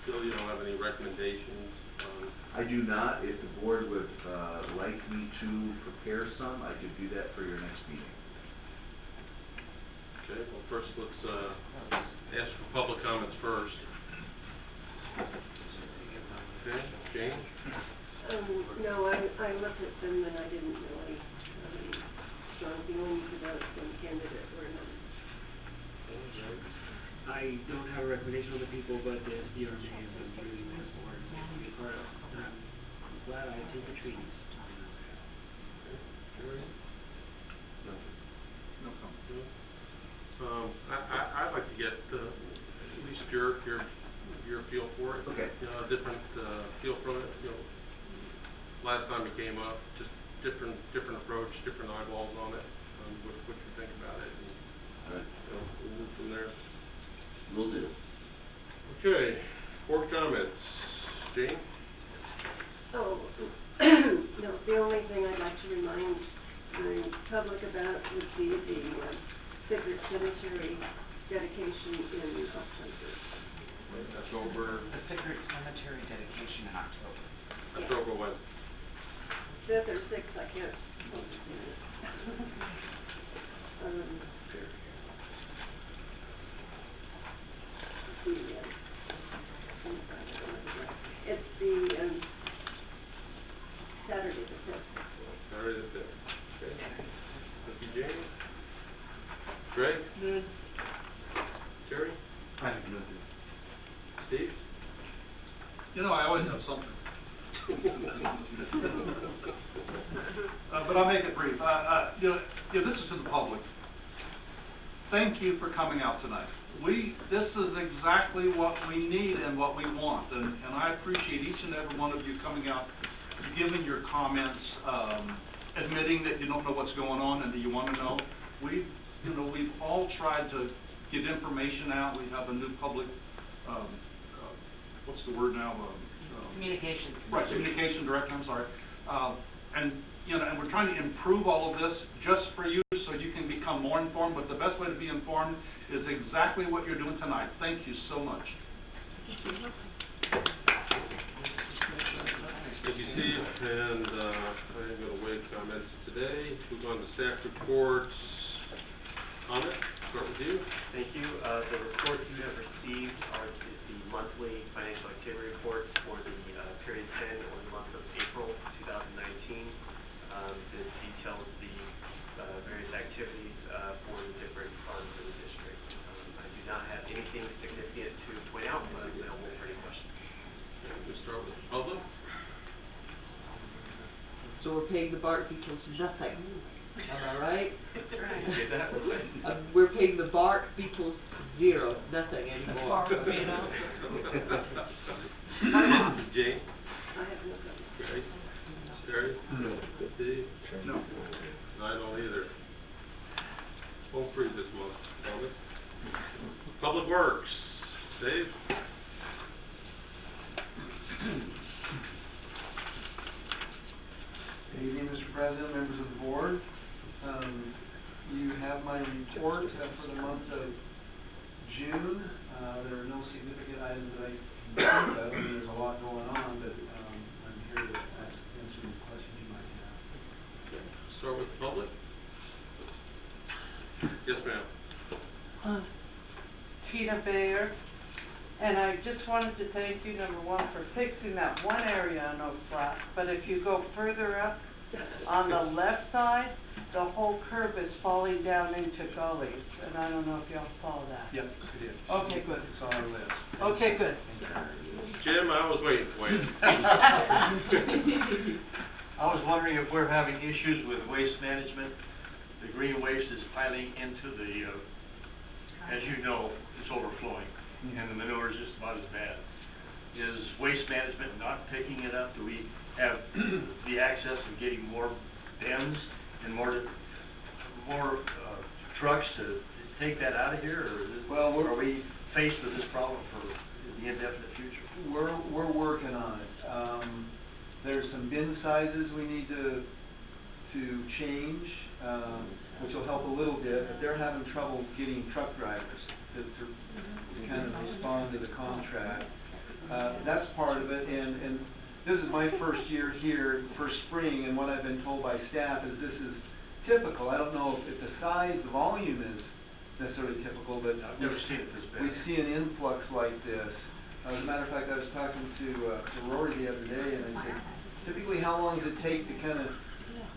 Bill, you don't have any recommendations? I do not. If the board would like me to prepare some, I could do that for your next meeting. Okay, well, first let's ask for public comments first. Okay, Jane? No, I looked at them and I didn't really have any strong feelings about one candidate or another. I don't have a recommendation on the people, but the SDRMA is a really nice board to be a part of. I'm glad I took the treaties. No comment. I'd like to get at least your feel for it. Okay. Different feel from it. Last time it came up, just different approach, different eyeballs on it. What you think about it, and we'll move from there. Will do. Okay, board comments. Jane? Oh, no, the only thing I'd like to remind the public about would be the Sacred Cemetery dedication in October. October? The Sacred Cemetery dedication in October. October when? 5th or 6th, I can't understand it. It's the Saturday the 5th. Saturday the 5th. Okay. Thank you, Jane. Greg? Good. Terry? I have nothing. Steve? I always have something. But I'll make it brief. This is to the public. Thank you for coming out tonight. This is exactly what we need and what we want, and I appreciate each and every one of you coming out, giving your comments, admitting that you don't know what's going on and that you want to know. We've all tried to get information out. We have a new public, what's the word now? Communication. Right, communication director, I'm sorry. And we're trying to improve all of this just for you so you can become more informed, but the best way to be informed is exactly what you're doing tonight. Thank you so much. Thank you, Steve. And I am going to waive comments today. Move on to staff reports. Amit, start with you. Thank you. The reports you have received are the monthly financial activity reports for the period 10 or the month of April 2019. This details the various activities for the different funds in the district. I do not have anything significant to point out, but I'm available for any questions. Okay, we'll start with the public. So we're paying the BART because nothing. Am I right? Get that right. We're paying the bark beetles zero, nothing anymore. Bark beetles. Jane? I have no comment. Grace? Terry? No. Steve? No. I don't either. Home free this month, August. Public Works, Dave? Good evening, Mr. President, members of the board. You have my report for the month of June. There are no significant items that I can think of. I mean, there's a lot going on, but I'm here to answer any questions you might have. Start with the public? Yes, ma'am. Tina Bayer, and I just wanted to thank you, number one, for fixing that one area on Oak Flat, but if you go further up, on the left side, the whole curb is falling down into gullies, and I don't know if y'all saw that. Yep, it is. Okay, good. It's on our list. Okay, good. Jim, I was waiting for you. I was wondering if we're having issues with waste management. The green waste is piling into the, as you know, it's overflowing, and the manure is just about as bad. Is waste management not picking it up? Do we have the access of getting more bins and more trucks to take that out of here, or is it, are we faced with this problem for the indefinite future? We're working on it. There's some bin sizes we need to change, which will help a little bit, but they're having trouble getting truck drivers to kind of respond to the contract. That's part of it, and this is my first year here, first spring, and what I've been told by staff is this is typical. I don't know if the size, the volume is necessarily typical, but I've never seen it this bad. We see an influx like this. As a matter of fact, I was talking to Rory the other day, and I said, typically how long does it take to kind of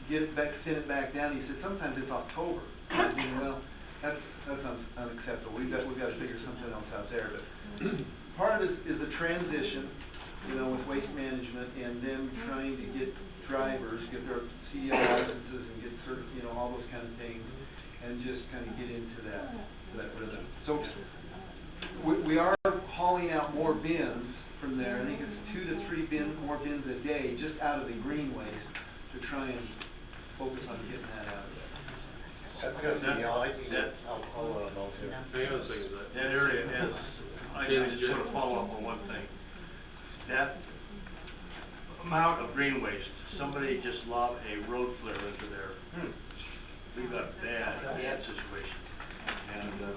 get it back, send it back down? He said, sometimes it's October. I mean, well, that's unacceptable. We've got to figure something else out there. But part of it is the transition, you know, with waste management, and them trying to get drivers, get their CDL licenses, and get you know, all those kind of things, and just kind of get into that rhythm. So we are hauling out more bins from there. I think it's 2 to 3 more bins a day just out of the green waste to try and focus on getting that out of there. I'll volunteer. That area has, I just want to follow up on one thing. That amount of green waste, somebody just lobbed a road flare into there. We've got a bad situation. And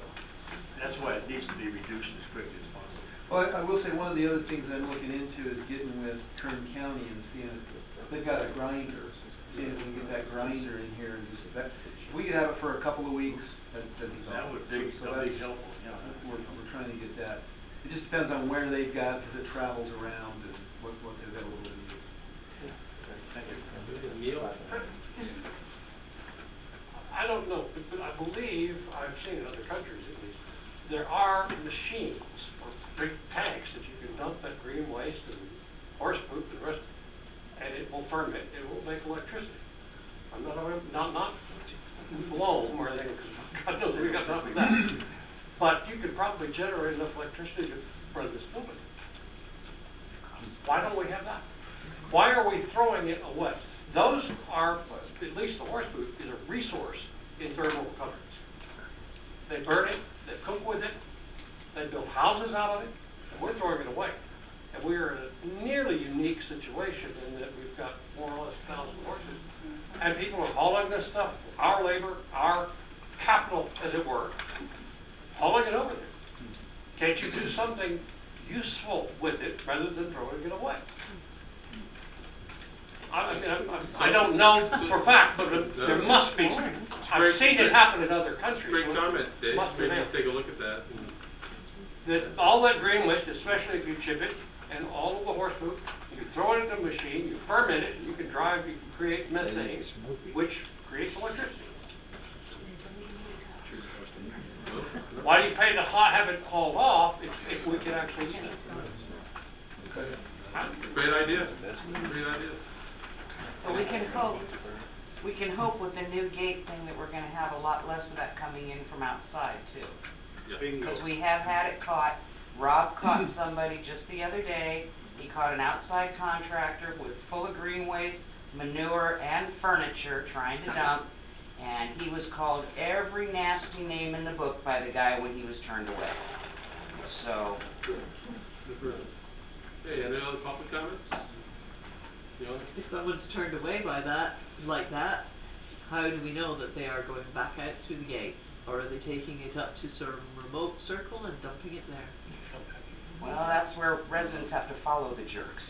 that's why it needs to be reduced as quickly as possible. Well, I will say one of the other things I'm looking into is getting with Kern County and seeing if they've got a grinder, seeing if we can get that grinder in here and just that. If we could have it for a couple of weeks, that'd be That would be helpful, yeah. We're trying to get that. It just depends on where they've got, because it travels around and what the availability is. Thank you. Neil? I don't know, but I believe, I've seen in other countries at least, there are machines or big tanks that you can dump that green waste and horse poop and the rest, and it will ferment, it will make electricity. I'm not blown or anything, because God knows we got nothing like that. But you could probably generate enough electricity to run this building. Why don't we have that? Why are we throwing it away? Those are, at least the horse poop, is a resource in third world countries. They burn it, they cook with it, they build houses out of it, and we're throwing it away. And we're in a nearly unique situation in that we've got more or less 1,000 horses. And people are hauling this stuff, our labor, our capital, as it were, hauling it over there. Can't you do something useful with it rather than throwing it away? I don't know for a fact, but there must be. I've seen it happen in other countries. Great comment, Dave. Must be Maybe there. take a look at that. All that green waste, especially if you chip it, and all of the horse poop, you throw it in a machine, you ferment it, you can create methane, which creates electricity. Why do you pay to have it hauled off if we can actually use it? Great idea. Great idea. But we can hope we can hope with the new gate thing that we're gonna have a lot less of that coming in from outside too. Because we have had it caught. Rob caught somebody just the other day. He caught an outside contractor with full of green waste, manure, and furniture trying to dump. And he was called every nasty name in the book by the guy when he was turned away. So. Okay, any other public comments? If someone's turned away by that, like that, how do we know that they are going back out through the gate? Or are they taking it up to some remote circle and dumping it there? Well, that's where residents have to follow the jerks.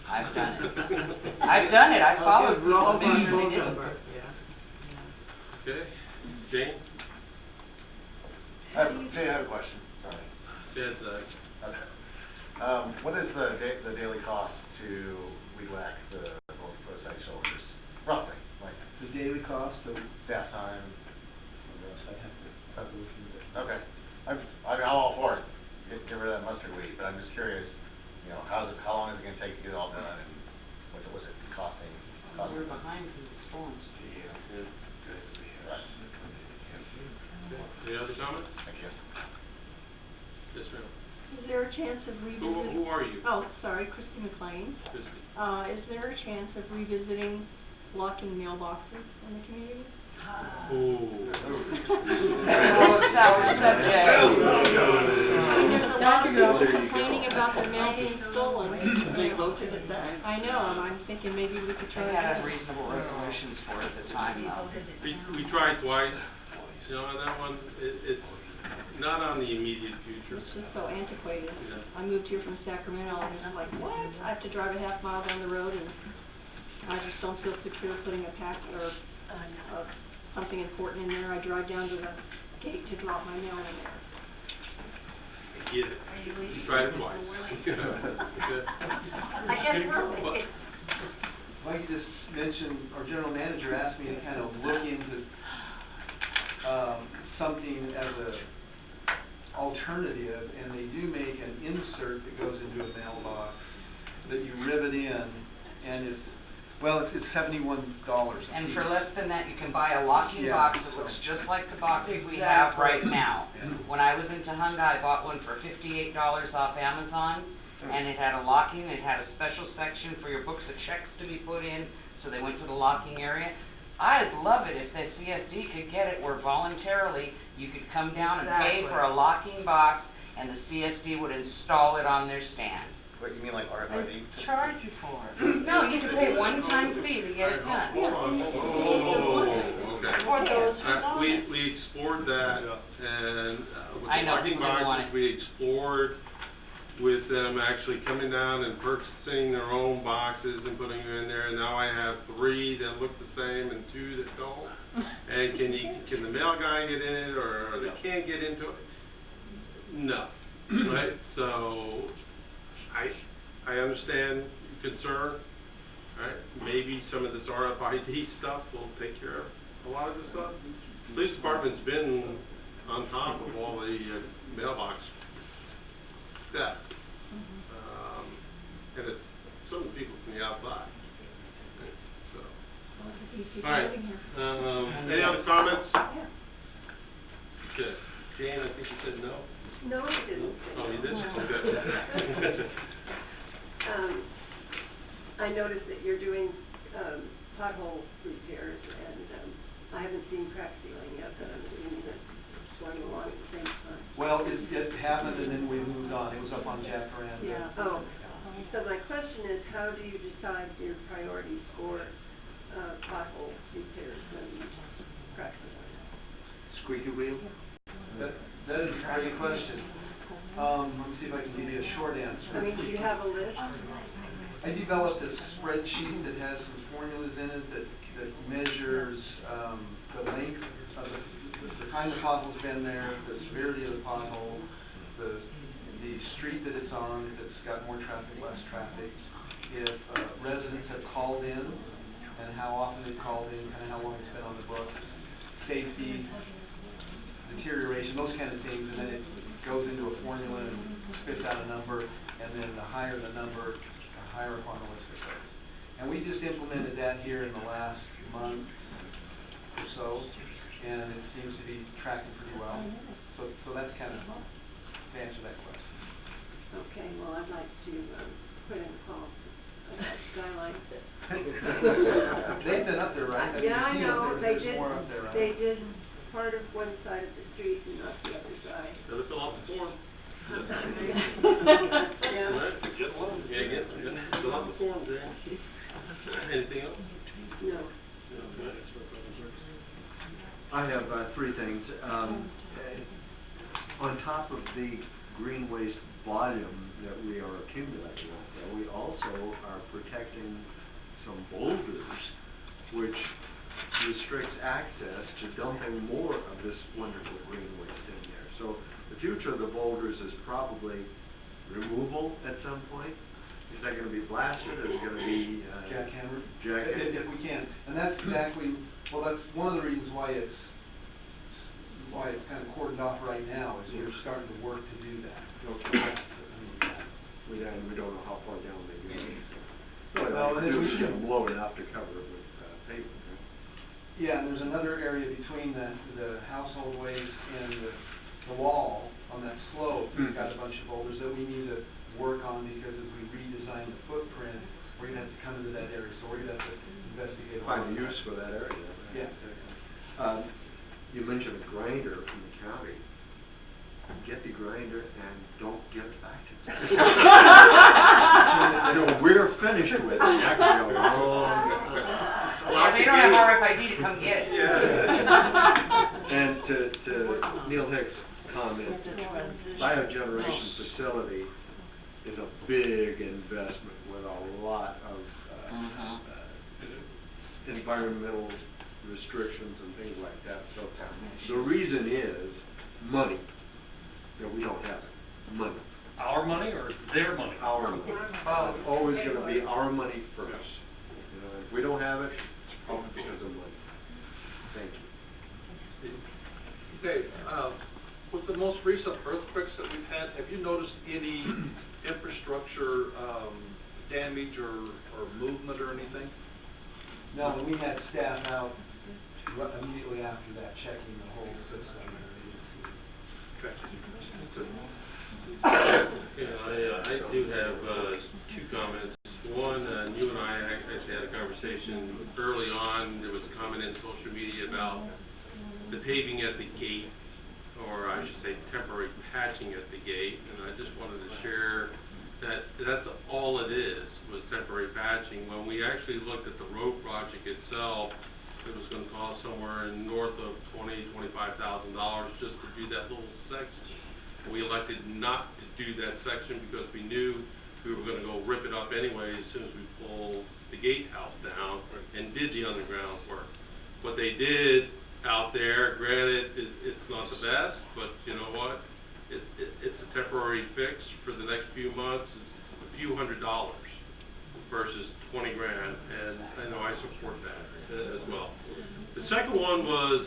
I've done it. I've done it. I followed people and made sure they didn't. Okay, Jane? Jay, I have a question, sorry. Yes, Okay. What is the daily cost to weed whack the roadside shoulders, roughly, like? The daily cost of Staff time? I'd have to look into it. Okay. I'm all for it, get rid of that mustard weed, but I'm just curious, you know, how long is it gonna take to get it all done, and what's it costing? We're behind from the storms. Yeah. Right. Any other comments? Thank you. Yes, ma'am. Is there a chance of revisiting? Who are you? Oh, sorry, Christy McLean. Christie. Is there a chance of revisiting locking mailboxes in the community? Ooh. There's a lot of people complaining about their mail being stolen. They voted it down. I know, and I'm thinking maybe we could try They to. had unreasonable resolutions for it at the time though. We tried twice, you know, and that one, it's not on the immediate future. It's just so antiquated. Yeah. I moved here from Sacramento, and I'm like, what? I have to drive a half mile down the road, and I just don't feel secure putting a pack or something important in there. I drive down to the gate to drop my mail in there. I get it. You tried it twice. I guess we're. If I could just mention, our general manager asked me to kind of look into something as a alternative, and they do make an insert that goes into a mailbox that you rivet in, and it's $71 a piece. And for less than that, you can buy a locking box that looks just like the boxes we have right now. When I was in Tahunga, I bought one for $58 off Amazon, and it had a locking, it had a special section for your books of checks to be put in, so they went to the locking area. I'd love it if the CSD could get it where voluntarily you could come down and pay for a locking box, and the CSD would install it on their stand. What, you mean like RFID? Charge you for it. No, you can pay one-time fee to get it done. Hold on. Okay. For those who want it. We explored that, and with I the know, locking people didn't want boxes, it. we explored with them actually coming down and purchasing their own boxes and putting them in there, and now I have 3 that look the same and 2 that don't. And can the mail guy get in it, or they can't get into it? No, right? So, I understand your concern, right? Maybe some of this RFID stuff will take care of a lot of this stuff. Police department's been on top of all the mailbox stuff. And it's some of the people from the outside. Right? So. All right. Any other comments? Good. Jane, I think you said no? No, I didn't. Oh, you did? Okay. I noticed that you're doing pothole repairs, and I haven't seen crack sealing yet, but I'm assuming that's going along at the same time. Well, it happened, and then we moved on. It was up on Jacaranda. Yeah. Oh. So my question is, how do you decide your priorities for pothole repairs and crack sealing? Squeaky wheel? That is a great question. Let me see if I can give you a short answer. I mean, do you have a list? I developed a spreadsheet that has some formulas in it that measures the length of the kind of pothole's been there, the severity of the pothole, the street that it's on, if it's got more traffic, less traffic, if residents have called in, and how often they've called in, kind of how long it's been on the books, safety, deterioration, those kind of things, and then it goes into a formula and spits out a number, and then the higher the number, the higher up on the list it goes. And we just implemented that here in the last month, so, and it seems to be tracking pretty well. So that's kind of to answer that question. Okay, well, I'd like to, put in a call about Skyline. They've been up there, right? mean, Yeah, I you know, there's more up there, right? they did part of one side of the street and not the other side. Gotta fill out the form. Yeah. Right, get one, fill out the form, Jay. Anything else? No. Okay. I have three things. On top of the green waste volume that we are accumulating out there, we also are protecting some boulders, which restricts access to dumping more of this wonderful green waste in there. So the future of the boulders is probably removal at some point. Is that gonna be blasted, is it gonna be, Jackhammered? jackhammered? If we can. And that's exactly, well, that's one of the reasons why it's kind of cordoned off right now, is we're starting to work to do that. Okay. We don't know how far down they go. Well, and then we get them low enough to cover it with pavement, right? Yeah, and there's another area between the household waste and the wall on that slope. We've got a bunch of boulders that we need to work on, because as we redesign the footprint, we're gonna have to come into that area, so we're gonna have to investigate. Find a use for that area. Right? Yeah. You mentioned a grinder from the county. Get the grinder and don't give it back to us. We're finished with it. That could go long. Well, they don't have RFID to come get it. Yeah. And to Neil Hicks' comment, biogeneration facility is a big investment with a lot of environmental restrictions and things like that. So the reason is money. We don't have it. Money. Our money or their money? Our money. It's always going to be our money first. You know, if we don't have it, it's probably because of money. Thank you. Okay, with the most recent earthquakes that we've had, have you noticed any infrastructure damage or movement or anything? No, and we had staff out immediately after that, checking the whole system. Okay. I do have two comments. One, you and I actually had a conversation early on. There was a comment in social media about the paving at the gate, or I should say temporary patching at the gate, and I just wanted to share that that's all it is, was temporary patching. When we actually looked at the road project itself, it was going to cost somewhere in north of $25,000 just to do that little section. We elected not to do that section because we knew we were going to go rip it up anyway as soon as we pulled the gatehouse down and did the underground work. What they did out there, granted, it's not the best, but you know what? It's a temporary fix for the next few months. It's a few $100s versus 20 grand, and I know I support that as well. The second one was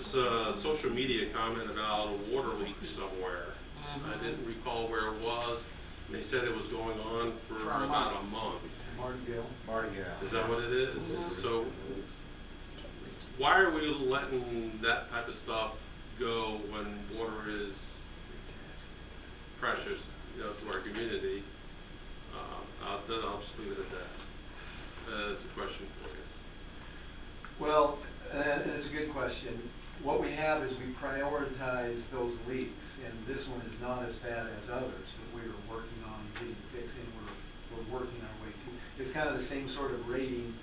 social media comment about a water leak somewhere. I didn't recall where it was. They said it was going on for about a month. Martingale. Is that what it is? So why are we letting that type of stuff go when water is precious, to our community? I'll just leave it at that. That's a question for you. Well, and it's a good question. What we have is we prioritize those leaks, and this one is not as bad as others that we are working on getting fixed, and we're working our way to. It's kind of the same sort of rating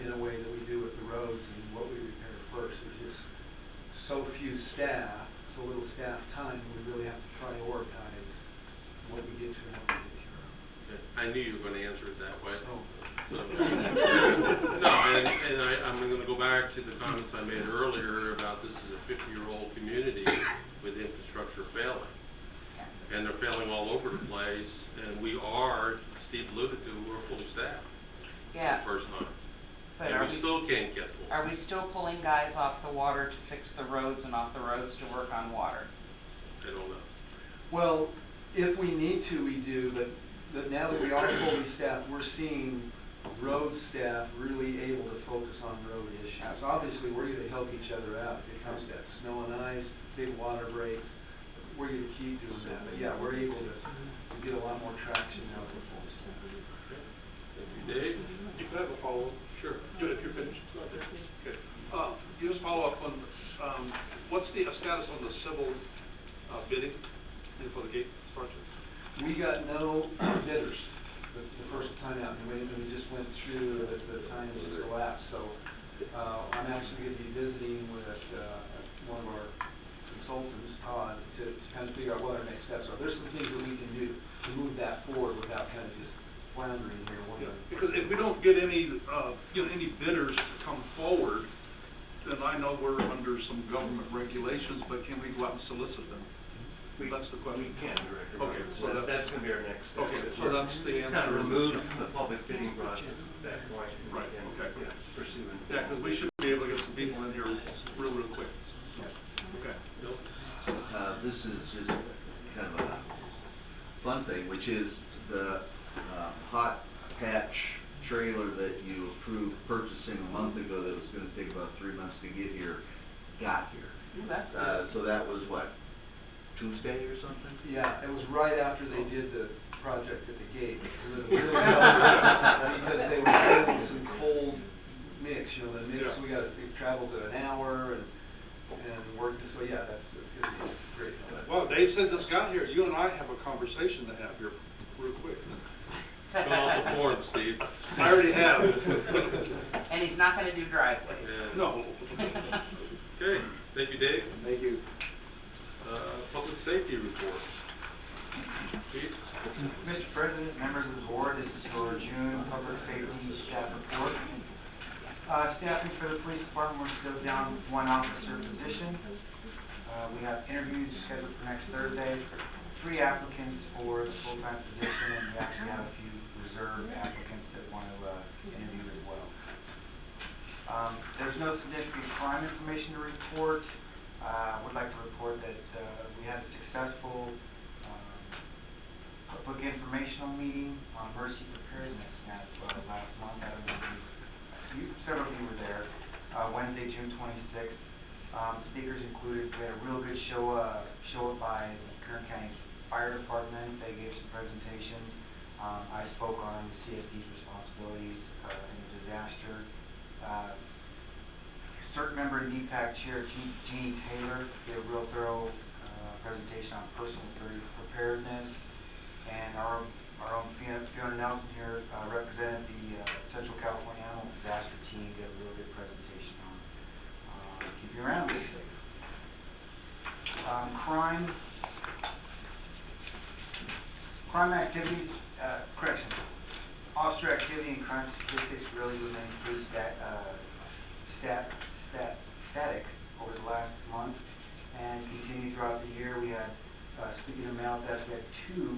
in a way that we do with the roads and what we repair first. There's just so few staff, so little staff time, we really have to prioritize what we get to and what we get to. I knew you were going to answer it that way. Oh. So, no, and I'm going to go back to the comments I made earlier about this is a 50-year-old community with infrastructure failing. And they're failing all over the place, and we are, Steve alluded to, we're fully staffed. Yeah. For the first time. But and we still can't get full. Are we still pulling guys off the water to fix the roads and off the roads to work on water? I don't know. Well, if we need to, we do, but now that we are fully staffed, we're seeing road staff really able to focus on road issues. Obviously, we're gonna help each other out. If it comes to snow and ice, big water breaks, we're gonna keep doing that. But yeah, we're able to get a lot more traction out of the full staff. Thank you, Dave. You could have a follow-up. Sure. Good, if you're finished. Okay. Just follow up on, what's the status on the civil, bidding for the gate structure? We got no bidders the first time out, and we just went through the time that just elapsed. So, I'm actually gonna be visiting with, one of our consultants, Todd, to kind of figure out what our next steps are. There's some things that we can do to move that forward without kind of just floundering here. Because if we don't get any, any bidders to come forward, then I know we're under some government regulations, but can we go out and solicit them? That's the question. We can, Director. Okay, so that's gonna be our next step. Okay, so that's the answer. Kind of remove the public bidding process at that point. Right, And, okay. yeah, pursue it. Yeah, because we should be able to get some people in here real quick. Okay. This is just kind of a fun thing, which is the hot patch trailer that you approved purchasing a month ago that was gonna take about 3 months to get here, got here. That's So that was what, Tuesday or something? Yeah, it was right after they did the project at the gate. It was really because they were building some cold mix, the mix, Yeah. it travels at an hour and worked, so yeah, that's gonna be great. Well, Dave said this got here, you and I have a conversation to have here real quick. Fill out the form, Steve. I already have. And he's not gonna do driveways. Yeah. No. Okay, thank you, Dave. Thank you. Public safety report. Chief? Mr. President, members of the board, this is your June public safety staff report. Staffing for the police department, we're still down one officer position. We have interviews scheduled for next Thursday, 3 applicants for the full-time position, and we actually have a few reserve applicants that want to interview as well. There's no significant crime information to report. Would like to report that we had a successful public informational meeting on emergency preparedness last month. I don't know if several of you were there. Wednesday, June 26th. Speakers included, we had a real good show up by the Kern County Fire Department. They gave some presentations. I spoke on CSD's responsibilities in a disaster. CERT member and DPAC chair Jeannie Taylor gave a real thorough presentation on personal preparedness, and our own Fiona Nelson here represented the Central California Animal Disaster Team, gave a real good presentation on keeping your animals safe. Crime activities, officer activity and crime statistics really remain pretty static over the last month and continue throughout the year. We had, speaking of mail thefts, we had 2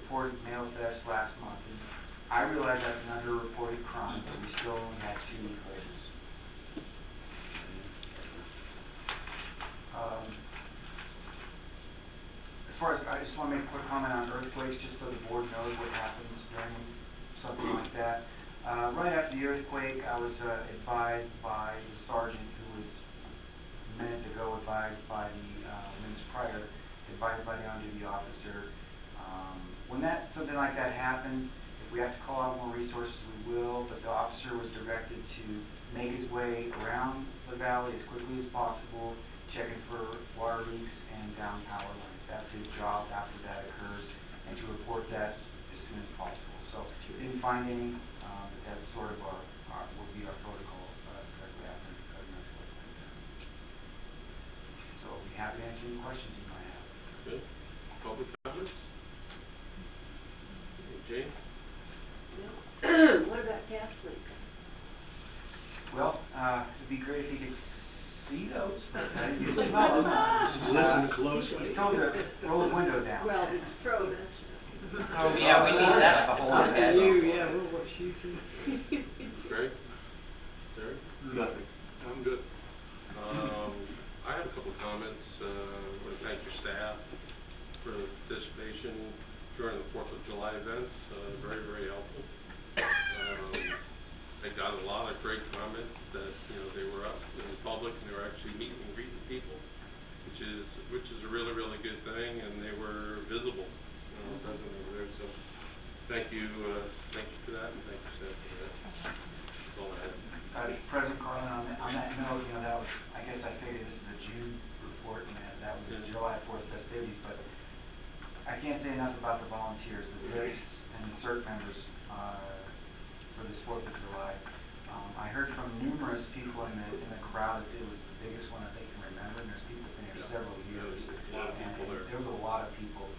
reported mail thefts last month. And I realize that's an underreported crime, but we still only had 2 reported. As far as, I just want to make a quick comment on earthquakes, just so the board knows what happens during something like that. Right after the earthquake, I was advised by the sergeant who was minutes ago advised by the minutes prior, advised by the on-duty officer. When something like that happens, if we have to call out more resources, we will, but the officer was directed to make his way around the valley as quickly as possible, checking for water leaks and down power lines. That's his job after that occurs, and to report that as soon as possible. So we didn't find any, but that's sort of will be our protocol directly after an earthquake like that. So I'll be happy to answer any questions you might have. Good. Public comments? Jane? What about gas leaks? Well, it'd be great if you could see those, but I didn't get to smell them. Listen closely. He's told to roll his window down. Well, it's frozen. Oh, yeah, we need that the whole day. We'll watch you too. Greg? Terry? Nothing. I'm good. I have a couple of comments. I want to thank your staff for the participation during the 4th of July events. Very, very helpful. I got a lot of great comments that, you know, they were up in public and they were actually meeting and greeting people, which is a really, really good thing, and they were visible, you know, present over there, so thank you for that, and thank you, Seth, for that. That's all I have. President Carlin, on that note, you know, that was, I guess I figured this is a June report, and that was the July 4th festivities, but I can't say enough about the volunteers, the VIPs and the CERT members, for this 4th of July. I heard from numerous people in the crowd that it was the biggest one that they can remember, and there's people been here several years. A lot of people there. There was a lot of people.